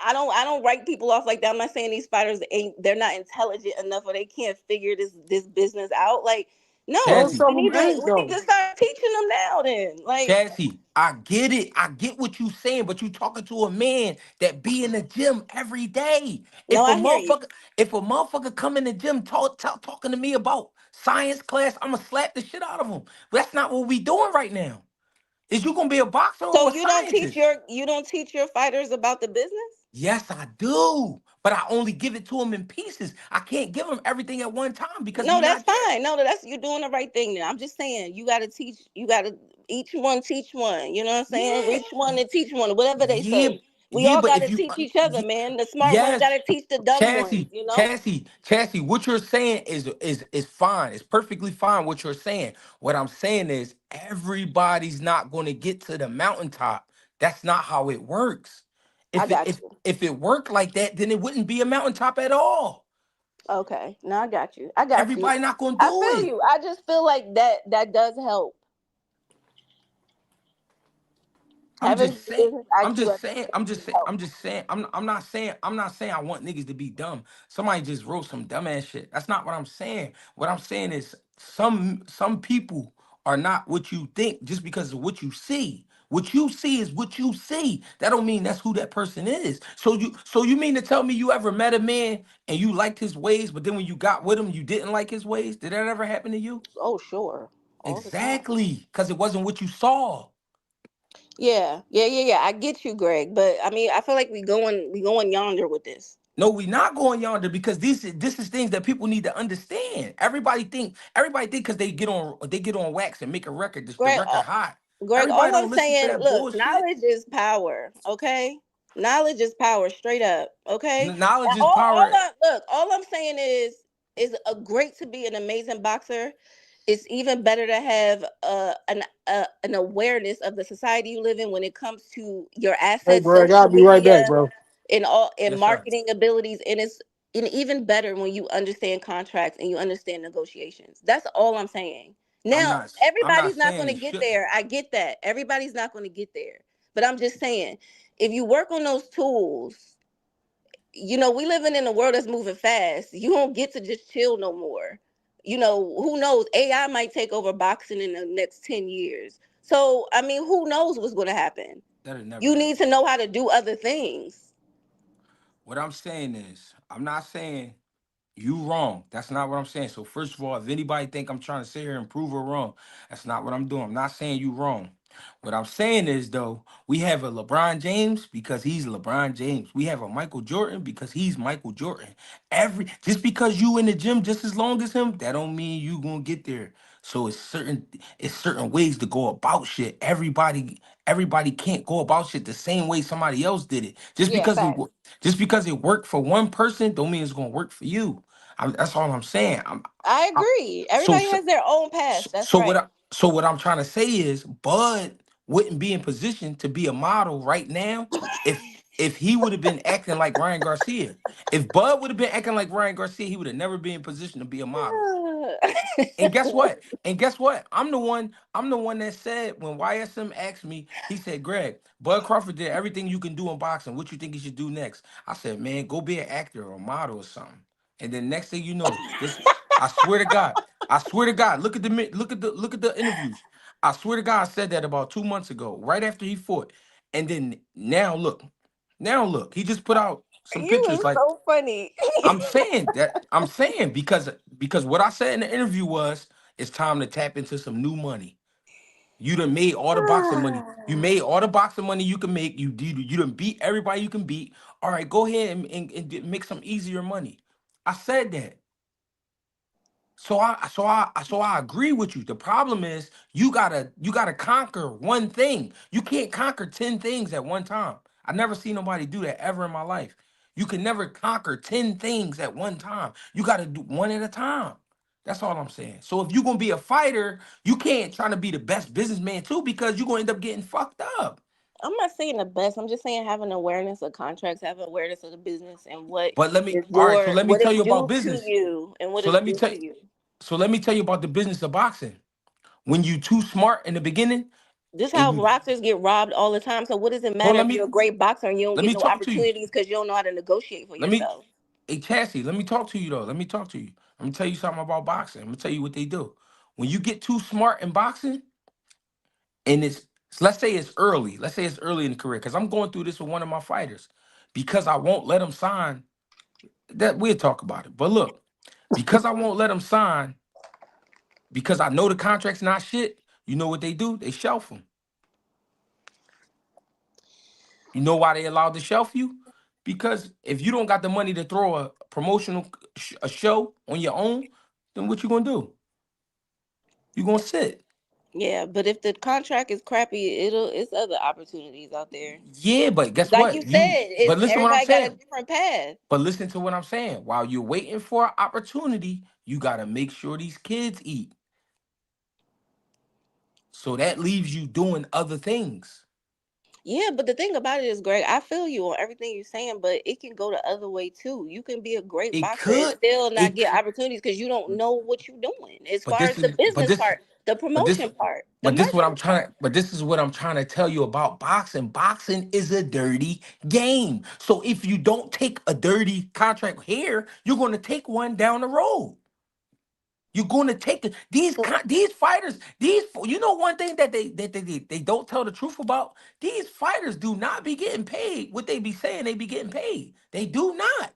I don't write people off like that. I'm not saying these fighters ain't they're not intelligent enough or they can't figure this business out. Like, no, Most Chassis, of we them need to ain't we need though. to start teaching them now. Then, like, Chassis. I get it. I get what you saying, but you talking to a man that be in the gym every day. no, I hear you. If a motherfucker come in the gym talking to me about science class, I'ma slap the shit out of him. But that's not what we doing right now. Is you gonna be a boxer So or a scientist? you don't teach your fighters about the business. Yes, I do. But I only give it to him in pieces. I can't give him everything at one time because No, we that's not there. fine. No, that's you're doing the right thing. Now, I'm just saying you got to teach. You got to each one teach one. You know what I'm saying? Yeah. Reach one and teach one. Whatever they Yeah. say. We Yeah, all but got if to you teach each other, man. The smart ones got yes, to teach the dumb ones. You know. Chassis, what you're saying is fine. It's perfectly fine what you're saying. What I'm saying is everybody's not going to get to the mountaintop. That's not how it works. I If it got if you. if it worked like that, then it wouldn't be a mountaintop at all. Okay. No, I got you. I got you. Everybody not going to I do feel it. you. I just feel like that does help. I'm Having just the saying. business I'm IQ, I just think saying. it I'm really just saying. helps. I'm just saying. I'm not saying. I'm not saying I want niggas to be dumb. Somebody just wrote some dumbass shit. That's not what I'm saying. What I'm saying is some people are not what you think just because of what you see. What you see is what you see. That don't mean that's who that person is. So you mean to tell me you ever met a man and you liked his ways, but then when you got with him, you didn't like his ways? Did that ever happen to you? Oh, sure. All the time. Exactly. Because it wasn't what you saw. Yeah. I get you, Greg. But I mean, I feel like we going yonder with this. No, we not going yonder because this is things that people need to understand. Everybody think because they get on wax and make a record, the Greg, record hot. Greg, Everybody all I'm don't listen to saying, that look, bullshit. knowledge is power, okay? Knowledge is power, straight up, okay? And Knowledge is all power. I look, all I'm saying is a great to be an amazing boxer. It's even better to have an awareness of the society you live in when it comes to your Hey, assets, Greg, I'll social be right back, media, bro. and Yes, sir. marketing abilities, and even better when you understand contracts and you understand negotiations. That's all I'm saying. I'm Now, not. I'm not everybody's not saying going to you get shouldn't. there. I get that. Everybody's not going to get there. But I'm just saying, if you work on those tools, we living in a world that's moving fast. You don't get to just chill no more. Who knows? AI might take over boxing in the next 10 years. So, I mean, who knows what's going to happen? That'll never You need happen. to know how to do other things. What I'm saying is, I'm not saying you wrong. That's not what I'm saying. So first of all, if anybody think I'm trying to sit here and prove her wrong, that's not what I'm doing. I'm not saying you wrong. What I'm saying is though, we have a LeBron James because he's LeBron James. We have a Michael Jordan because he's Michael Jordan. Just because you in the gym just as long as him, that don't mean you gonna get there. So it's certain ways to go about shit. Everybody can't go about shit the same way somebody else did it. Yeah, facts. Just because it worked for one person, don't mean it's gonna work for you. That's all I'm saying. I I, agree. so, Everybody so has their own so path. That's so what right. I'm trying to say is Bud wouldn't be in position to be a model right now if he would have been acting like Ryan Garcia. If Bud would have been acting like Ryan Garcia, he would have never been in position to be a model. And guess what? And guess what? I'm the one that said when YSM asked me, he said, Greg, Bud Crawford did everything you can do in boxing. What you think he should do next? I said, man, go be an actor or a model or something. And then next thing you know, this I swear to God, look at the interviews. I swear to God, I said that about 2 months ago, right after he fought. And then now look, he just put out some You pictures is like so funny. I'm saying because what I said in the interview was it's time to tap into some new money. You done made all the boxing money. You made all the boxing money you can make. You done beat everybody you can beat. All right, go ahead and make some easier money. I said that. So I agree with you. The problem is you gotta conquer one thing. You can't conquer 10 things at one time. I never seen nobody do that ever in my life. You can never conquer 10 things at one time. You gotta do one at a time. That's all I'm saying. So if you're gonna be a fighter, you can't try to be the best businessman too because you're gonna end up getting fucked up. I'm not saying the best. I'm just saying having awareness of contracts, having awareness of the business and what But let me is all right, so your let me what tell is you about due to business. you and what So is let me due tell to you. so let me tell you about the business of boxing. When you too smart in the beginning This and how you boxers get robbed all the time. So what does it hold matter let if you're me a great boxer and you don't let get me no talk to you. opportunities because you don't know how to negotiate for Let me yourself? Hey Chassie, let me talk to you though. Let me talk to you. Let me tell you something about boxing. I'm gonna tell you what they do. When you get too smart in boxing, and let's say it's early in the career, because I'm going through this with one of my fighters, because I won't let him sign. That we'll talk about it. But look, because I won't let him sign, because I know the contract's not shit. You know what they do? They shelf him. You know why they allowed to shelf you? Because if you don't got the money to throw a promotional a show on your own, then what you gonna do? You gonna sit. Yeah, but if the contract is crappy, it's other opportunities out there. Yeah, but guess Like you what? said, But it's listen to what I'm everybody got a saying. different path. But listen to what I'm saying. While you're waiting for an opportunity, you gotta make sure these kids eat. So that leaves you doing other things. Yeah, but the thing about it is, Greg, I feel you on everything you're saying, but it can go the other way too. You can be a great It boxer and could, still not it get could, opportunities because you don't know what you're doing. As but far this as the is but business this part, the but this promotion part, the but this what marketing I'm trying part. to but this is what I'm trying to tell you about boxing. Boxing is a dirty game. So if you don't take a dirty contract here, you're gonna take one down the road. You're going to take it. So These fighters, one thing that they don't tell the truth about. These fighters do not be getting paid what they be saying they be getting paid. They do not.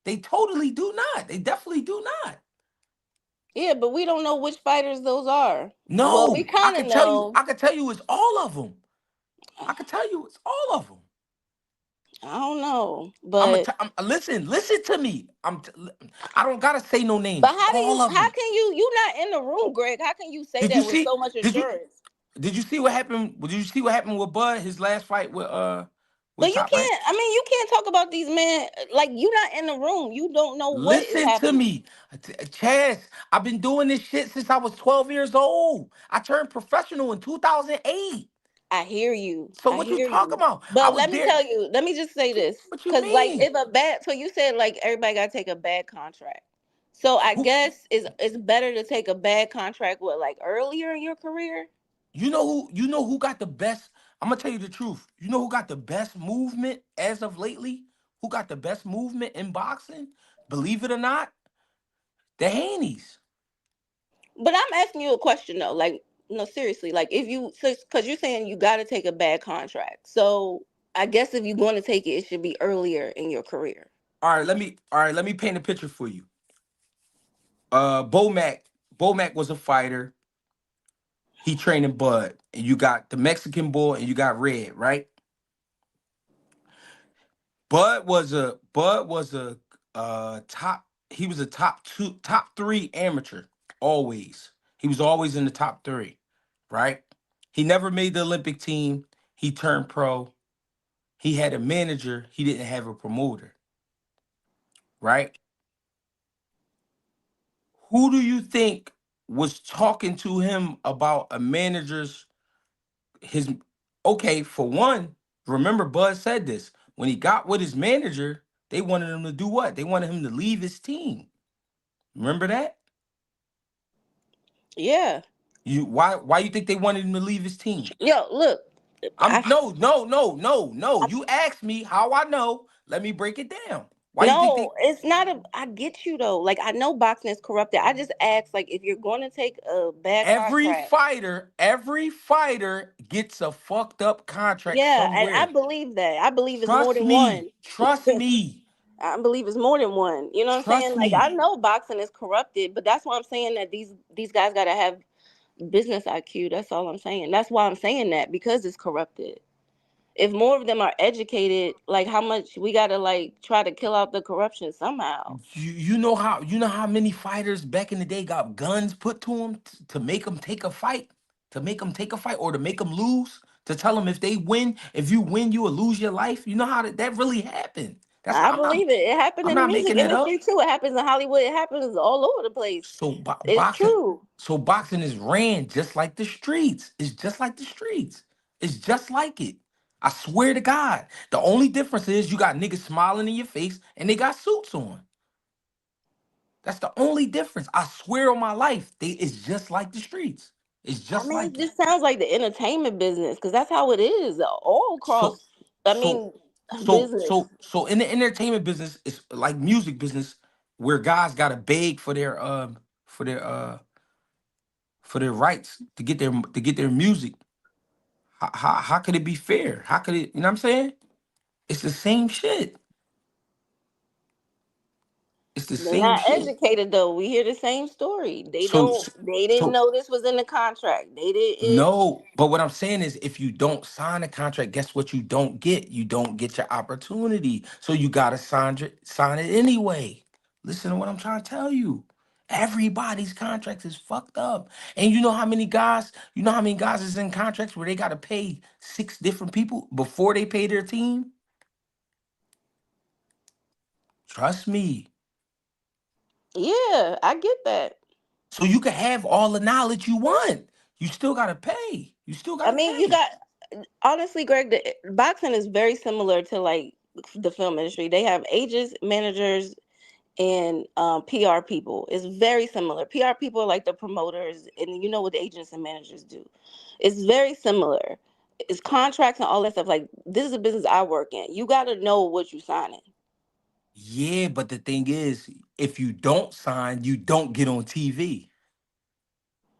They totally do not. They definitely do not. yeah, but we don't know which fighters those are. Well, we No, I kind of can tell you. know. I can tell you it's all of them. I can tell you, it's all of them. I don't know, I'm, but listen to me. I don't gotta say no but names. how do All you? of How them. can you? You not in the room, Greg? How can you say Did you that with see? so much Did you assurance? did you see what happened? Did you see what happened with Bud? His last fight with But you Top Rank. can't. I mean, you can't talk about these men like you not in the room. You don't know what is Listen to happening. me, Chaz. I've been doing this shit since I was 12 years old. I turned professional in 2008. I hear you. So I what you hear talking you. about? I But was let me there. tell you. Let me just say this, What you because like mean? if a bad. So you said like everybody got to take a bad contract. So I Who? guess it's better to take a bad contract with like earlier in your career. You know who got the best? I'm gonna tell you the truth. You know who got the best movement as of lately? Who got the best movement in boxing? Believe it or not, the Haneys. But I'm asking you a question though. Like no, seriously. Like if you, because you're saying you got to take a bad contract. So I guess if you're going to take it, it should be earlier in your career. All right, let me paint a picture for you. Bomac. Bomac was a fighter. He trained in Bud. And you got the Mexican boy and you got Red, right? Bud was a top, he was a top three amateur, always. He was always in the top three, right? He never made the Olympic team. He turned pro. He had a manager. He didn't have a promoter, right? Who do you think was talking to him about a manager's his okay, for one, remember Bud said this. When he got with his manager, they wanted him to do what? They wanted him to leave his team. Remember that? Yeah. Why you think they wanted him to leave his team? Yo, look. I'm I no, no, no, no, no. You asked me how I know. Let me break it down. Why you think they No, it's not a. I get you though. Like I know boxing is corrupted. I just asked, like, if you're going to take a bad contract. every fighter gets a fucked up contract Yeah, and I somewhere. believe that. I believe it's more Trust than me. one. Trust me. I believe it's more than one. You know what I'm saying? Trust Like I me. know boxing is corrupted, but that's why I'm saying that these guys got to have business IQ. That's all I'm saying. That's why I'm saying that, because it's corrupted. If more of them are educated, like how much we got to like try to kill out the corruption somehow. You know how many fighters back in the day got guns put to them to make them take a fight, or to make them lose, to tell them if they win, if you win, you will lose your life. You know how that really happened. That's I not. I'm not. believe it. It happened I'm in the not music making that industry up. too. It happens in Hollywood. It happens all over the place. So It's boxing. true. So boxing is ran just like the streets. It's just like the streets. It's just like it. I swear to God. The only difference is you got niggas smiling in your face and they got suits on. That's the only difference. I swear on my life, it's just like the streets. It's I just mean, it like it. just sounds like the entertainment business, because that's how it is all So, across. I so, mean, so, business. so, so in the entertainment business, it's like music business, where guys gotta beg for their for their rights to get their music. How could it be fair? How could it? You know what I'm saying? It's the same shit. It's the They're same not shit. educated though. We hear the same story. They So, don't. so, They didn't so know this was in the contract. They didn't. no, but what I'm saying is, if you don't sign a contract, guess what you don't get? You don't get your opportunity. So you gotta sign it anyway. Listen to what I'm trying to tell you. Everybody's contract is fucked up. And you know how many guys is in contracts where they gotta pay 6 different people before they pay their team? Trust me. Yeah, I get that. So you can have all the knowledge you want. You still gotta pay. You still I gotta mean, you pay. got honestly, Greg. Boxing is very similar to like the film industry. They have agents, managers, and PR people. It's very similar. PR people are like the promoters, and you know what the agents and managers do. It's very similar. It's contracts and all that stuff. Like this is a business I work in. You got to know what you signing. Yeah, but the thing is, if you don't sign, you don't get on TV.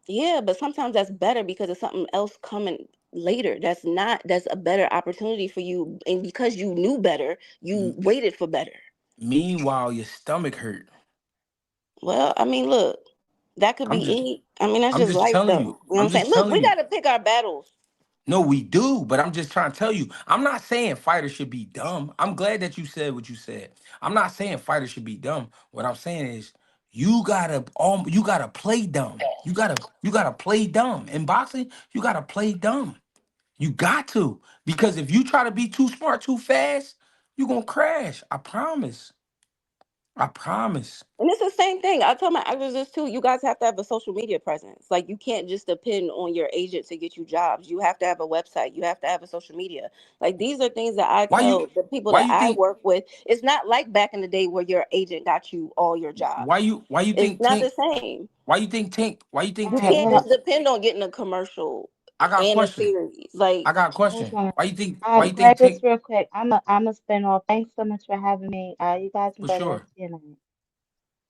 Yeah, but sometimes that's better because it's something else coming later. That's not. That's a better opportunity for you, and because you knew better, you M- waited for better. Meanwhile, your stomach hurt. Well, I mean, look, that could I'm be just any. I mean, that's I'm just just life, telling though. you. You know what I'm I'm saying? just Look, telling we you. got to pick our battles. No, we do, but I'm just trying to tell you. I'm not saying fighters should be dumb. I'm glad that you said what you said. I'm not saying fighters should be dumb. What I'm saying is you gotta play dumb. You gotta play dumb. In boxing, you gotta play dumb. You got to. Because if you try to be too smart too fast, you're gonna crash. I promise. I promise. And it's the same thing. I tell my actors this too. You guys have to have a social media presence. Like you can't just depend on your agent to get you jobs. You have to have a website. You have to have a social media. Like these are things that I Why you tell the people why that you I think work with. It's not like back in the day where your agent got you all your jobs. why you It's think not the Tank same. why you think All You right, Tank can't well, just depend on getting a commercial I got a and a question. series. Like, I got a hold question. on. Why you think Greg, just Tank real quick. I'm a spin off. Thanks so much for having me. You guys can for go to rest sure. of your night.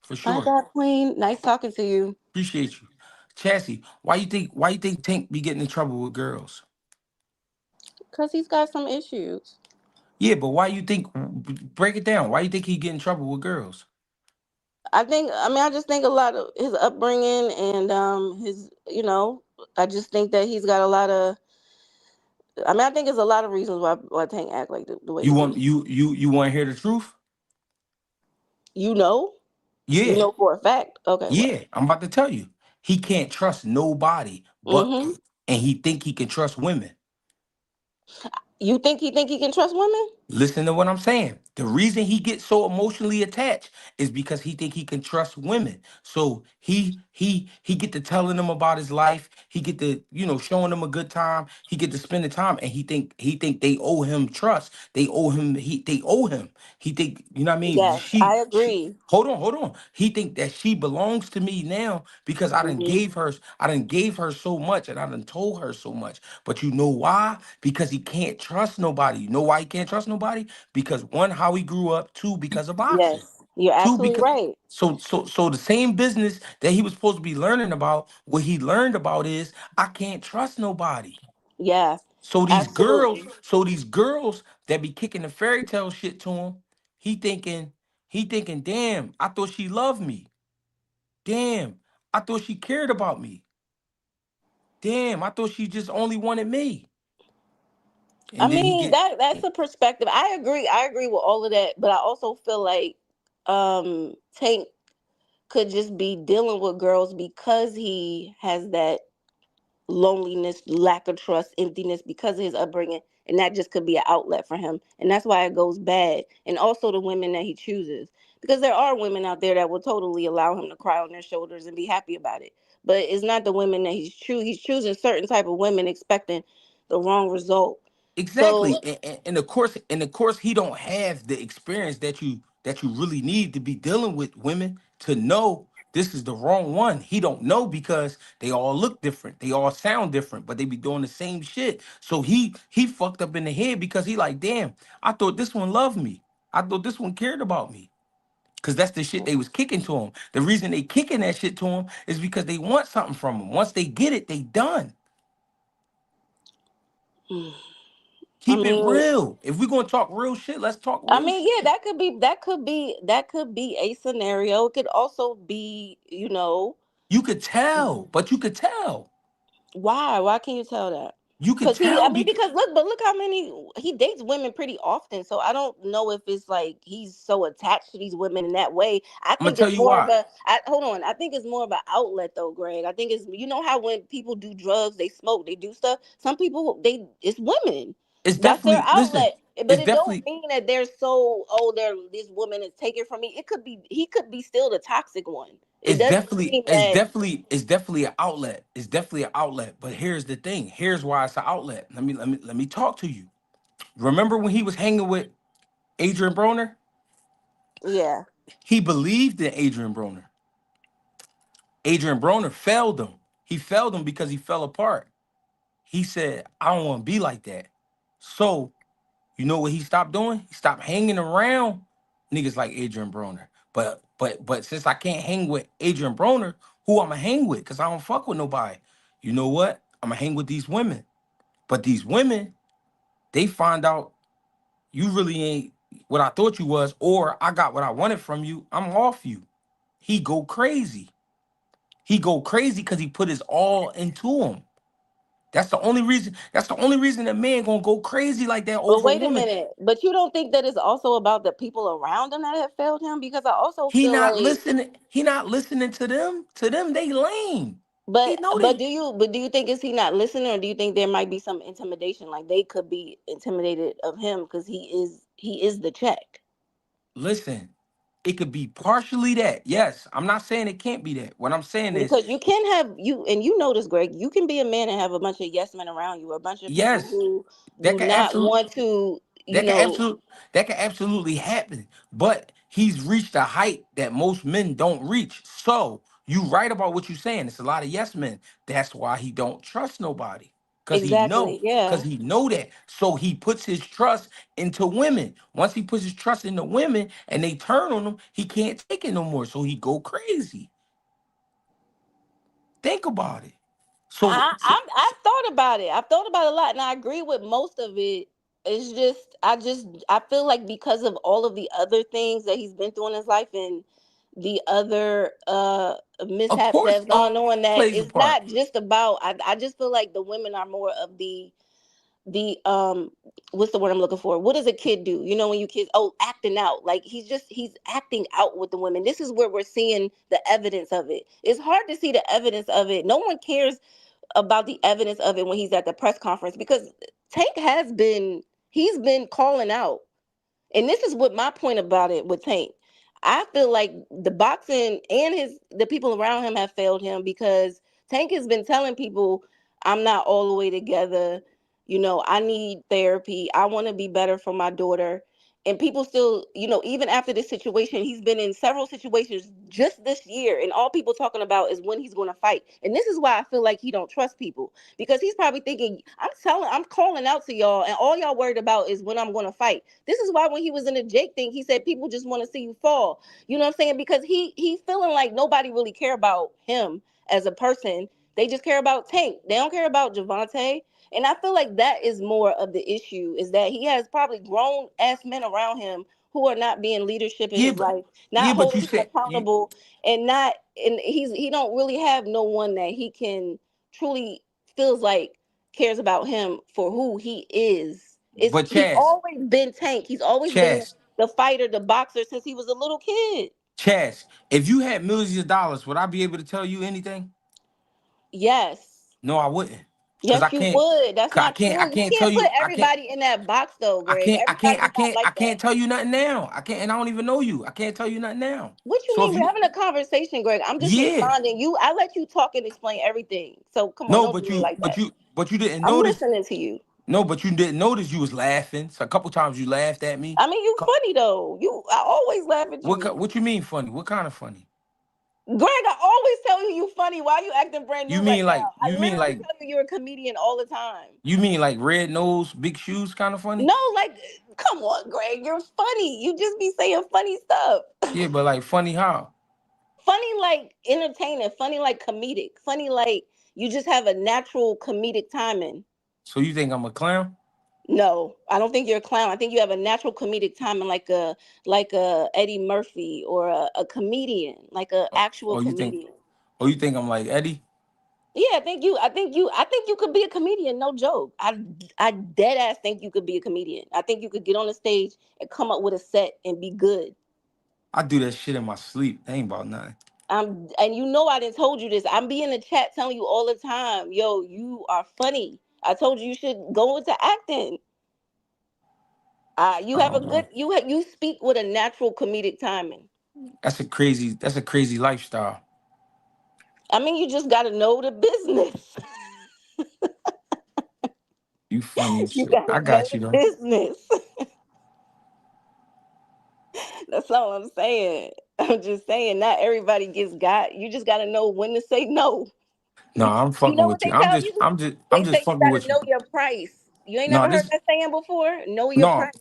For I sure. got Queen. Nice talking to you. Appreciate you. Chassis, why you think Tank be getting in trouble with girls? Because he's got some issues. Yeah, but why you think break it down. Why you think he get in trouble with girls? I just think a lot of his upbringing and his, I just think that he's got a lot of, I think there's a lot of reasons why Tank act like the way You he want do. you want to hear the truth? You know, you Yeah. know for a fact. Okay, what? Yeah, I'm about to tell you. He can't trust nobody but Mm-hmm. and he think he can trust women. You think he can trust women? Listen to what I'm saying. The reason he gets so emotionally attached is because he think he can trust women. So he get to telling them about his life. He get to showing them a good time. He get to spend the time, and he think they owe him trust. They owe him. He think what I mean. Yes, I agree. Hold on. He think that she belongs to me now because Hmm. I done gave her so much and I done told her so much. But you know why? Because he can't trust nobody. You know why he can't trust nobody? Because one, how he grew up. Two, because of boxing. Yes, you're Two, absolutely because right. so the same business that he was supposed to be learning about, what he learned about is I can't trust nobody. Yeah, So absolutely. these girls that be kicking the fairy tale shit to him, he thinking, damn, I thought she loved me. Damn, I thought she cared about me. Damn, I thought she just only wanted me. I And then he mean get that's a perspective. I agree. I agree with all of that, but I also feel like Tank could just be dealing with girls because he has that loneliness, lack of trust, emptiness because of his upbringing, and that just could be an outlet for him, and that's why it goes bad. And also the women that he chooses, because there are women out there that will totally allow him to cry on their shoulders and be happy about it, but it's not the women that he's choosing certain type of women expecting the wrong result. So exactly. And of course he don't have the experience that you really need to be dealing with women to know this is the wrong one. He don't know because they all look different. They all sound different, but they be doing the same shit. So he fucked up in the head because he like, damn, I thought this one loved me. I thought this one cared about me. Cause that's the shit they was kicking to him. The reason they kicking that shit to him is because they want something from him. Once they get it, they done. I Keep it mean, real. If we're gonna talk real shit, let's talk real yeah, shit. that could be a scenario. It could also be, You could tell, but you could tell. why? Why can you tell that? You could Because tell because because look how many he dates women pretty often. So I don't know if it's like he's so attached to these women in that way. I I'm gonna think tell it's you more of why. a. Hold on. I think it's more of an outlet though, Greg. I think it's how when people do drugs, they smoke, they do stuff. Some people it's women. It's That's their definitely listen. outlet. But It's it don't definitely mean that they're so this woman is taken from me. It could be he could be still the toxic one. It it's doesn't definitely mean it's that. definitely it's definitely an outlet. It's definitely an outlet. But here's the thing. Here's why it's an outlet. Let me talk to you. Remember when he was hanging with Adrian Broner? Yeah. He believed in Adrian Broner. Adrian Broner failed him. He failed him because he fell apart. He said, I don't want to be like that. So, you know what he stopped doing? He stopped hanging around niggas like Adrian Broner. But since I can't hang with Adrian Broner, who I'ma hang with? Because I don't fuck with nobody. You know what? I'ma hang with these women. But these women, they find out you really ain't what I thought you was, or I got what I wanted from you. I'm off you. He go crazy. He go crazy because he put his all into him. That's the only reason. That's the only reason a man gonna go crazy like that But over a wait a woman. minute. But you don't think that it's also about the people around him that have failed him? Because I also He feel not like, listening. He not listening to them. To them, they lame. He know but they. do you think is he not listening, or do you think there might be some intimidation? Like they could be intimidated of him because he is the check. Listen, it could be partially that. Yes, I'm not saying it can't be that. What I'm saying is, Because you can have you and you know this, Greg. You can be a man and have a bunch of yes men around you, or a bunch of people yes, who that do can not absolutely, want to, you that can know, absolutely, that can absolutely happen. But he's reached a height that most men don't reach. So you right about what you're saying. It's a lot of yes men. That's why he don't trust nobody. exactly. Cause Yeah. he know that. So he puts his trust into women. Once he puts his trust into women and they turn on him, he can't take it no more. So he go crazy. Think about it. So, I've thought about it. I've thought about it a lot, and I agree with most of it. It's just I feel like because of all of the other things that he's been through in his life and the other of mishaps that course, have gone on, that plays a it's part. not just about. I just feel like the women are more of the what's the word I'm looking for? What does a kid do? You know, when you kids, oh, acting out. Like he's acting out with the women. This is where we're seeing the evidence of it. It's hard to see the evidence of it. No one cares about the evidence of it when he's at the press conference, because Tank has been he's been calling out. And this is what my point about it with Tank. I feel like the boxing and the people around him have failed him, because Tank has been telling people, I'm not all the way together. I need therapy. I want to be better for my daughter. And people still, even after this situation, he's been in several situations just this year, and all people talking about is when he's going to fight. And this is why I feel like he don't trust people, because he's probably thinking, I'm calling out to y'all, and all y'all worried about is when I'm going to fight. This is why when he was in the Jake thing, he said people just want to see you fall. You know what I'm saying? Because he's feeling like nobody really care about him as a person. They just care about Tank. They don't care about Javante. And I feel like that is more of the issue, is that he has probably grown ass men around him who are not being leadership in Yeah, his but life, yeah, not but you holding him said you, accountable, and he don't really have no one that he can truly feels like cares about him for who he is. but He's Chaz, always been Tank. He's always been Chaz, the fighter, the boxer since he was a little kid. Chaz. If you had millions of dollars, would I be able to tell you anything? Yes. No, I wouldn't. Cause I Yes, you can't. would. That's 'Cause not I true. You can't tell can't put you. I can't. everybody in that box though, I Greg. can't. I can't. I Everybody's not can't. I like that. can't tell you nothing now. I can't, and I don't even know you. I can't tell you nothing now. What you So mean? if We're you, having a conversation, Greg. I'm just yeah, responding. I let you talk and explain everything. So come on, no, don't do me like that. but you didn't I'm notice. listening to you. No, but you didn't notice you was laughing. So a couple times you laughed at me. I mean, you Co- funny though. I always laugh at you. What you mean funny? What kind of funny? Greg, I always tell you funny. Why are you acting brand new You right mean like now? I you mean literally like tell you you're a comedian all the time. you mean like red nose, big shoes kind of funny? No, like, come on, Greg. You're funny. You just be saying funny stuff. Yeah, but like funny how? Funny like entertaining. Funny like comedic. Funny like you just have a natural comedic timing. So you think I'm a clown? No, I don't think you're a clown. I think you have a natural comedic timing, like a Eddie Murphy, or a comedian, like a actual Or you think comedian. or you think I'm like Eddie? Yeah, I think you could be a comedian, no joke. I dead ass think you could be a comedian. I think you could get on the stage and come up with a set and be good. I do that shit in my sleep. That ain't about nothing. And I didn't told you this. I'm be in the chat telling you all the time, yo, you are funny. I told you should go into acting. You I have a don't know. good you speak with a natural comedic timing. That's a crazy lifestyle. I mean, you just got to know the business. You funny as You shit. got I to know got you the though. business. That's all I'm saying. I'm just saying, not everybody gets got. You just got to know when to say no. No, I'm You fucking know what with you. they tell you? I'm They just say you fucking got to with you. know your price. You ain't No, never heard this that saying before? Know your no, price.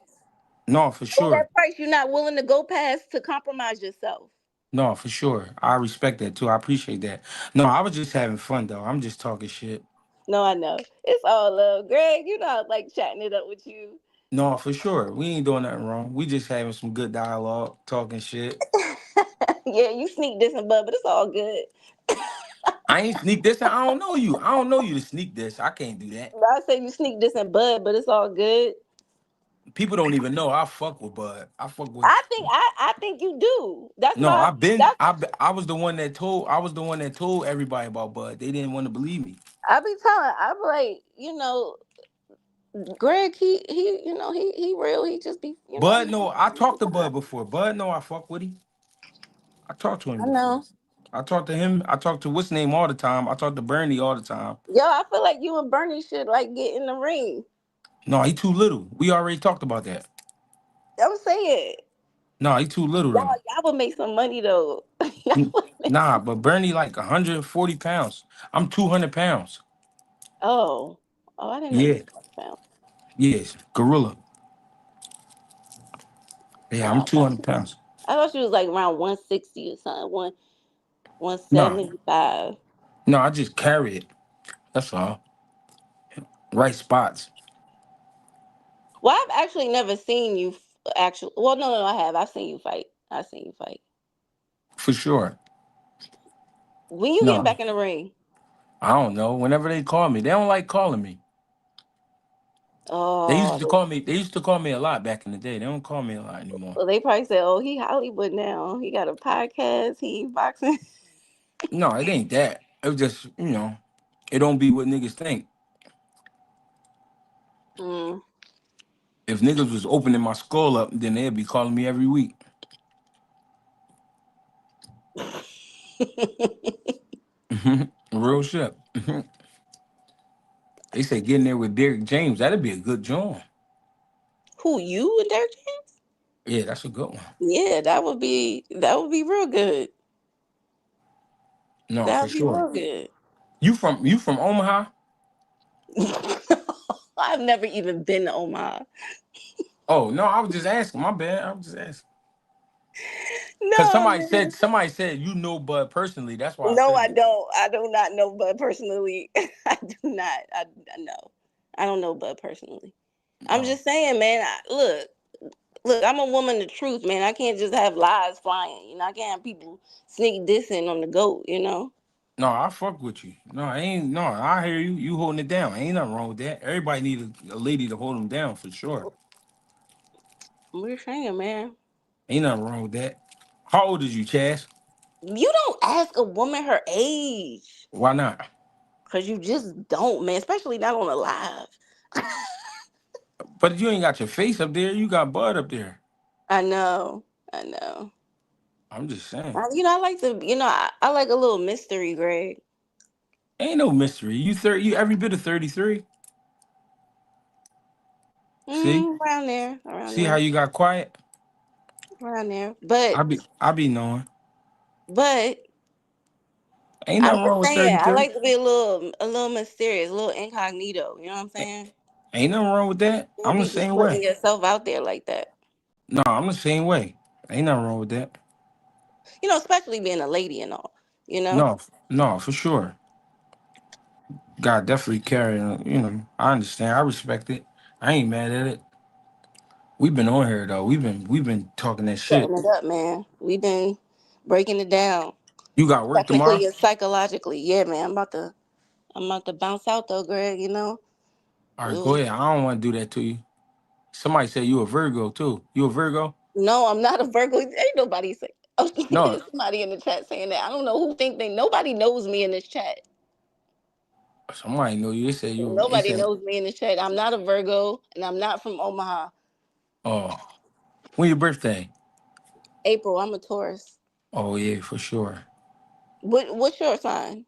no, for Know sure. that price you're not willing to go past to compromise yourself. No, for sure. I respect that too. I appreciate that. No, I was just having fun though. I'm just talking shit. No, I know. It's all love. Greg, I like chatting it up with you. No, for sure. We ain't doing nothing wrong. We just having some good dialogue, talking shit. Yeah, you sneak this and bud, but it's all good. I ain't sneak this. I don't know you. I don't know you to sneak this. I can't do that. I say you sneak this in Bud, but it's all good. People don't even know I fuck with Bud. I fuck with. I think you do. That's No, why. I've been. That's I was the one that told. I was the one that told everybody about Bud. They didn't want to believe me. I be telling. I be like, Greg. He real. He just be, Bud, no, I talked to Bud before. Bud, no, I fuck with him. I talked to him I before. know. I talked to him. I talked to what's name all the time. I talked to Bernie all the time. Yo, I feel like you and Bernie should like get in the ring. No, he too little. We already talked about that. I'm saying, No, he too little though. y'all would make some money though. Y'all N- would make Nah, some. but Bernie like 140 pounds. I'm 200 pounds. Oh, I didn't know you Yeah, was much pounds. yes, gorilla. Yeah, I'm Oh, 200 pounds. I thought she was like around 160 or something. 1 No, 175. no, I just carry it. That's all. Right spots Well, I've actually never seen you. Actually, well, no, I have. I've seen you fight. I've seen you fight. for sure. When you getting No, back in the ring? I don't know. Whenever they call me, they don't like calling me. They used to Oh, call me. They used to call me a lot back in the day. They don't call me a lot anymore. well, they probably said, "Oh, he Hollywood now. He got a podcast. He boxing." No, it ain't that. It was just it don't be what niggas think. Mm. If niggas was opening my skull up, then they'd be calling me every week. Real shit. They say getting there with Derrick James, that'd be a good joint. Who, you and Derek James? Yeah, that's a good one. Yeah, that would be real good. No, That for would be sure. real good. You from Omaha? I've never even been to Omaha. Oh no, I was just asking. My bad. I was just asking. Cause No, man. somebody said you know Bud personally. That's why I No, said I it. don't. I do not know Bud personally. I do not. I know. I don't know Bud personally. I'm No, just saying, man. Look. I'm a woman of truth, man. I can't just have lies flying. I can't have people sneak dissing on the goat. no, I fuck with you. No, I ain't. No, I hear you. You holding it down. Ain't nothing wrong with that. Everybody need a lady to hold them down for sure. I'm just saying, man. Ain't nothing wrong with that. How old is you, Chaz? You don't ask a woman her age, Why not? cause you just don't, man. Especially not on a live. But you ain't got your face up there. You got Bud up there. I know. I know. I'm just saying. I like the. I like a little mystery, Greg. Ain't no mystery. You every bit of 33. See? Around there, around See how there, you got quiet? around there. But I be knowing. but Ain't I'm nothing just wrong with saying, I 33. like to be a little mysterious, a little incognito. You know what I'm saying? Ain't nothing wrong with that. You don't I'm the be just same putting way. yourself out there like that. No, I'm the same way. Ain't nothing wrong with that. Especially being a lady and all. You know. No, no, for sure. God definitely carry. I understand. I respect it. I ain't mad at it. We've been on here though. We've been talking that shit. Setting it up, man. We've been breaking it down You got work tomorrow? technically and psychologically. Yeah, man. I'm about to bounce out though, Greg. All right, go Ooh. ahead. I don't want to do that to you. Somebody said you a Virgo too. You a Virgo? No, I'm not a Virgo. Ain't nobody say. Oh, No, somebody in the chat saying that. I don't know who think they. Nobody knows me in this chat. somebody know you. They said you. They Nobody said, knows me in this chat. I'm not a Virgo, and I'm not from Omaha. oh, when your birthday? April. I'm a Taurus. Oh yeah, for sure. What's your sign?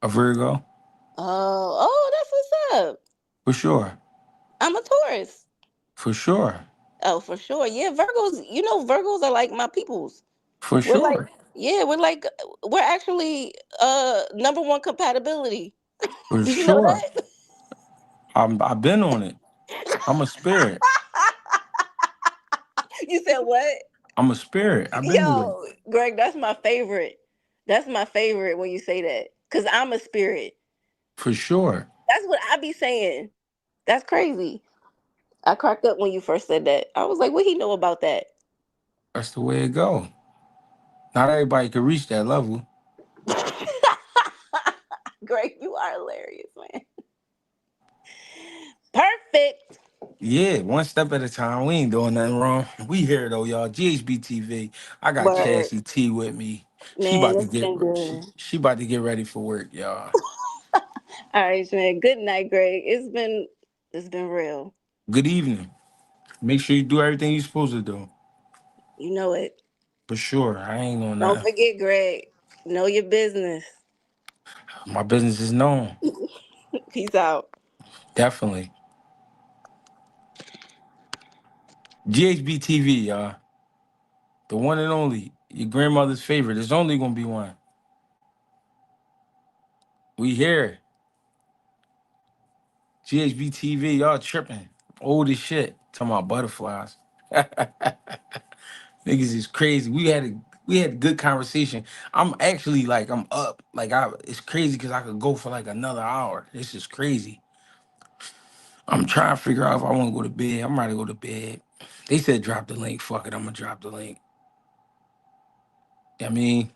A Virgo, That's what's up. for sure, I'm a Taurus. for sure, Oh, for sure. Yeah, Virgos. Virgos are like my peoples. for We're like, sure, yeah, we're actually number one compatibility. for Did you know sure. that? I've been on it. I'm a spirit. You said what? I'm a spirit. I've been with it. Yo, Greg, that's my favorite. That's my favorite when you say that. Cause I'm a spirit. For sure. That's what I be saying. That's crazy. I cracked up when you first said that. I was like, what he know about that? That's the way it go. Not everybody can reach that level. Greg, you are hilarious, man. Perfect. Yeah, one step at a time. We ain't doing nothing wrong. We here though, y'all. GHBTV. I got Word. Chassie T with me. She Man, about to it's get been good. she about to get ready for work, y'all. All right, man. Good night, Greg. It's been real. Good evening. Make sure you do everything you're supposed to do. You know it. For sure. I ain't on Don't that. forget, Greg. Know your business. My business is known. Peace out. Definitely. GHBTV, y'all. The one and only. Your grandmother's favorite. There's only gonna be one. We here. GHBTV, y'all tripping. Old as shit. Talking about butterflies. Niggas is crazy. We had a good conversation. I'm actually like I'm up. Like it's crazy because I could go for like another hour. This is crazy. I'm trying to figure out if I want to go to bed. I'm ready to go to bed. They said drop the link. Fuck it, I'm gonna drop the link. I mean,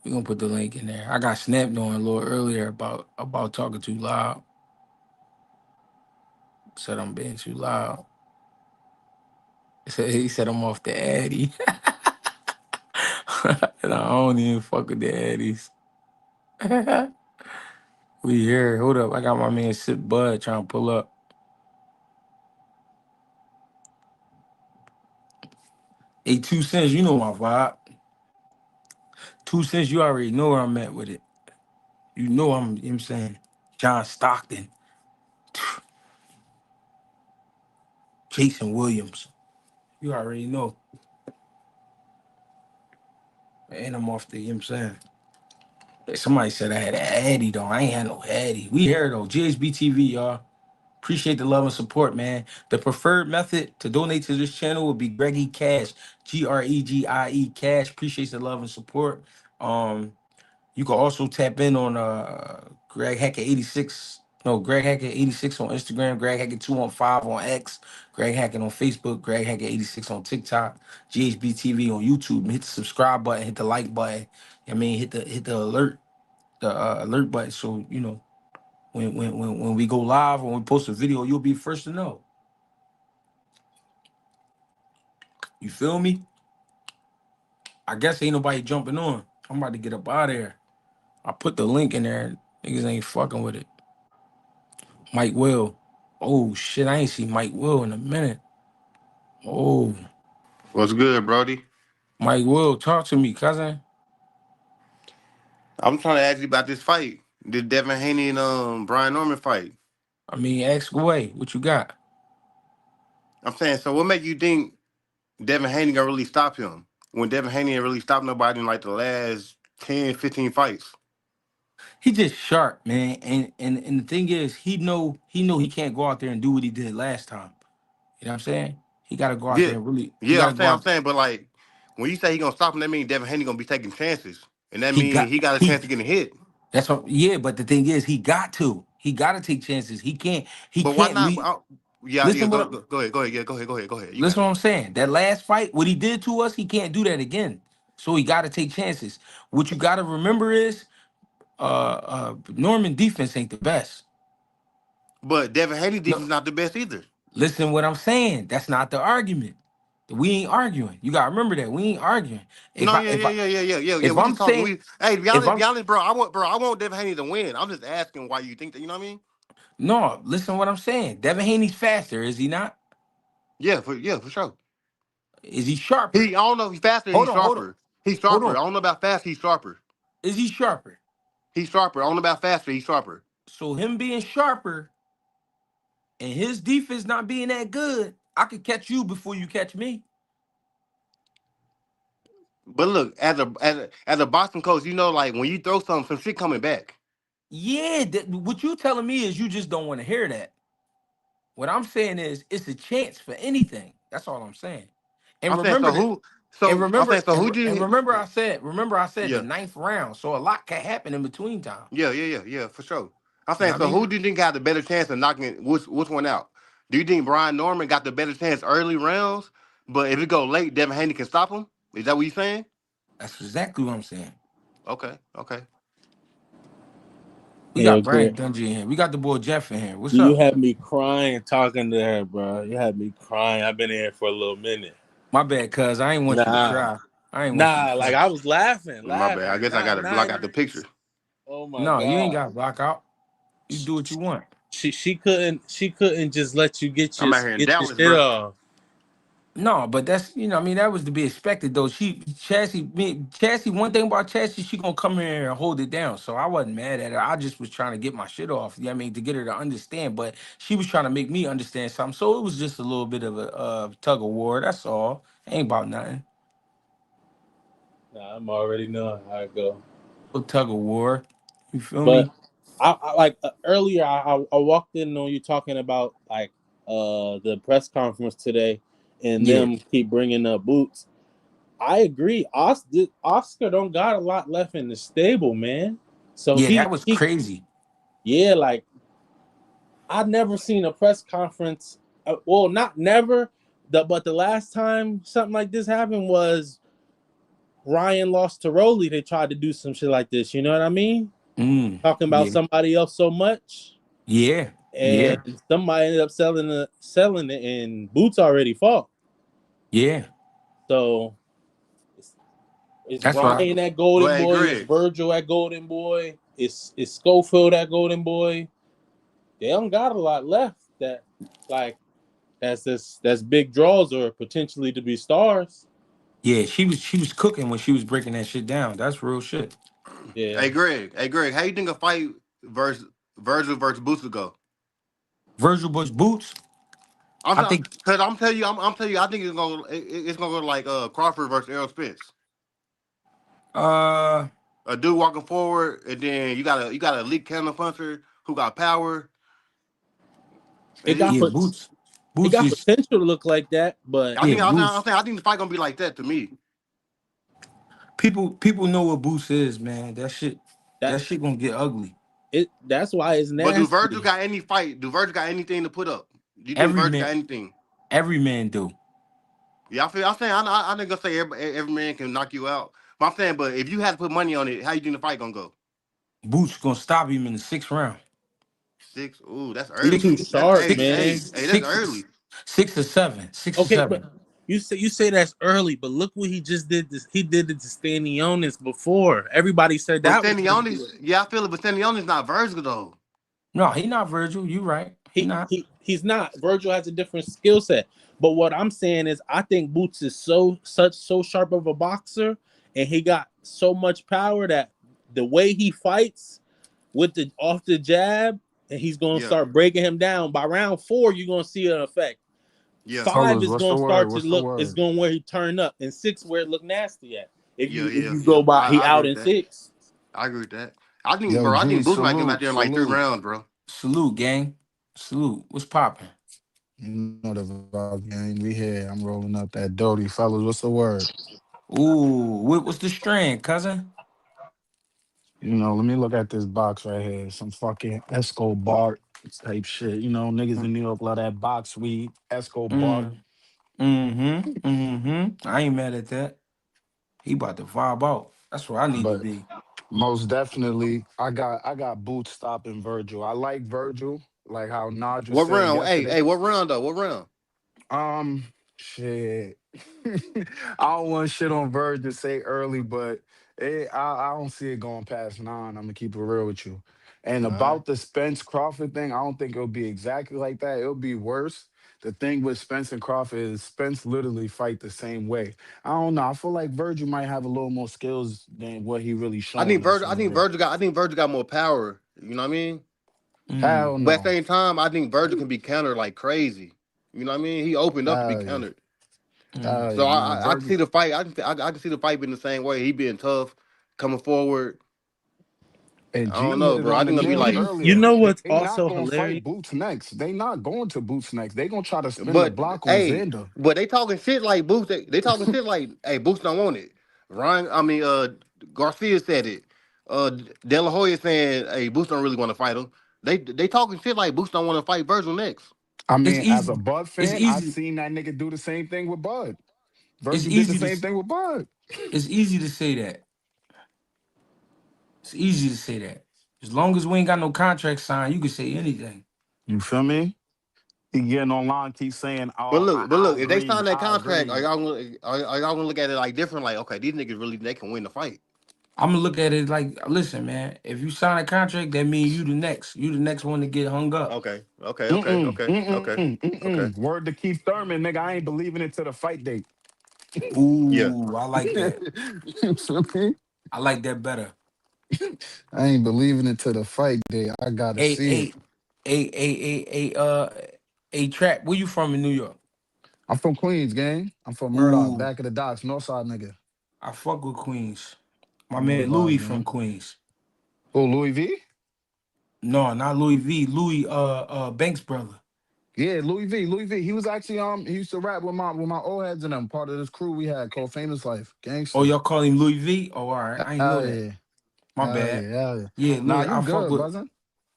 we gonna put the link in there. I got snapped on a little earlier about talking too loud. Said I'm being too loud. He said I'm off the Addy. And I don't even fuck with the Addies. We here. Hold up. I got my man Sip Bud trying to pull up. Hey, 2 cents, you know my vibe. 2 cents, you already know where I'm at with it. You know you know what I'm saying? John Stockton, Jason Williams. You already know. And I'm off the, you know what I'm saying? Hey, somebody said I had an Addy, though. I ain't had no Addy. We here, though. GHBTV, y'all. Appreciate the love and support, man. The preferred method to donate to this channel would be Greggy Cash, Gregie Cash. Appreciate the love and support. Um, You can also tap in on Greg Hackett 86. No, Greg Hackett 86 on Instagram, Greg Hackett 215 on X, Greg Hackett on Facebook, Greg Hackett 86 on TikTok, GHBTV on YouTube. Hit the subscribe button, hit the like button. I mean, hit the alert button. So when we go live or when we post a video, you'll be first to know. You feel me? I guess ain't nobody jumping on. I'm about to get up out of there. I put the link in there. Niggas ain't fucking with it. Mike Will. Oh shit, I ain't seen Mike Will in a minute. Oh, What's good, Brody? Mike Will, talk to me, cousin. I'm trying to ask you about this fight. The Devin Haney and Brian Norman fight. I mean, ask away. What you got? I'm saying, so what make you think Devin Haney gonna really stop him when Devin Haney ain't really stopped nobody in like the last 10, 15 fights? He just sharp, man. And the thing is, he know he can't go out there and do what he did last time. You know what I'm saying? He gotta go out Yeah, there and really he yeah. gotta I'm go saying, I'm out. saying, but like when you say he gonna stop him, that means Devin Haney gonna be taking chances, and that He means got he got a he chance of getting hit. that's what yeah, but the thing is he got to. He gotta take chances. He But why can't not? leave. Yeah, yeah. Listen what Go ahead, go ahead, yeah, go ahead. You got Listen it. what I'm saying. That last fight, what he did to us, he can't do that again. So he got to take chances. What you got to remember is, Norman defense ain't the best. But Devin Haney No, defense not the best either. listen what I'm saying. That's not the argument. We ain't arguing. You gotta remember that we ain't arguing. If No, I yeah, if yeah, I yeah, yeah, yeah, yeah, yeah. if We I'm just talking. saying We hey, if be I'm honest, bro. I want Devin Haney to win. I'm just asking why you think that. You know what I mean? no, listen what I'm saying. Devin Haney's faster, is he not? Yeah, for sure. Is he sharper? I don't know if he's faster. Hold He's on, hold on, sharper. He's hold sharper. on. I don't know about fast. He's sharper. Is he sharper? He's sharper. I don't know about faster. He's sharper. So him being sharper and his defense not being that good, I could catch you before you catch me. But look, as a boxing coach, you know, like when you throw some shit coming back. Yeah, what you telling me is you just don't want to hear that. What I'm saying is it's a chance for anything. That's all I'm saying. And I'm saying so remember that. who? And So I'm saying remember, so and, who re- and did? remember I said the Yeah, ninth round. So a lot can happen in between time. yeah, for sure. I'm You know saying what I so mean? who do you think got the better chance of knocking which one out? Do you think Brian Norman got the better chance early rounds, but if it go late, Devin Haney can stop him? Is that what you saying? That's exactly what I'm saying. Okay, okay. We Yo, got Greg, Brian Dungy in here. We got the boy Jeff in here. What's you up? had me crying talking to her, bro. You had me crying. I've been in here for a little minute. My bad, cuz I ain't want you to Nah, cry. I ain't want you to nah. cry. Like I was laughing, My bad. I laughing. guess I Not, gotta block not. out the picture. Oh my No, you ain't god. got to block out. You do what you want. She couldn't just let you get I'm out here in your Dallas, shit bro. off. No, but that's I mean, that was to be expected though. Chassis. One thing about Chassis, she gonna come here and hold it down. So I wasn't mad at her. I just was trying to get my shit off. I mean, to get her to understand. But she was trying to make me understand something. So it was just a little bit of a tug of war. That's all. Ain't about nothing. Nah, I'm already knowing how it go. A tug of war. You feel But me? I like earlier. I walked in on you talking about like the press conference today, and Yeah. them keep bringing up Boots. I agree. Oscar don't got a lot left in the stable, man. So Yeah, he that was he crazy. yeah, like I've never seen a press conference. Well, not never. But the last time something like this happened was Ryan lost to Rolly. They tried to do some shit like this. You know what I mean? Talking about Yeah. somebody else so much, Yeah. Yeah. and somebody ended up selling it, and Boots already fought. Yeah. So it's That's what Ryan at But Golden hey, Boy, it's Greg, Virgil at Golden Boy, it's Schofield at Golden Boy. They don't got a lot left that like that's big draws or potentially to be stars. Yeah, she was cooking when she was breaking that shit down. That's real shit. Yeah. hey, Greg, how you think a fight versus Virgil versus Boots would go? Virgil Bush boots. I'm I saying, think cause I'm telling you, I think it's gonna go like Crawford versus Errol Spence. uh A dude walking forward, and then you got a elite counter puncher who got power. It And got yeah, put it Boots got is potential to look like that, but I yeah, think Boots. I think the fight gonna be like that to me. People know what Boots is, man. that That shit gonna get ugly. that's why it's But do Virgil nasty. got any fight? Do Virgil got anything to put up? Do you think Every Virgil man got anything? every man do. Yeah, I'm saying I ain't gonna say every man can knock you out. But I'm saying, but if you had to put money on it, how you think the fight gonna go? Boots gonna stop him in the sixth round. Six. Ooh, that's He Six early. too That's sharp, hey, six man. hey, hey, that's six early. six or seven. Six or Okay, but seven. you say that's early, but look what he just did. He did it to Stanionis before. Everybody said But that was gonna do Stanionis, it. yeah, I feel it. But Stanionis not Virgil though. No, he not Virgil. You right. He not. He's not. Virgil has a different skill set. But what I'm saying is, I think Boots is so sharp of a boxer, and he got so much power that the way he fights with the off the jab, and he's gonna Yeah, start breaking him down. By round 4, you're gonna see an effect. yeah, 5 Fellas, is what's the gonna word? start to What's the look. It's word? going where he turn up, and 6 where it look nasty at. If yeah, you yeah, yeah. go by, he I agree out with in that. 6. I agree with that. I think, Yo, bro. I G, think Boots might come out salute, there in like three salute. rounds, bro. Salute, gang. Salute. What's popping? You know the vibe, gang. We here. I'm rolling up that Doty. Fellas, what's the word? Ooh, what's the strand, cousin? You know, let me look at this box right here. Some fucking Escobar type shit. You know, niggas in New York love that box weed. Escobar. Mm. Mm-hmm. Mm-hmm. I ain't mad at that. He about to vibe out. That's where I need to But be. most definitely, I got boots stopping Virgil. I like Virgil, like how Naj was What saying round? Hey, yesterday. hey, what round though? What round? Um, shit. I don't want shit on Verge to say early, but I don't see it going past 9. I'm gonna keep it real with you. And All right. about the Spence Crawford thing, I don't think it'll be exactly like that. It'll be worse. The thing with Spence and Crawford is Spence literally fight the same way. I don't know. I feel like Virgil might have a little more skills than what he really showing us I on the think real. Virgil got more power. You know what I mean? Mm. Hell But at the no. same time, I think Virgil can be countered like crazy. You know what I mean? He opened up to be Hell yeah. countered. Mm. Hell So yeah. Nah, I can Virgil. see the fight. I can see the fight being the same way. He being tough, coming forward. And I don't G know, hit it bro. I on the think it'll be nails like, You earlier. know They what's not also gonna fight hilarious? Boots next. They not going to Boots next. They gonna try to spin the but block on hey, Xander. but they talking shit like Boots. They talking shit like, hey, Boots don't want it. Ryan, I mean, Garcia said it. De La Hoya saying, hey, Boots don't really want to fight him. They talking shit like Boots don't want to fight Virgil next. I It's mean, as a easy. Bud It's fan, I easy. seen that nigga do the same thing with Bud. It's Virgil did the easy same to. thing with Bud. It's easy to say that. It's easy to say that. As long as we ain't got no contract signed, you can say anything. You feel me? He getting online, keep saying, But "Oh, look, but I look, if they sign agree, that I contract, agree." are y'all gonna look at it like different? Like, okay, these niggas really they can win the fight. I'm gonna look at it like, listen, man. If you sign a contract, that means you the next. You the next one to get hung up. Okay, okay, okay, Mm-mm, okay, okay, mm-mm, okay. mm-mm. Word to Keith Thurman, nigga. I ain't believing it to the fight date. Yeah. Ooh, I like that. You feel me? I like that better. I ain't believing it to the fight day. I gotta Hey, see it. hey, hey, Trap. Where you from in New York? I'm from Queens, gang. I'm from Murdoch, Ooh, back of the docks, Northside nigga. I fuck with Queens. My You know the man Louis vibes, from man. Queens. Oh, Louis V? No, not Louis V. Louis Banks brother. Yeah, Louis V. Louis V. He was actually he used to rap with my old heads and them, part of this crew we had called Famous Life. Oh, Gangster. y'all call him Louis V? Oh, all right. I ain't know Hell that. yeah. My Hell bad. yeah. Hell yeah. Yeah, Nah, Louis. you good, buzzing.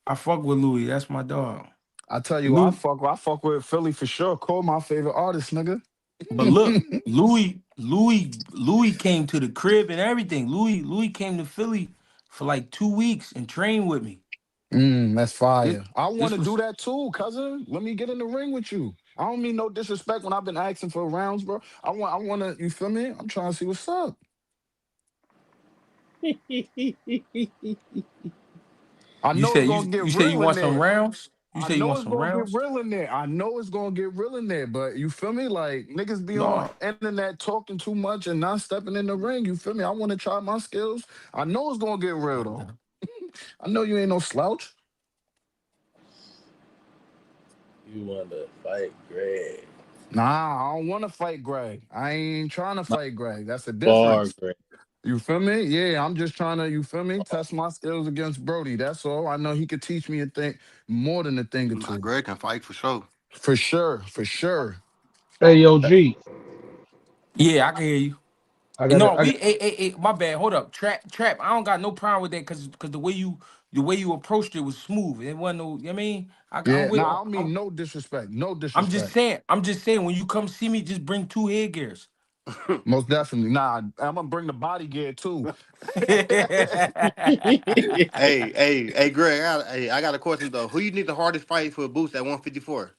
I fuck with Louis. That's my dog. I tell you, Lou, I fuck with Philly for sure. Cole, my favorite artist, nigga. but look, Louis came to the crib and everything. Louis came to Philly for like 2 weeks and trained with me. That's This fire. I want this to do was that too, cousin. Let me get in the ring with you. I don't mean no disrespect when I've been asking for rounds, bro. I want to, you feel me? I'm trying to see what's up. I you know it's said gonna get you said you real in want some there. rounds? You I said you know want it's some gonna get rounds? real in there. I know it's gonna get real in there, but you feel me? Like niggas be on No. internet talking too much and not stepping in the ring. You feel me? I want to try my skills. I know it's gonna get real though. I know you ain't no slouch. You want to fight Greg? Nah, I don't want to fight Greg. I ain't trying to My fight Greg. That's the bar, difference. Greg. You feel me? Yeah, I'm just trying to, you feel me? Test my skills against Brody. That's all. I know he could teach me a thing more than a thing or Nah, two. Greg can fight for sure. For sure, for sure. Hey, yo, G. Yeah, I can hear you. I got No, it. my bad. Hold up. Trap. I don't got no problem with that because the way you approached it was smooth. It wasn't no, you know what I mean? I'm Yeah, with nah, I don't mean no disrespect. No disrespect. I'm just saying when you come see me, just bring two headgears. Most definitely. Nah, I'm gonna bring the body gear too. Hey, Greg. I got a question though. Who you need the hardest fight for boots at 154?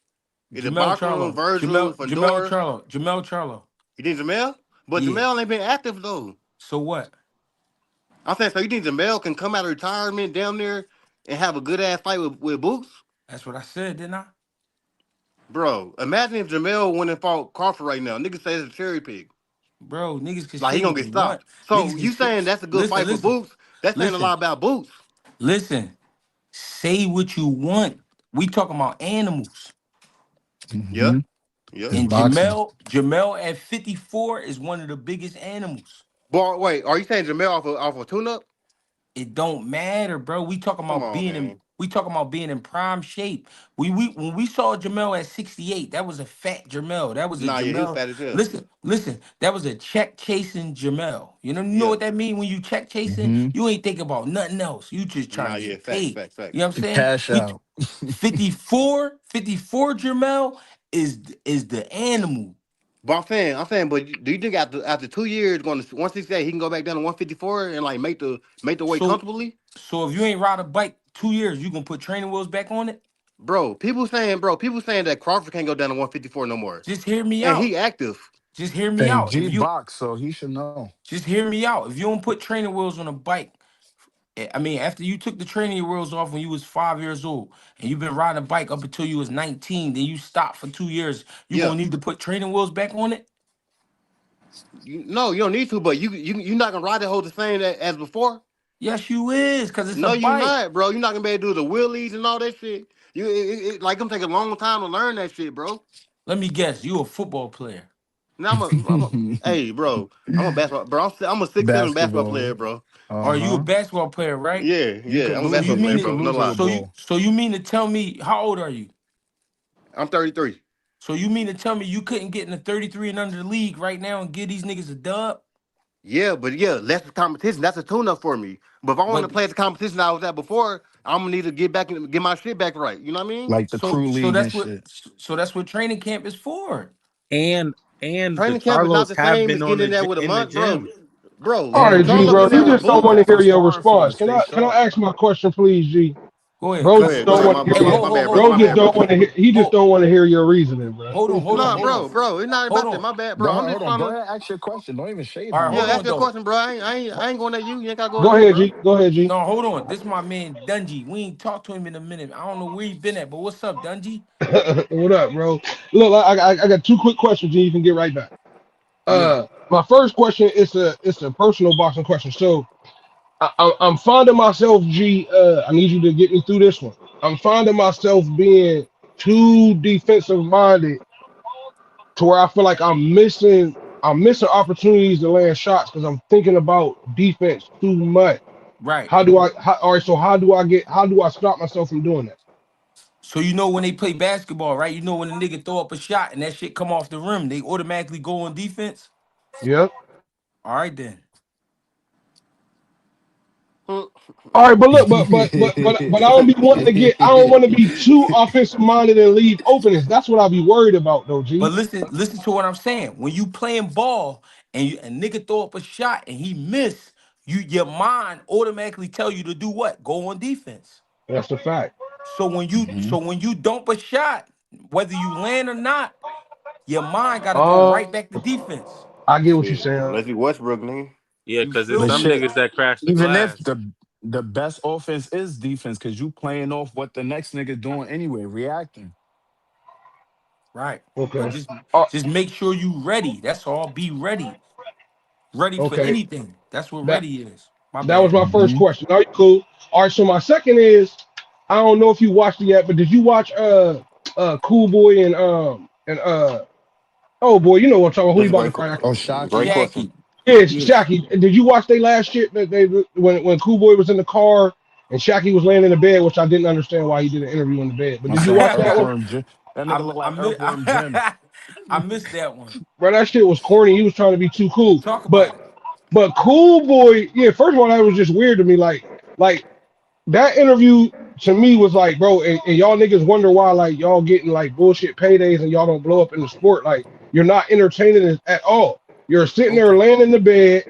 Is it Jamel Bachman, Charlo. Virgil, Fedor? Jamel Charlo. You need Jamel? But Yeah. Jamel ain't been active though. So what? I'm saying so you think Jamel can come out of retirement down there and have a good ass fight with Boots? That's what I said, didn't I? Bro, imagine if Jamel went and fought Crawford right now. Niggas say it's a cherry pick. Bro, niggas can Like say he gonna what get they want. stopped. So Niggas can you say, saying that's a good listen, fight for listen, Boots? That's saying a listen, lot about Boots. listen. Say what you want. We talking about animals. Yeah, hmm yeah. It's And boxing. Jamel at 54 is one of the biggest animals. But wait, are you saying Jamel off a tune up? It don't matter, bro. Come on, man. We talking about being in prime shape. We when we saw Jamel at 68, that was a fat Jamel. That was a Nah, yeah, he was Jamel. fat as hell. Listen, that was a check chasing Jamel. You know Yeah. what that mean when you check chasing? hmm You ain't thinking about nothing else. You just trying Nah, to yeah, get facts, paid. facts, facts. You know what I'm saying? Cash We out. 54 Jamel is the animal. But but do you think after 2 years going to 168, he can go back down to 154 and like make the weight So comfortably? so if you ain't ride a bike 2 years, you gonna put training wheels back on it? People saying that Crawford can't go down to 154 no more. Just hear me And out. he active. Just hear me Hey, out. G box, so he should know. Just hear me out. If you don't put training wheels on a bike, I mean, after you took the training wheels off when you was 5 years old, and you've been riding a bike up until you was 19, then you stopped for 2 years, you Yeah. gonna need to put training wheels back on it? No, you don't need to, but you not gonna ride that whole the same as before. Yes, you is, cause it's a No, you bike. not, bro. You're not gonna be able to do the wheelies and all that shit. Like gonna take a long time to learn that shit, bro. Let me guess, you a football player. Now hey, bro. I'm a basketball, bro. I'm a 6'7" basketball player, Basketball. bro. Or you a Uh-huh. basketball player, right? Yeah, You yeah. could I'm a So lose you basketball it. player, mean You it? could bro. No lose it lie. with ball. So you mean to tell me how old are you? I'm 33. So you mean to tell me you couldn't get in the 33 and under league right now and give these niggas a dub? Yeah, but yeah, less competition. That's a tune-up for me. But if I want to But play the competition I was at before, I'm gonna need to get back and get my shit back right. You know what I mean? Like the crew league and shit. so that's what training camp is for. And the Training camp is not Charlos the have same been as on getting the in there with a in the month, bro. gym. bro. All right, Damn, G, Charlo bro. was He there Charlo, with just don't Boots. want to Charlo hear was your sparring for him to response. stay Can I sharp. ask my question, please, G? Go ahead, Bro Go just cuz. ahead, go don't ahead. want to My Hey, hear my, your my bad, bro. bro My just bad, don't bro. want to hear. He just hold, don't want to hear your reasoning, bro. hold on, Nah, hold on. bro. It's not Hold about that. on. My bad, Go bro. ahead, I'm hold just on. trying Go to. ahead, ask your question. Don't even shade All right, him Yeah, yet. hold ask on your though. question, bro. I ain't going at you. You ain't gotta go at Go me, ahead, bro. G. Go ahead, G. No, hold on. This my man Dungy. We ain't talked to him in a minute. I don't know where he been at, but what's up, Dungy? What up, bro? Look, I got two quick questions, and you can get right back. Yeah. My first question is a personal boxing question. So I'm finding myself, G. I need you to get me through this one. I'm finding myself being too defensive minded to where I feel like I'm missing opportunities to land shots because I'm thinking about defense too much. Right. All right, so how do I stop myself from doing that? So you know when they play basketball, right? You know when a nigga throw up a shot and that shit come off the rim, they automatically go on defense. Yeah. All right then. Hmm. All right, but look, but I don't be wanting to get. I don't want to be too offensive minded and leave openings. That's what I be worried about, though, But G. listen to what I'm saying. When you playing ball and a nigga throw up a shot and he miss, your mind automatically tell you to do what? Go on defense. That's the fact. So when you dump a shot, whether you land or not, your mind gotta go Uh, right back to defense. I get what you're Shit, saying. unless you Westbrook, nigga. Yeah, You because there's feel But some me? shit, niggas that crash the even if glass. the best offense is defense, because you playing off what the next nigga doing anyway, reacting. Right. But Okay. just Uh, just make sure you ready. That's all. Be ready. Ready for okay. anything. That's what That ready is. My that was bad. my first Hmm. question. All right, cool. All right, so my second is, I don't know if you watched it yet, but did you watch Cool Boy and oh boy, you know what I'm talking about? Who That's you a about to fight? Oh, great Shocky. question. Jackie. Yeah, it's Yeah. Shaki. Did you watch they last shit that they when Cool Boy was in the car and Shaki was laying in the bed, which I didn't understand why he did an interview in the bed. But My did you son, watch that one? Earthworm Jim. That nigga look like Earthworm Jim. I missed that one. Bro, that shit was corny. He was trying to be too cool. Talk But about it. but Cool Boy, yeah, first of all, that was just weird to me. Like that interview to me was like, bro, and y'all niggas wonder why like y'all getting like bullshit paydays and y'all don't blow up in the sport. Like you're not entertaining it at all. You're sitting there Okay. laying in the bed,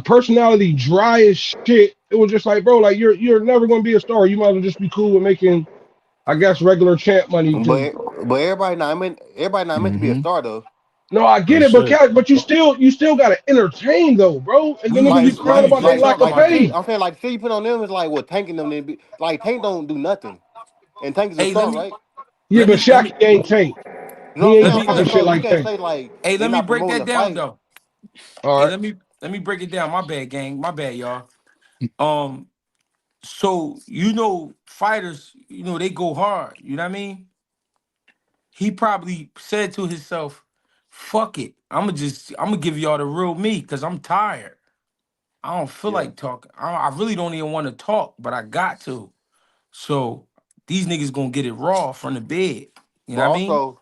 personality dry as shit. It was just like, bro, like you're never gonna be a star. You might as well just be cool with making, I guess, regular champ money. Cause But everybody not meant to be a Hmm. star though. no, I They get it, but should. Cat, but you still gotta entertain though, bro. And then niggas be We crying Like was about their just like lack talking of like about shit. fame. that. I'm saying like shit you put on them is like what tanking them. Then be, like Tank don't do nothing, and Tank is a Hey, star, right? Yeah, but let me Shaq ain't Tank. You know He what I'm ain't saying? let I'm me talking saying let shit so me you like can't Tank. say like hey, they let me not break promoting that the down fight. though. All Hey, right. let me break it down. My bad, gang. My bad, y'all. Um, so fighters, they go hard. You know what I mean? He probably said to himself, "Fuck it. I'm gonna give y'all the real me because I'm tired. I don't feel Yeah, like talking. I really don't even want to talk, but I got to. So these niggas gonna get it raw from the bed. You know but what I mean? also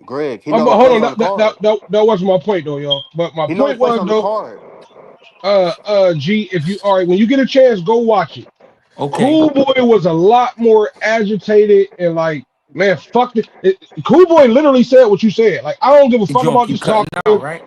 Greg, he know But his hold place on, on the card. that wasn't my point though, y'all. But my He know his point place was on the though, card. G, if you all right, when you get a chance, go watch it. Okay. Cool Boy was a lot more agitated and like, man, fuck it. Cool Boy literally said what you said. Like, I don't give a You fuck don't about keep this cutting talking. out, right?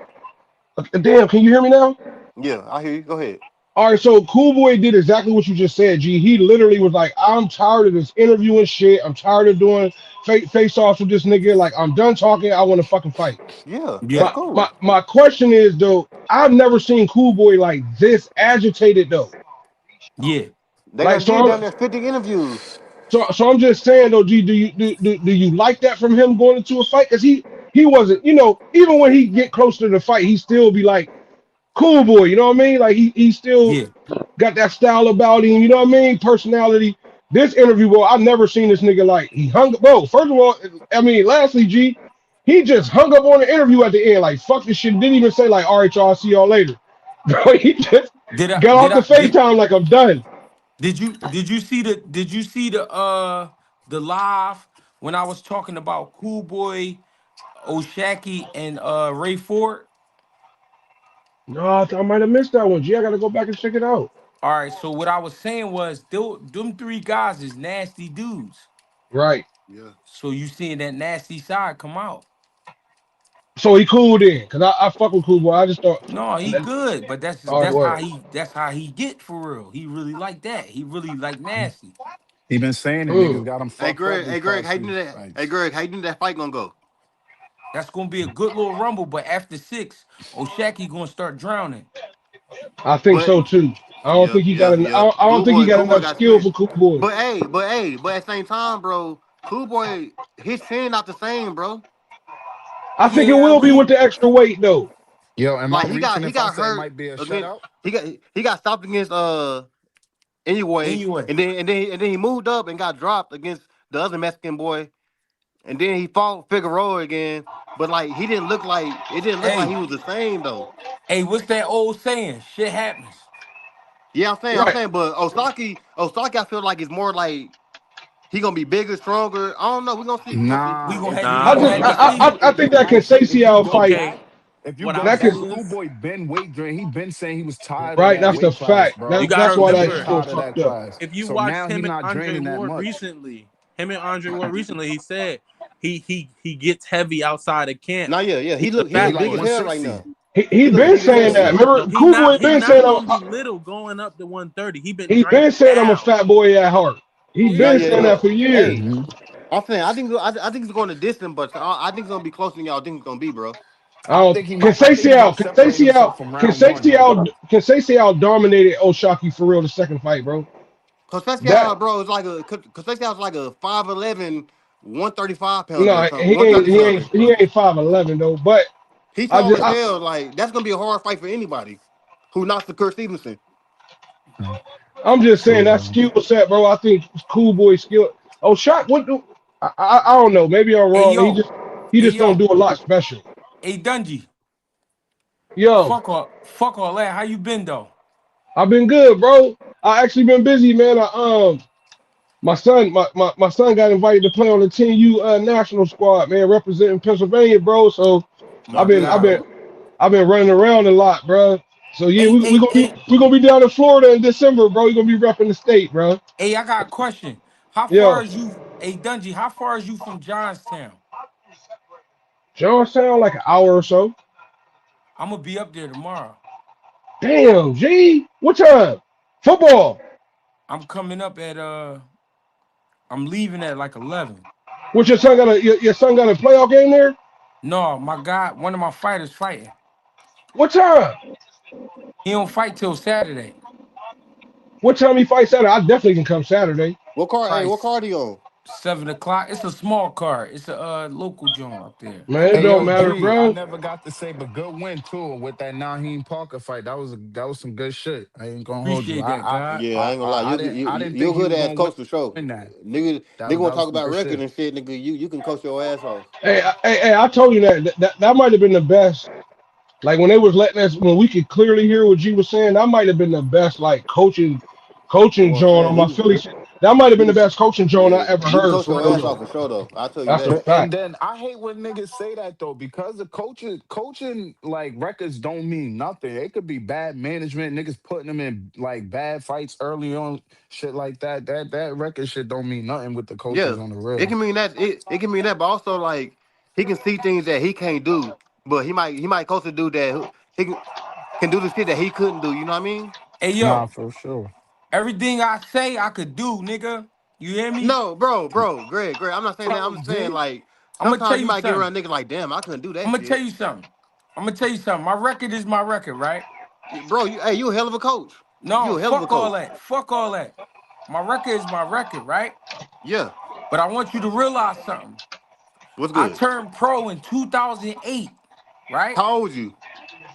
Damn, can you hear me now? Yeah, I hear you. Go ahead. All right, so Cool Boy did exactly what you just said, G. He literally was like, I'm tired of this interviewing shit. I'm tired of doing face offs with this nigga. Like, I'm done talking. I want to fucking fight. Yeah, that's Yeah. My cool. question is though, I've never seen Cool Boy like this agitated though. Yeah. They Like done did so down there 50 interviews. so I'm just saying though, G, do you like that from him going into a fight? Cause he wasn't, even when he get close to the fight, he still be like Cool Boy, you know what I mean? Like he still Yeah. got that style about him, you know what I mean? Personality. This interview, bro, I've never seen this nigga like he hung. Bro, first of all, I mean, lastly, G, he just hung up on the interview at the end, like fuck this shit. Didn't even say like, all right, y'all, I'll see y'all later. Bro, he just Did I got did off the I did FaceTime like I'm done. did you see the live when I was talking about Cool Boy, Oshaki, and Ray Ford? No, I might have missed that one. G, I gotta go back and check it out. All right, so what I was saying was them three guys is nasty dudes. Right. Yeah. So you seeing that nasty side come out. So he cool then, cause I fuck with Cool Boy. I just thought, No, he good, but all right, word. that's how he get for real. He really like that. He really like nasty. He been saying it. Mm. Niggas got him Hey fucked up Greg, these hey Greg, past how you few think that? Hey fights. Greg, how you think that fight gonna go? That's gonna be a good little rumble, but after 6, Oshaki gonna start drowning. I think But so too. I don't yeah, think he got yeah, an, yeah. I don't think he got Cool boy enough got skill experience. for Cool Boy. But at the same time, bro, Cool boy, his chin not the same, bro. I think it Yeah, will be with the extra weight though. Yo, am I Like reaching he if I got say it hurt might be a against shutout? he got stopped against anyway, anyway. and then he moved up and got dropped against the other Mexican boy, and then he fought Figueroa again. But like it didn't look like Hey, he was the same though. hey, what's that old saying? Shit happens. Yeah, I'm Right. saying, but Osaki, I feel like it's more like he gonna be bigger, stronger. I don't know. We gonna see. We Nah, gonna if have you we I Nah, gonna just go have to back, see. I think that if you Conceição go fight okay. back, if you What go I'll that back, could do is Schoolboy been weight drain. He been saying he was tired of right. that That's the weight class, fact. bro. you That gotta that's why He that been shit remember so tired of that fucked up. class. if you So watched now he him and not Andre draining that Ward much. recently, he said he gets heavy outside of camp. Nah, yeah. He's a Yeah, He he fat look like big as boy. hell right now. 160. He He look been big as saying hell. that. So Remember, so Cool Boy he been not saying gonna be little going up to 130. He been he training been saying I'm a down. fat boy at heart. He Yeah. Nah, been yeah, saying yeah. that for years. Hey, Hmm. I'm saying I think it's going to distance, but I think it's gonna be closer than y'all think it's gonna be, bro. I I don't. think he might. I think he gonna separate himself from round one though. Can Stacey out dominated Oshaki for real the second fight, bro? Cause That Pacquiao, bro, is like cause Pacquiao's like a 5'11", 135 pounder or no, something, 130 pounder. he ain't 5'11" though. But He's I tall just as hell. Like that's gonna be a hard fight for anybody who knocks the Kurt Stevenson. Hmm. I'm just saying True, that man. skill set, bro. I think Cool Boy skill. Oh, shot. What do I don't know. Maybe I'm Hey wrong. yo, He hey just don't do yo, a lot special. hey Dungy. Yo, Fuck all that. How you been though? I've been good, bro. I actually been busy, man. My son got invited to play on the 10U national squad, man, representing Pennsylvania, bro. So My I've That's been good, I've God. bro. been I've been running around a lot, bro. So yeah, Hey, we hey, gonna be hey, down in Florida in December, bro. We gonna be repping the state, bro. hey, I got a question. How far Yeah, is you, hey Dungy, how far is you from Johnstown? Georgetown like an hour or so. I'm gonna be up there tomorrow. Damn, G, what time? Football. I'm coming up at I'm leaving at like 11. What your son got a playoff game there? No, my guy, one of my fighters fighting. What time? He don't fight till Saturday. What time he fights Saturday? I definitely can come Saturday. What car? Hey, Probably what car are you on? 7 o'clock. It's a small car. It's a local joint up there. Man, it Hey don't yo, matter, G, I bro. never got to say, but good win too with that Naheem Parker fight. That was some good shit. I ain't gonna hold you. Appreciate that, God. Yeah, I ain't gonna lie. I didn't You're a think he good was ass gonna coach for sure. win that. Nigga want That to was talk some about good record shit. and shit, nigga. You can coach your ass off. Hey, I told you that might have been the best. Like when they was letting us, when we could clearly hear what G was saying, that might have been the best like That's coaching what I'm joint saying. on my Philly shit. That might have been the best coaching joint I Yeah, ever you can heard coach for your real ass though. off for sure though. I'll tell you That's a that. And fact. then I hate when niggas say that though, because the coaching like records don't mean nothing. It could be bad management, niggas putting them in like bad fights early on, shit like that. That record shit don't mean nothing with the Yeah, coaches on the it real. can mean that. It can mean that, but also like he can see things that he can't do. But he might coach a dude that he can do the shit that he couldn't do. You know what I mean? Hey Nah, yo, for sure. everything I say I could do, nigga. You hear me? No, Greg. I'm not saying that. Tell I'm him, just saying G. like I'm gonna tell sometimes you you might get something. around niggas like, damn, I couldn't do I'm that gonna tell shit. you something. I'm gonna tell you something. My record is my record, right? Bro, you a hell of a coach. No, You a hell of a fuck all coach. that. Fuck all that. My record is my record, right? Yeah. But I want you to realize something. What's I good? turned pro in 2008, right? How old you?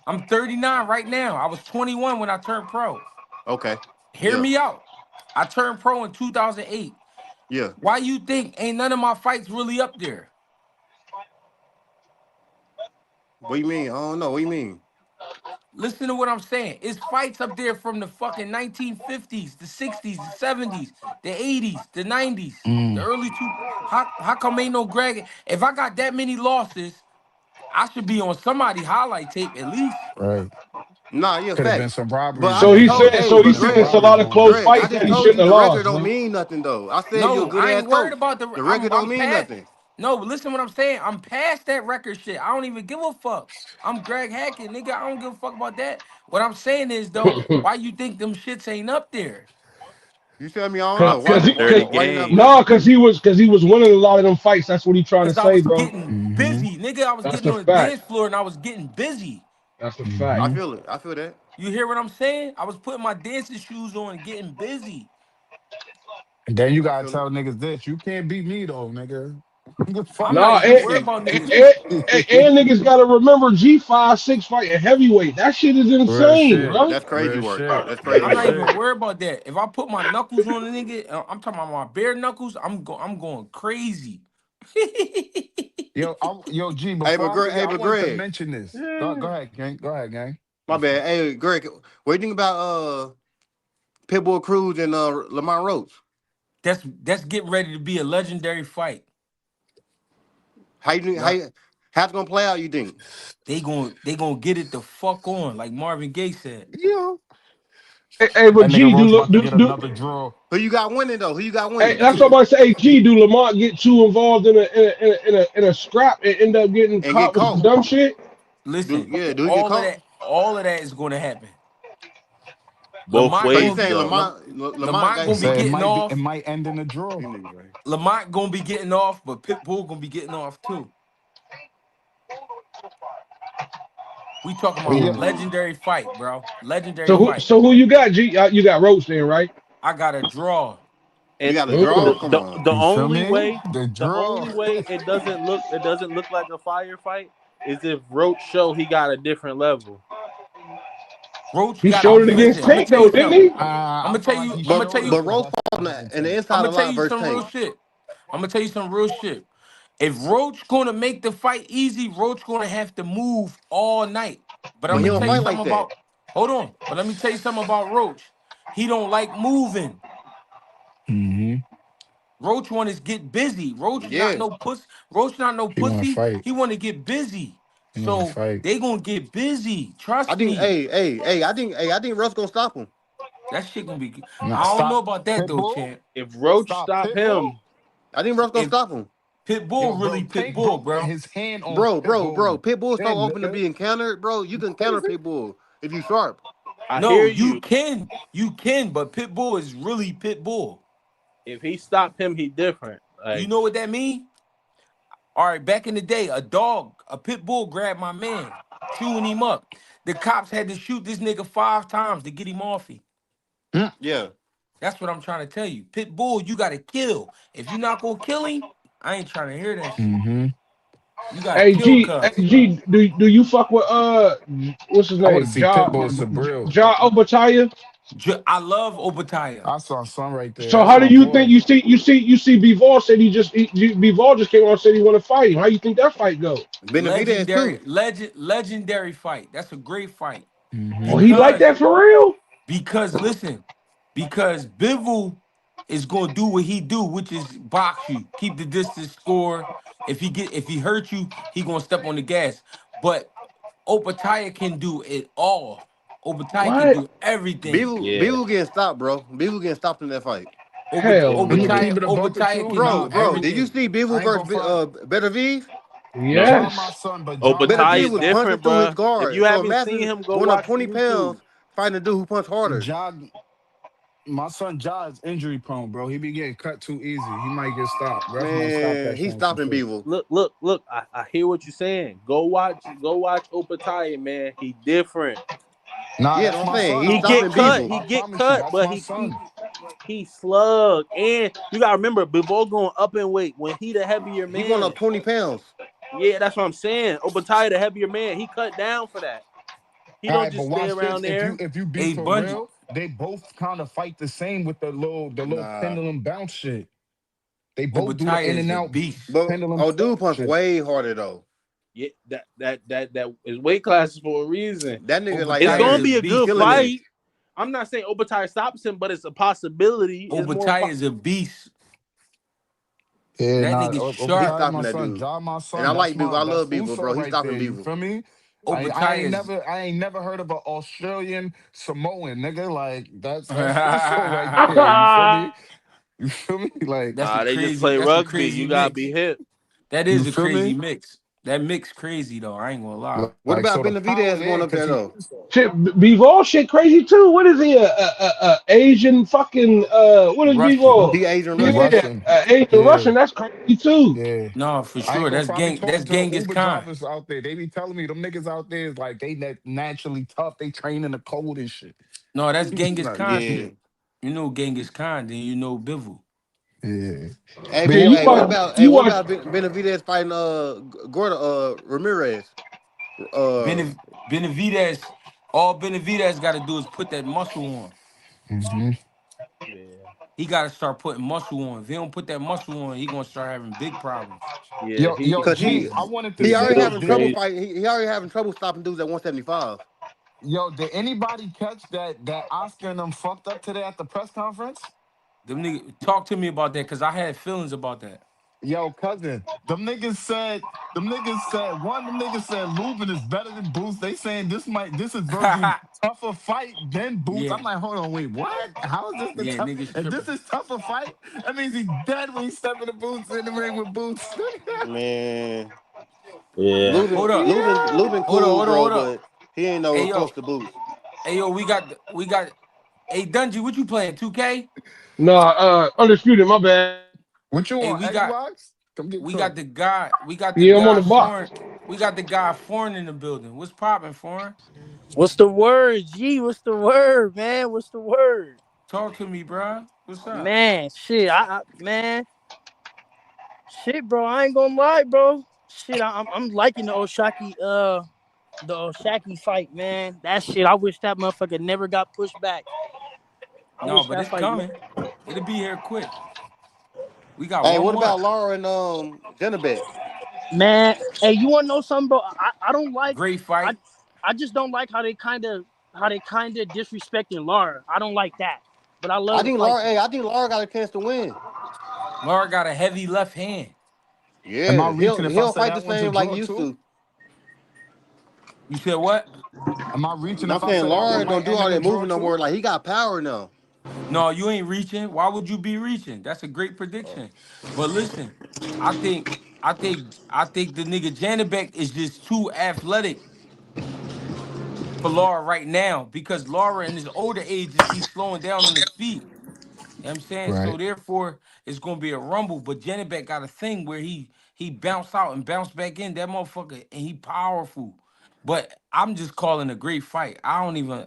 I'm 39 right now. I was 21 when I turned pro. Okay. Hear Yeah. me out. I turned pro in 2008. Yeah. Why you think ain't none of my fights really up there? What you mean? I don't know. What you mean? Listen to what I'm saying. It's fights up there from the fucking 1950s, the 60s, the 70s, the 80s, the 90s, the Mm, early two. How come ain't no Greg? If I got that many losses, I should be on somebody highlight tape at least. right. Nah, yeah, Could have been facts. some But robberies I So just going he's told, saying on. hey, so Could have but he's been some saying it's a robberies lot of going close on. Greg, I fights just that he told you shouldn't the have record lost, don't man. mean nothing though. I said you a No, good I ass ain't worried coach. about the. The record don't I'm mean past. nothing. No, but listen what I'm saying. I'm past that record shit. I don't even give a fuck. I'm Greg Hackett, nigga. I don't give a fuck about that. What I'm saying is though, why you think them shits ain't up there? You feel me? I don't know. Top Why Cause, why, top. cause, why you not games. putting? no, cause he was winning a lot of them fights. That's what he trying to Cause I say, was bro. getting Mm-hmm. busy, nigga. I was That's getting the on the fact. dance floor and I was getting busy. That's the fact. I Mm-hmm. feel it. I feel that. You hear what I'm saying? I was putting my dancing shoes on and getting busy. And then you I gotta feel it. tell niggas this: you can't beat me though, nigga. I'm Fuck not Nah, that even and, worried shit. about niggas. and niggas gotta remember G5-6 fighting heavyweight. That shit is Real insane, shit. bro. That's crazy Real work. shit. That's crazy I'm Real not work. even shit. worried about that. If I put my knuckles on a nigga, I'm talking about my bare knuckles. I'm going crazy. Yo, G. Hey, Before but I Greg. Hey, forget, I but wanted to Greg. mention this. Go ahead, gang. Go ahead, gang. My My bad. fault. Hey, Greg. What do you think about Pitbull Cruz and Lamont Roach? That's getting ready to be a legendary fight. How you think? Yup. How's it gonna play out? You think? They gonna get it the fuck on, like Marvin Gaye said. Yeah. Hey, but That nigga G, Roach about to get another do draw. Who you got winning though? Who you got hey, winning? that's what I'm about to say. Hey, G, do Lamont get too involved in a scrap and end up getting And get caught with some caught? dumb shit? Do Listen, yeah? Do he get all of caught? that, all of that is gonna happen. Both Lamont So you ways gonna saying though. Lamont Lamont got They gonna be say he getting it off. might end in a draw. you niggas right? Lamont gonna be getting off, but Pitbull gonna be getting off too. We talking But about yeah, legendary fight, bro. Legendary So who fight. so who you got, G? You got Roach then, right? I got a draw. You And got a Mm. draw? the, Come the on. the you feel only me? way The the draw. only way it doesn't look like a firefight is if Roach show he got a different level. Roach He got a showed I it feel against listen. I'm gonna Tank tell though, you didn't something. he? I'm I gonna tell felt like you. he I'm gonna But tell showed you. it but because Rose that's fought on that's the intense. I'm inside gonna tell line you versus some real Tank. shit. I'm gonna tell you some real shit. If Roach gonna make the fight easy, Roach gonna have to move all night. But I'm But he gonna don't tell you fight Mm-hmm. something like that. about. Hold on. But let me tell you something about Roach. He don't like moving. Mm-hmm. Roach want to get busy. Roach not Yeah. no puss. Roach not no He want to pussy. fight. He want to get busy. He want to So fight. they gonna get busy. I Trust think me. I think Russ gonna stop him. That shit gonna be. Nah, I don't know stop about that though, Pitbull. champ. If Roach Stop stop Pitbull. him, I think Russ gonna If stop him. Yo, Pitbull bro, really Tank Pitbull, broke bro. his hand on Bro. Pitbull. Pitbull's so Then, open to nigga. being countered, bro. You can counter Crazy. Pitbull if you sharp. I No, hear you you. can, you can, but Pitbull is really Pitbull. If he stop him, he different. You Like know what that mean? All right, back in the day, a pit bull grabbed my man, chewing him up. The cops had to shoot this nigga 5 times to get him off him. Yeah. That's what I'm trying to tell you. Pit bull, you gotta kill. If you're not gonna kill him, I ain't trying to hear that shit. Mm-hmm. You gotta kill cuz. Hey, G, do you fuck with what's his I want to name? see Pitbull Sabril. Ja Obatalia? I love Obadiah. I saw son right there. So That's how do my you think boy. you see Bivol said Bivol just came on and said he want to fight him. How you think that fight go? Benavidez too. Legendary fight. That's a great fight. Oh, Mm-hmm. he like Because that for real? listen, because Bivol is gonna do what he do, which is box you, keep the distance, score. If he hurt you, he gonna step on the gas. But Obadiah can do it all. Obadiah can What? do everything. yeah, Beaver getting stopped, bro. Beaver getting stopped in that fight. Hell I'm gonna no. keep it a buck with Obadiah you. can Nah, do Bro, hey, did you everything. see Beaver I ain't gonna versus front. Benavidez? no. John, Yes. my son, but John my Obadiah Benavidez son was got punching different, through his bruh. If you guard. So haven't seen imagine him, go going up watch the 20 YouTube. pounds fighting a dude who punched harder. John. My son John is injury prone, bro. He be getting cut too easy. He might get stopped. Ref might stop Man, that shit he's on some stopping shit. Beaver. Look. I hear what you're saying. Go watch Obadiah, man. He different. Nah, Yeah, that's no, I'm my saying son. he's He I get stopping promise cut. you. Beaver. He I get promise you. cut, That's but my son. he slug. And you gotta remember, Bivol going up in weight when he the heavier He going up man. 20 pounds. Yeah, that's what I'm saying. Obadiah the heavier man. He cut down for that. He All don't right, but just stay watch this. around there. If you be A for bunch. real, they both kind of fight the same with the little Nah. pendulum bounce shit. They both do the Obadiah in is and a out beast. But pendulum oh, dude bounce punched shit. way harder though. Yeah, that is weight classes for a reason. That nigga like It's Obadiah like is gonna a be a beast, good killing nigga. niggas. fight. I'm not saying Obadiah stops him, but it's a possibility. It's more. Obadiah is a beast. Yeah, That nah. nigga He's sharp. Obadiah, stopping my that son. dude. John, my And son. I like Beaver. I That's love Beaver, Uso bro. He's right stopping there. You Beaver. feel me? Obadiah is I ain't never heard of an Australian Samoan nigga. Like that's Uso right there. You feel me? You feel me? Like that's a Nah, they just crazy, play that's a rugby. crazy You gotta be mix. hit. That You is a feel crazy me? mix. That mix crazy though. I ain't gonna lie. What Like about so the power Benavidez going there, up there cause he though? Shit, Bivol shit crazy too. What is he? Asian fucking what is Russian. Bivol? He Asian Russian. Yeah, Russian. Asian Yeah, Russian. That's crazy too. yeah. No, for I ain't sure. gonna That's front. I be gang. That's talking to Genghis Uber Khan. drivers out there. They be telling me them niggas out there is like they naturally tough. They train in the cold and shit. No, that's Genghis Like, Khan Yeah. shit. You know Genghis Khan, then you know Bivol. yeah. Hey, But Yeah, but you yeah, watch. hey, You what watch. about Benavidez fighting Gordo Ramirez? Uh, Benavidez, all Benavidez got to do is put that muscle on. hmm Yeah. He got to start putting muscle on. If he don't put that muscle on, he gonna start having big problems. Yeah, yo, cause G, he I wanted to he he's say already built having this. trouble crazy. fighting. He already having trouble stopping dudes at 175. Yo, did anybody catch that Oscar and them fucked up today at the press conference? Them nigga, talk to me about that because I had feelings about that. Yo, cousin, them niggas said one, them niggas said Lubin is better than Boots. They saying this is Virgil's tougher fight than Boots. Yeah, I'm like, hold on, wait, what? How is this the yeah, tough? niggas If this tripping. is tougher fight, that means he's dead when he's stepping the Boots in the ring with Boots. Man, Yeah. Hold up, Lubin hold up, cool, hold up, bro, hold up. but he ain't nowhere Hey close yo, to Boots. hey yo, we got. Hey Dungy, what you playing? 2K? Nah, undisputed. My bad. What you Hey, want, Xbox? Come get cooked. we got the Yeah, I'm on guy the box. foreign. We got the guy foreign in the building. What's popping foreign? What's the word, G? What's the word, man? What's the word? Talk to me, bruh. What's up? Man, shit, man, shit, bro. I ain't gonna lie, bro. Shit, I'm liking the Oshaki fight, man. That shit, I wish that motherfucker never got pushed back. I No, wish but that it's fight, coming. It'll be here quick. We got Hey, one what about month. Laura and Jennebeck? man. Hey, you wanna know something, bro? I don't like, Great I, fight. I just don't like how they kind of disrespecting Lara. I don't like that, but I love the fight though. I think Laura got a chance to win. Laura got a heavy left hand. Am I Yeah, reaching he if I don't say fight the that one's a same like he draw used too? to. You said what? Am I reaching I'm if I saying say that one Laura might don't do end all in a that draw moving no too? more. Like he got power now. No, you ain't reaching. Why would you be reaching? That's a great prediction. But listen, I think I think the nigga Janabek is just too athletic for Laura right now because Laura in his older age he's slowing down on his feet. You know what I'm saying? So Right. therefore, it's gonna be a rumble. But Janibek got a thing where he bounce out and bounce back in. That motherfucker, and he powerful. But I'm just calling a great fight. I don't even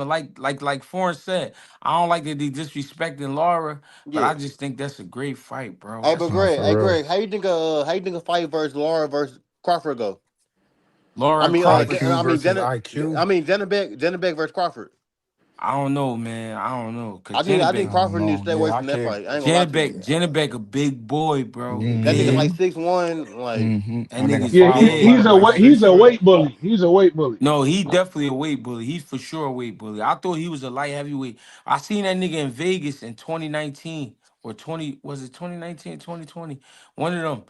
like Foreign said. I don't like that they disrespecting Laura, but Yeah. I just think that's a great fight, bro. Hey, That's but No, my Greg, for real. how you think a fight versus Laura versus Crawford go? Laura Crawford. IQ versus IQ. Jennebeck versus Crawford. I don't know, man. I don't know. Cause I I think Janibek, don't Crawford need to know. stay away Yeah, I from that can't. fight. I ain't gonna lie to you. Janibek a big boy, bro. That nigga Mm-hmm. like Big. 6'1", like That That nigga nigga's Yeah, big. five like he's six a foot. weight bully. He's a weight bully. No, he definitely a weight bully. He's for sure a weight bully. I thought he was a light heavyweight. I seen that nigga in Vegas in 2019 or 20 was it 2019 2020? One of them.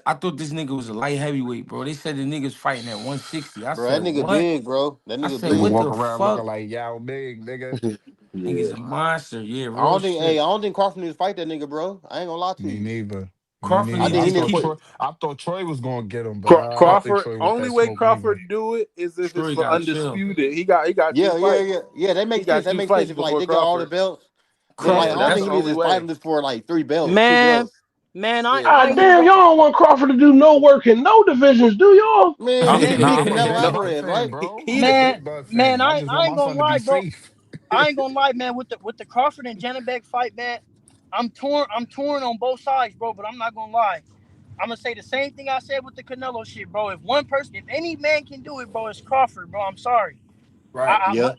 I thought this nigga was a light heavyweight, bro. They said the nigga's fighting at 160. I bro. said, That nigga "What?" big, bro. That I nigga said, Nigga "What big. walk the around looking fuck?" like Yao Big, nigga. Nigga's Yeah. a monster. Yeah, real I shit. don't think Crawford need to fight that nigga, bro. I ain't gonna lie to Me you. neither. Me Crawford I neither. need to think I he just need to thought keep put. Troy. I thought Troy was gonna get him, but I don't think Crawford. Troy with Only that way smoke anyway. Crawford do it is if it's Troy for gotta chill. undisputed. He got two fights. Yeah. That He makes sense. got That two makes sense. fights If like before they got all the Crawford. belts, but like I Yeah, Crawford, don't that's think the he that's needs only to fight way. him just for like two Man, belts. man, Yeah. I God ain't even damn, gonna, y'all don't want Crawford to do no work in no divisions, do y'all? Man, I'm he man, beat Nah, I'm a Canelo big look. Bud Alvarez, fan, right? bro. I'm a man, big Bud man, fan. I just want I ain't my gonna son to be lie, bro. safe. I ain't gonna lie, man. With the Crawford and Janabek fight, man, I'm torn on both sides, bro. But I'm not gonna lie. I'm gonna say the same thing I said with the Canelo shit, bro. If any man can do it, bro, it's Crawford, bro. I'm sorry. Right. Yeah,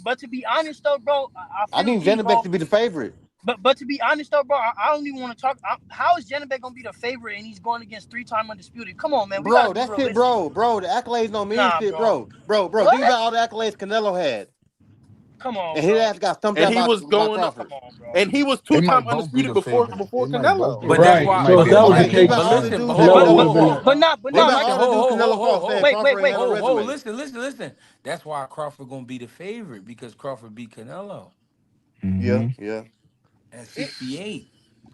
But to be honest though, bro, I I feel think G, Janabek bro. to be the favorite, But to be honest though, bro, I don't even want to talk. How is Janabek gonna be the favorite and he's going against three-time undisputed? Come on, man. We gotta bro. be That shit, realistic. bro. The accolades don't mean Nah, shit, bro. bro. What? Think about all the accolades Canelo had, Come on, and his bro. ass got stumped And out he was by going up. Come Crawford. on, bro. And he was They two-time might both be undisputed the before favorite. before They might both Canelo. be the But that's favorite. It Right. why. might So be if But a that was the Like listen. think tie. case, about But all the listen. But dudes hold, that Canelo would Canelo have been fought. the But Think But about listen. all the dudes Canelo fought saying wait, wait, Crawford ain't wait. had no resume. Listen. That's why Crawford gonna be the favorite because Crawford beat Canelo Yeah, Mm-hmm. yeah. at It, 68.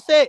said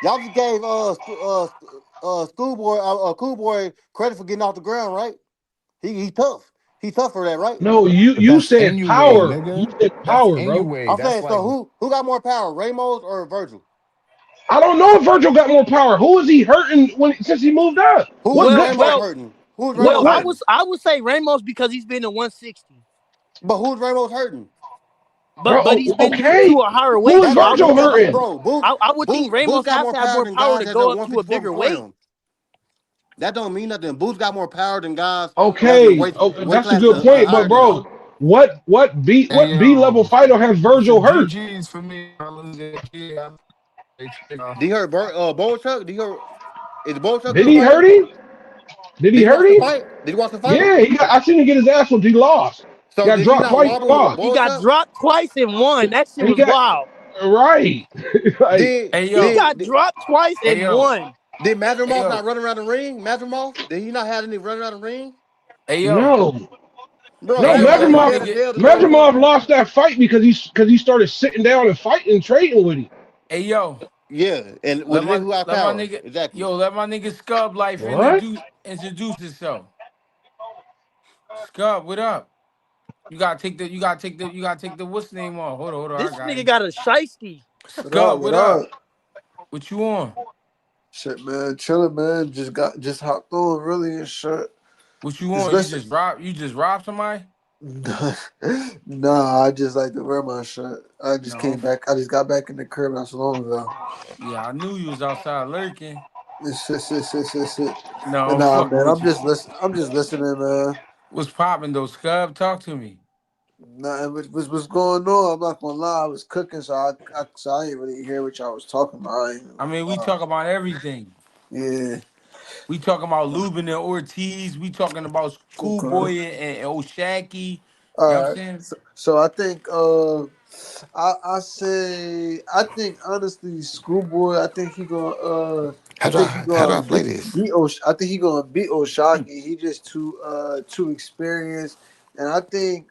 Y'all just gave schoolboy cool boy credit for getting off the ground, right? He tough. He tough for that, right? No, But you that's said anyway, power. You nigga. said That's power, bro. anyway. I'm That's saying, like so who got more power, Ramos or Virgil? I don't know if Virgil got more power. Who is he hurting since he moved up? Who What is good Ramos fight? Well, hurting? Who's What Ramos I what? hurting? was I would say Ramos because he's been in 160, But who's Ramos hurting? Bro, but he's been okay. to a higher Who weight. is That So I don't would Virgil mean think nothing, hurting? bro. Boost, I would think Boost, Boost Ramos got has more to have power more than power guys to that's at go up to a 154 bigger before weight. him. That don't mean nothing. Boost got more power than guys that's in Okay, weight that's a class good point. But higher than him. bro, what Hey B level yo, fighter has it's a Virgil hurt? GG's for me, fellas. Yeah, Do you heard Bochuck? Do you heard is Bochuck a Did good he hurt fighter? him? Did he Did you watch hurt the him? fight? Did you watch the fight? Yeah, I seen him get his ass whooped. He lost. So Got did he dropped not twice. wobble Lost. He got Bochuck? dropped twice and won. That shit He was got wild. right. Like Did Hey He yo, got did dropped twice hey and yo, won. did hey Madrimov not yo, run around the ring? Madrimov? Did he not have any run around the ring? hey yo, no, Bro, hey no. that yo. man Let was my scared as nigga, hell to throw a punch. Madrimov lost that fight because he started sitting down and fighting and trading with him. hey yo, Yeah, and with let a nigga my who got let my power. nigga, Exactly. yo, let my nigga Scub Life What? introduce himself. Scub, what up? You gotta take the what's the name off. Hold on, I This got nigga him. got a shiesty. What up? Scub, What what up? up? What you on? Shit, man, chilling, man. Just hopped on, really, and shit. What you Just on? listen. You just robbed somebody? Nah, I just like to wear my shit. I just No. came back. I just got back in the crib not so long ago. Yeah, I knew you was outside lurking. Shit. No, But I'm nah, fucking man, with I'm you. just listen. I'm just listening, man. What's popping though, Scub? Talk to me. Nah, what's going on? I'm not gonna lie. I was cooking, so I didn't really hear what y'all was talking about. I ain't I gonna mean, we lie. talk about everything. Yeah. We talking about Lubin and Ortiz. We talking about Okay. Schoolboy and Oshaki. You know what I'm All right. saying? So I think I think honestly Schoolboy I think he How do gonna I play this? I think he gonna beat Oshaki. He just too experienced. And I think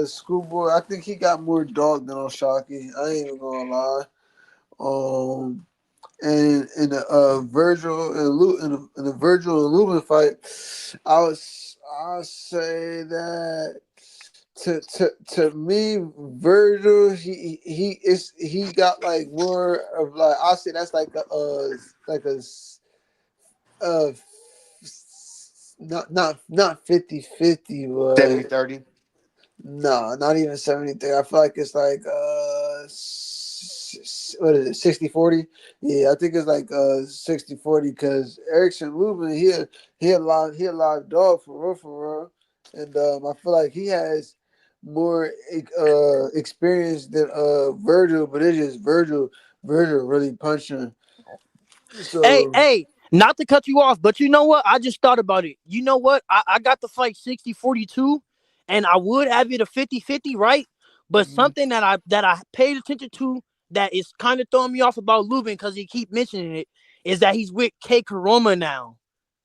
Schoolboy I think he got more dog than Oshaki. I ain't even gonna lie. Um and in the Virgil and in the Virgil and Luben fight, I would say that to me, Virgil he got like more of like I'll say that's like a uh not 50-50, but 70-30. no, not even 73. I feel like it's like what is it, 60-40? Yeah, I think it's like 60-40 because Erickson Lubin he a live dog for real. And I feel like he has more experience than Virgil, but it's just Virgil really punching. Hey, So hey, not to cut you off, but you know what? I just thought about it. You know what? I got the fight 60-42, and I would have it a 50-50, right? But Mhm. something that I paid attention to that is kind of throwing me off about Lubin because he keep mentioning it is that he's with K Karoma now.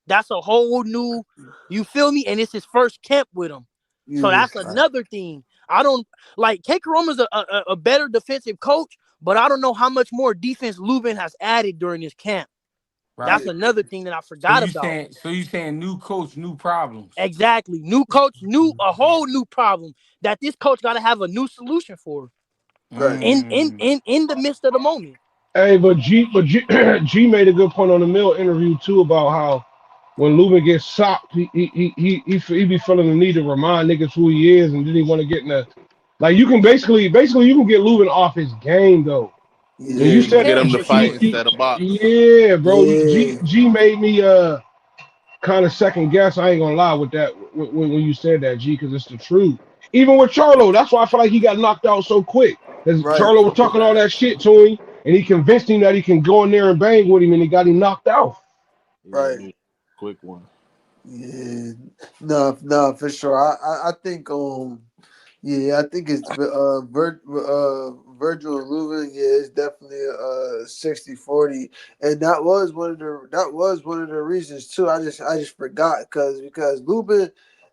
That's a whole new, you feel me? And it's his first camp with him. So yeah, that's another thing. I don't like K Karoma's a better defensive coach, but I don't know how much more defense Lubin has added during this camp. That's Right. yeah, another thing that I So forgot you about. saying new coach, new problems. Exactly. New coach, new a whole new problem that this coach got to have a new solution for right. in the midst of the moment. Hey, G made a good point on the Mill interview too about how when Lubin gets socked, he be feeling the need to remind niggas who he is, and then he want to get in the like you can basically you can get Lubin off his game though. When Yeah, you Yeah, You you said get that, can him to for fight sure. instead of box. yeah, bro, yeah, G made me kind of second guess. I ain't gonna lie with that when you said that G, because it's the truth. Even with Charlo, that's why I feel like he got knocked out so quick. Because right, Charlo was talking all that shit to him, and he convinced him that he can go in there and bang with him, and he got him knocked out. Yeah, right. he quick one. Yeah, no, for sure. I think yeah, I think it's Virgil and Luben. Yeah, it's definitely 60-40, and that was one of the reasons too. I just forgot because Luben,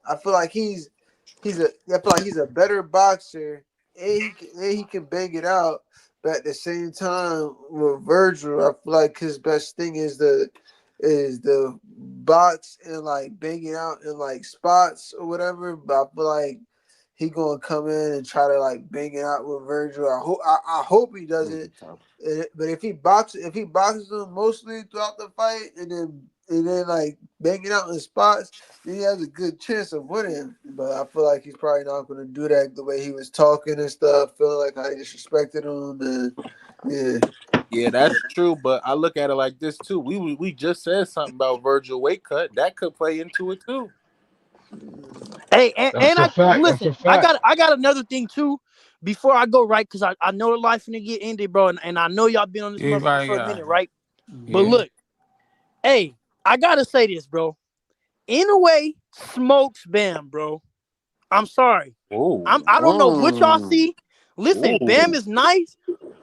I feel like I feel like he's a better boxer and he can bang it out. But at the same time, with Virgil, I feel like his best thing is the box and like banging out in like spots or whatever. But I feel like he gonna come in and try to like bang it out with Virgil. I hope he doesn't. But if he boxes him mostly throughout the fight and then like bang it out in spots, then he has a good chance of winning. But I feel like he's probably not gonna do that the way he was talking and stuff, feeling like I disrespected him and yeah. Yeah, that's true. But I look at it like this too. We just said something about Virgil weight cut that could play into it too. Hey, That's and a I fact. That's a listen. I fact. got I got another thing too. Before I go, right, because I know the life finna get ended, bro, and I know y'all been on this motherfucker Everybody for a got minute, right? But yeah. look, hey, I gotta say this, bro. In a way, smokes Bam, bro. I'm sorry. Oh, I don't know what y'all Mm. see. Listen, Bam Ooh. is nice,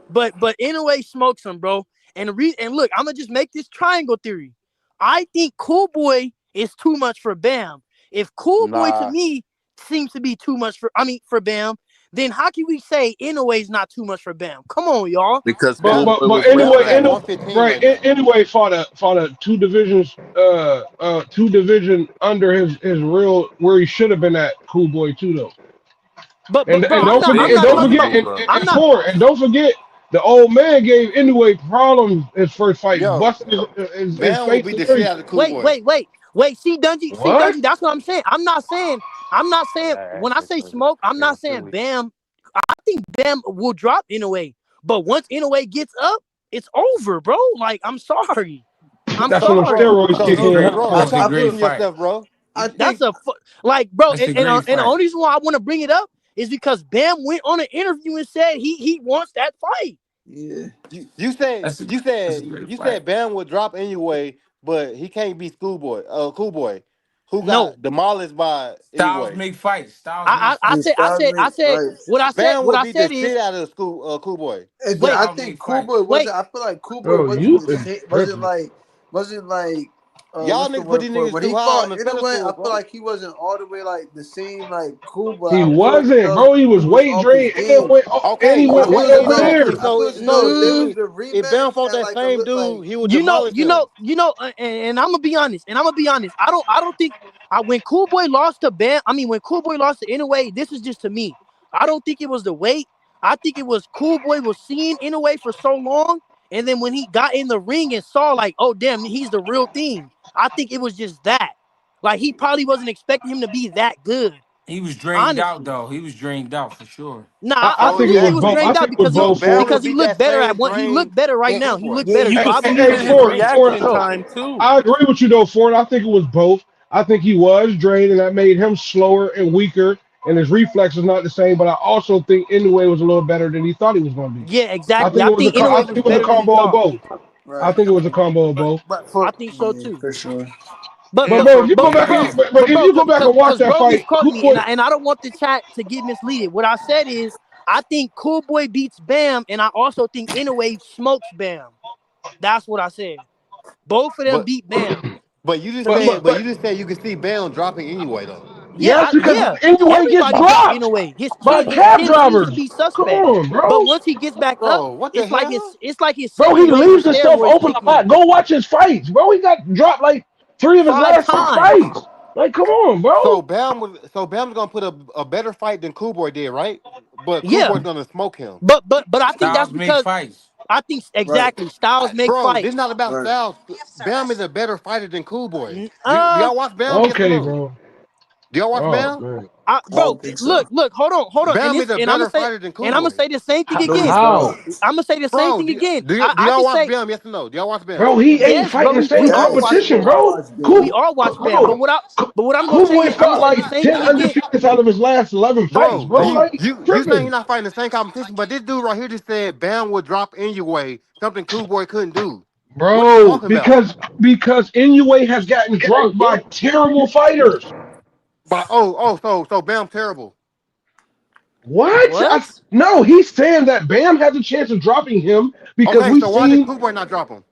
but in a way, smokes him, bro. And look, I'm gonna just make this triangle theory. I think Cool Boy is too much for Bam. If Cool Boy to Nah. me seems to be too much for Bam, then how can we say in a way is not too much for Bam? Come on, y'all. because But Bam Cool but Boy but was weight Bam anyway, is at cutting. 115 right. right now. Anyway, for the two divisions, two division under his real where he should have been at. Cool Boy too though. But bro, And I'm don't not forget I'm and not don't Big talking forget about. move up. I'm and not. four and don't forget the old man gave Inoue problems his first fight, Yo, busted his Bam will face beat and the shit out of everything. Cool Boy. Wait. See, What? Dungy. That's what I'm saying. I'm not saying. When I say smoke, I'm not saying Bam. I think Bam will drop in a way, but once in a way gets up, it's over, bro. Like I'm sorry, I'm That's when So, them bro, sorry. steroids so, That's a kick so, in. great. bro, I, That's a stop I feel great pushing fight. yourself, bro. I That's think like, bro. That's a And great the fight. only reason why I want to bring it up is because Bam went on an interview and said he wants that fight. yeah. You said That's a you that's a said great you fight. said Bam would drop anyway, but he can't be Schoolboy. Cool Boy, who No, got demolished by Styles anyway. make fights. Styles make I Yeah, said fights. Styles I make said fights. Bam what would I beat the said shit is out of Cool Boy. And then I Styles think make Cool fights. Boy wait. wasn't. I feel like Cool Boy Bro, wasn't you the is same. tripping. Wasn't like Y'all what's the niggas put word these for it? niggas When too he high fought on the in a way, I pedestal, feel bro. like he wasn't all the way like the same like Cool, but He I feel as wasn't, though bro. He he was was weight off his drained game. and he Okay, I went feel way as over though there. I feel so as though if they was if the if Bam rematch fought at that like a same look like dude, he would demolish him. And I'm gonna be honest. I don't think when Cool Boy lost to Bam. I mean, when Cool Boy lost to Inoue, this is just to me. I don't think it was the weight. I think it was Cool Boy was seeing Inoue for so long, and then when he got in the ring and saw like, oh damn, he's the real thing. I think it was just that. Like he probably wasn't expecting him to be that good. He was drained out Honestly, though. He was drained out for sure. nah, I I So think it believe he was was both. I drained exactly. out think it was because So both Bam for. would he beat looked that better same at one. He drain looked better right than now. Cool He Boy. looked yeah, better. you So could I He you believe put he could in was the Even drained. reps. reaction For time too. I agree with you though, Ford. I think it was both. I think he was drained, and that made him slower and weaker, and his reflexes not the same. But I also think Inoue was a little better than he thought he was going to be. Yeah, I exactly. think I it was think I Inoue think was it was a better than he combo of thought. both. I right. think it was a combo of both. But I for think so yeah, too. for sure. But But And but bro, if but you go but back everybody and because but if bro, you go back and watch that bro fight, misquote Cool me, Boy, and I don't want the chat to get misleaded. What I said is I think Cool Boy beats Bam, and I also think Inoue smokes Bam. That's what I said. Both of them But beat Bam to but me. but you just said you could see Bam dropping anyway though. yes, because Yeah. Inoue gets Everybody dropped dropped Inoue. by His cab chin seems to drivers. be Come suspect, on, but bro. once he gets back up, Bro, what the hell? it's like his Bro, second he wave of leaves himself steroids open a kicking lot. in. Go watch his fights, bro. He got dropped like three of his Five last six times. fights. Like, come on, bro. So Bam's gonna put a better fight than Cool Boy did, right? But Cool Yeah. Boy's gonna smoke him. But I think that's Styles make because fights. I think Right, exactly styles make Bro, this is fights. not about right. styles. Bam is a better fighter than Cool Boy. N- Do Uh, y'all watch Bam? Yes or Okay, no? bro. Do y'all watch Oh Bam? man. I don't bro, think so. look, hold on, Bam is a and I'm gonna better say, fighter than Cool Boy. the same thing No, he's again. How? not. I'm gonna say the same Bro, thing again. do I y'all can watch say Bam? Yes or no? Do y'all watch Bam? Bro, he ain't yes, fighting bro. the We same all watch Yes, competition, Bam. I bro. watched We them. all watch Bam. Bro, But what I'm gonna Cool say Boy is I'm gonna fought say the like same 10 thing again. undefeateds out of his last 11 fights, Bro, bro. Like, you saying tripping. you're not fighting the same competition, but this dude right here just said Bam would drop anyway, something Cool Boy couldn't do. What are you Bro, talking about? because Inoue has gotten dropped by terrible fighters. But so Bam terrible. What? What? No, he's saying that Bam has a chance of dropping him because Okay, we so why did seen Cool Boy not drop him?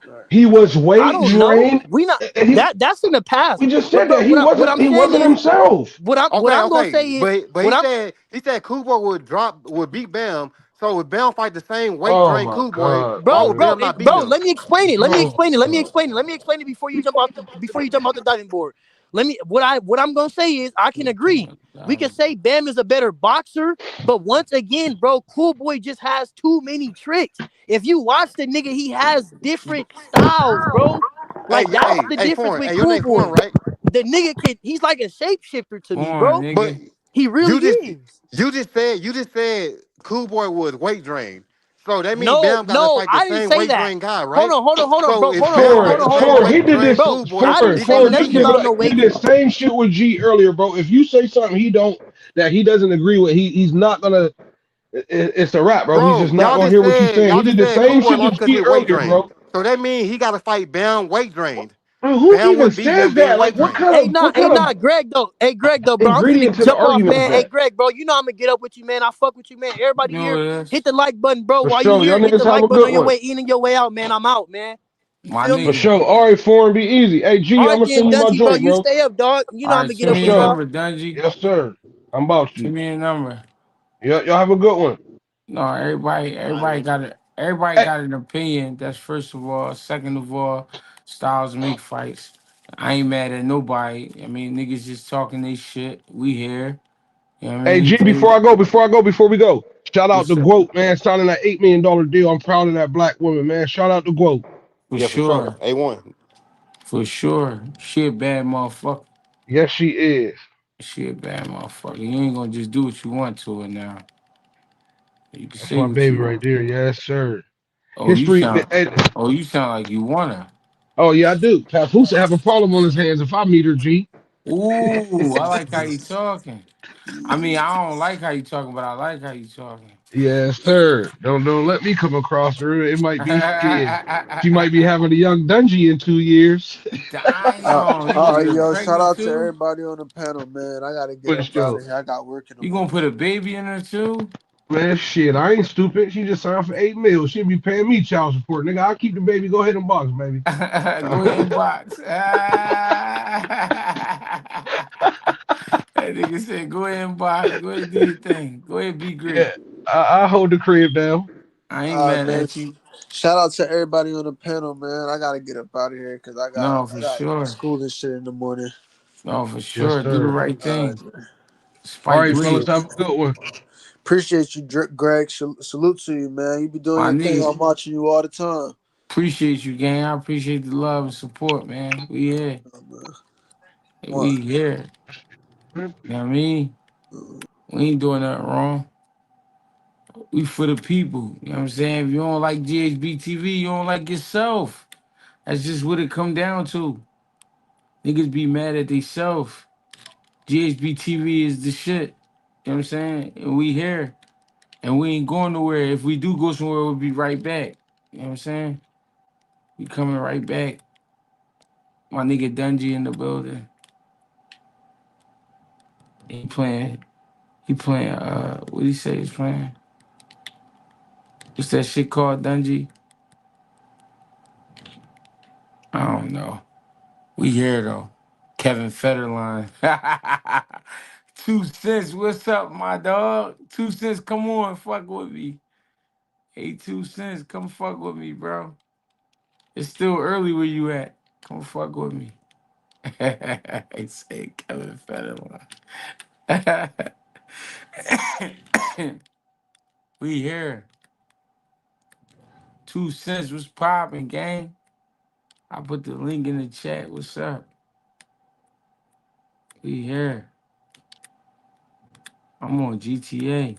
Right. he was I weight don't know. drained, We not and that's in the past. we just But said bro, that he what wasn't I'm he saying wasn't is himself. what Okay, I'm gonna okay, say is but what I'm he said Cool Boy would beat Bam. So if Bam fight the same weight Oh train my Cool Boy, god, why bro, would man. bro, Bam not beat him? let me explain it. Oh my Let me god. explain it before you jump out the diving board. What I'm gonna say is I can agree. We can say Bam is a better boxer, but once again, bro, Cool Boy just has too many tricks. If you watch the nigga, he has different styles, bro. Like that's the difference Foreign. with Hey, your Cool name Foreign, Boy. right? The nigga he's like a shapeshifter to me, on, bro. But nigga. He really you just is. you just said Cool Boy was weight drained. So that means No, Bam got to no, fight the I didn't same say weight that. drained guy, Hold right? on, hold on, hold on, So bro. if Hold on, hold Bam on, hold got on, the hold on, same hold Foreign, on. he weight did drained this. Bro, Cool Boy, I Foreign, didn't did he say foreign. just Just beat nothing give it about him? up. no He weight did the gain. same shit with G earlier, bro. If you say something he don't that he doesn't agree with, he's not gonna. It's a wrap, bro. He's Bro, just not gonna hear what you're saying. He y'all did just the said Cool same Boy shit to lost because he G weight earlier, drained. bro. So that means he got to fight Bam weight drained. Bro, who Bam even wouldn't beat him says being that? Like, weight drained. Hey, what kind nah, of Greg though. Hey, Greg though, bro. I'm ingredient finna to the jump off, argument is man. Hey, that? Greg, bro. You know I'm gonna get up with you, man. I fuck with you, man. Everybody You know here, what it is? hit the like button, bro. For While you sure, here, y'all hit niggas the have a like button good on your one. way in and your way out, man. I'm out, man. You My feel For me? nigga. sure. All right, foreign, be easy. Hey, G, All I'm right gonna then, send you my Dungy, bro. joint, You bro. stay up, dog. You know All I'm right, gonna get send For up me a with sure. y'all. number, Dungy. Yes, sir. I'm about Send you. me a number. Y'all have a good one. No, everybody, All right, everybody man. got it. Everybody Hey, got an opinion. That's first of all. Second of all, styles make fights. I ain't mad at nobody. I mean, niggas just talking they shit. We here. You know what I hey, mean? G, before we go, shout out to What's up? Guope, man, signing that $8 million deal. I'm proud of that black woman, man. Shout out to Guope. For Yeah, for sure. sure. A1. For sure. She a bad motherfucker. Yes, she is. She a bad motherfucker. You ain't gonna just do what you want to her now. You can That's say my what baby you right want. there. Yes, sir. Oh, you History. sound. Oh, you sound like you wanna. Oh yeah, I do. Papoose have a problem on his hands if I meet her, G. Ooh, I like how you talking. I mean, I don't like how you talking, but I like how you talking. Yes, sir. Don't let me come across her. It might be shit. She might be having a young Dungy in 2 years. Damn, you All gonna right, get her yo. Shout pregnant out to too? everybody on the panel, man. I gotta get For up out sure. of here. I got work in the You gonna morning. put a baby in her too? Man, shit, I ain't stupid. She just signed for 8 mil. She'll be paying me child support, nigga. I'll keep the baby. Go ahead and box, baby. Go ahead and box. That nigga said, go ahead and box. Go ahead and do your thing. Go ahead and be great. Yeah, I hold the crib down. I ain't mad Man. at you. Shout out to everybody on the panel, man. I gotta get up out of here because No, I for got sure. school and shit in the morning. No, for Yes, sure. Do the sir. right All thing. right, man. All Spike right, Lee. fellas, have a good one. Appreciate you, Greg. Salute to you, man. You be doing My your thing. nigga, I'm watching you all the time. appreciate you, gang. I appreciate the love and support, man. We here. Man. We One. here. You know what I mean? We ain't doing nothing wrong. We for the people. You know what I'm saying? If you don't like GHB TV, you don't like yourself. That's just what it come down to. Niggas be mad at themselves. GHB TV is the shit. You know what I'm saying? And we here. And we ain't going nowhere. If we do go somewhere, we'll be right back. You know what I'm saying? We coming right back. My nigga Dungy in the building. He playing what he say he's playing? What's that shit called, Dungy? I don't know. We here though. Kevin Federline. 2 cents, what's up, my dog? 2 cents, come on, fuck with me. Hey, 2 cents, come fuck with me, bro. It's still early where you at. Come fuck with me. I say Kevin Federline. We here. 2 cents, what's poppin', gang? I put the link in the chat. What's up? We here. I'm on GTA,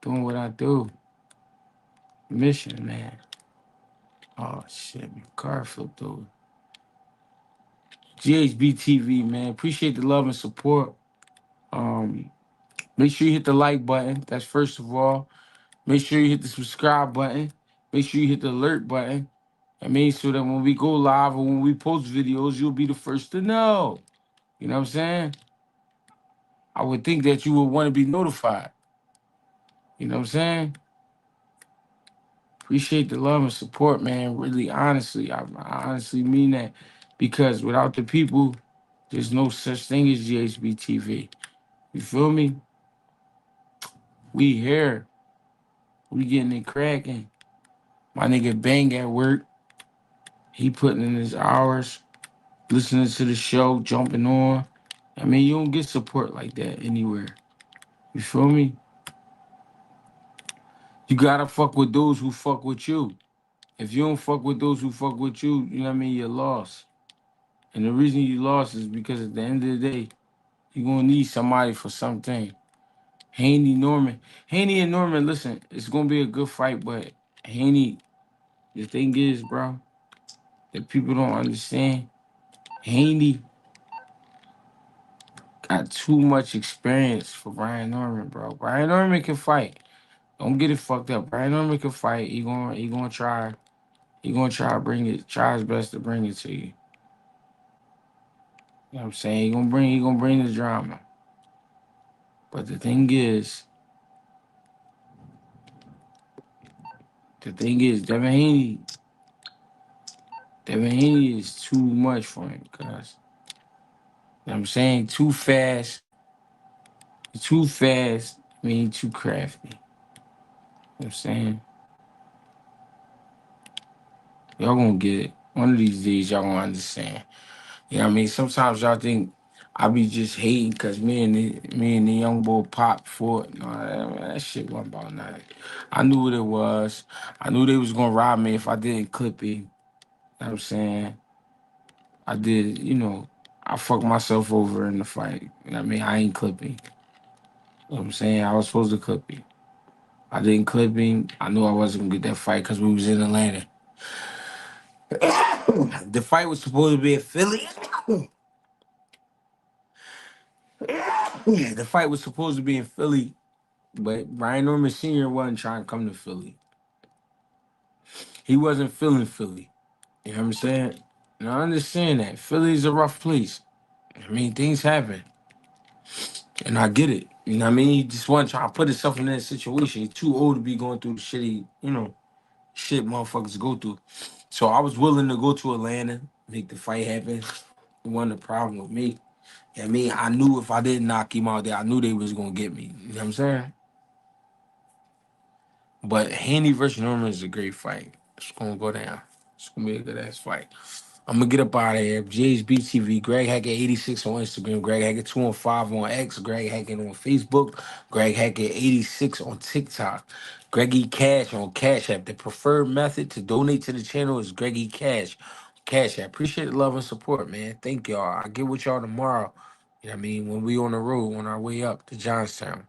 doing what I do. Mission, man. Oh shit, my car flipped over. GHB TV, man. Appreciate the love and support. Um, Make sure you hit the like button. That's first of all. Make sure you hit the subscribe button. Make sure you hit the alert button. I mean, so that when we go live or when we post videos, you'll be the first to know. You know what I'm saying? I would think that you would want to be notified. You know what I'm saying? Appreciate the love and support, man. Really, honestly, I honestly mean that because without the people, there's no such thing as GHB TV. You feel me? We here. We getting it cracking. My nigga Bang at work. He putting in his hours. listening to the show, jumping on. I mean, you don't get support like that anywhere. You feel me? You gotta fuck with those who fuck with you. If you don't fuck with those who fuck with you, you know what I mean, you're lost. And the reason you lost is because at the end of the day, you're gonna need somebody for something. Haney, Norman. Haney and Norman, listen, it's gonna be a good fight, but Haney, the thing is, bro, that people don't understand, Haney got too much experience for Brian Norman, bro. Brian Norman can fight. Don't get it fucked up. Brian Norman can fight. He gonna try to bring it, try his best to bring it to you. You know what I'm saying? He gonna bring the drama. But the thing is, Devin Haney is too much for him, cuz. You know what I'm saying? Too fast, I mean too crafty. You know what I'm saying? Y'all gonna get it. One of these days y'all gonna understand. You know what I mean? Sometimes y'all think I be just hating because me and the young boy popped for it. No, that shit wasn't about nothing. I knew what it was. I knew they was gonna rob me if I didn't clip him. You know what I'm saying? I did, I fucked myself over in the fight. You know what I mean? I ain't clipping. You know what I'm saying? I was supposed to clip him. I didn't clip him. I knew I wasn't gonna get that fight because we was in Atlanta. The fight was supposed to be in Philly. The fight was supposed to be in Philly, but Brian Norman Sr. wasn't trying to come to Philly. He wasn't feeling Philly. You know what I'm saying? And I understand that. Philly's a rough place. I mean, things happen. And I get it. You know what I mean? He just wasn't trying to put himself in that situation. He's too old to be going through the shitty, shit motherfuckers go through. So I was willing to go to Atlanta, make the fight happen. It wasn't a problem with me. I mean, I knew if I didn't knock him out there, I knew they was gonna get me. You know what I'm saying? But Haney versus Norman is a great fight. It's gonna go down. It's gonna be a good ass fight. I'm gonna get up out of here. Jay's BTV, Greg Hackett 86 on Instagram, Greg Hackett 215 on X, Greg Hackett on Facebook, Greg Hackett 86 on TikTok, Greggy Cash on Cash App. The preferred method to donate to the channel is Greggy Cash. Cash App. Appreciate the love and support, man. Thank y'all. I'll get with y'all tomorrow. You know what I mean? When we on the road on our way up to Johnstown.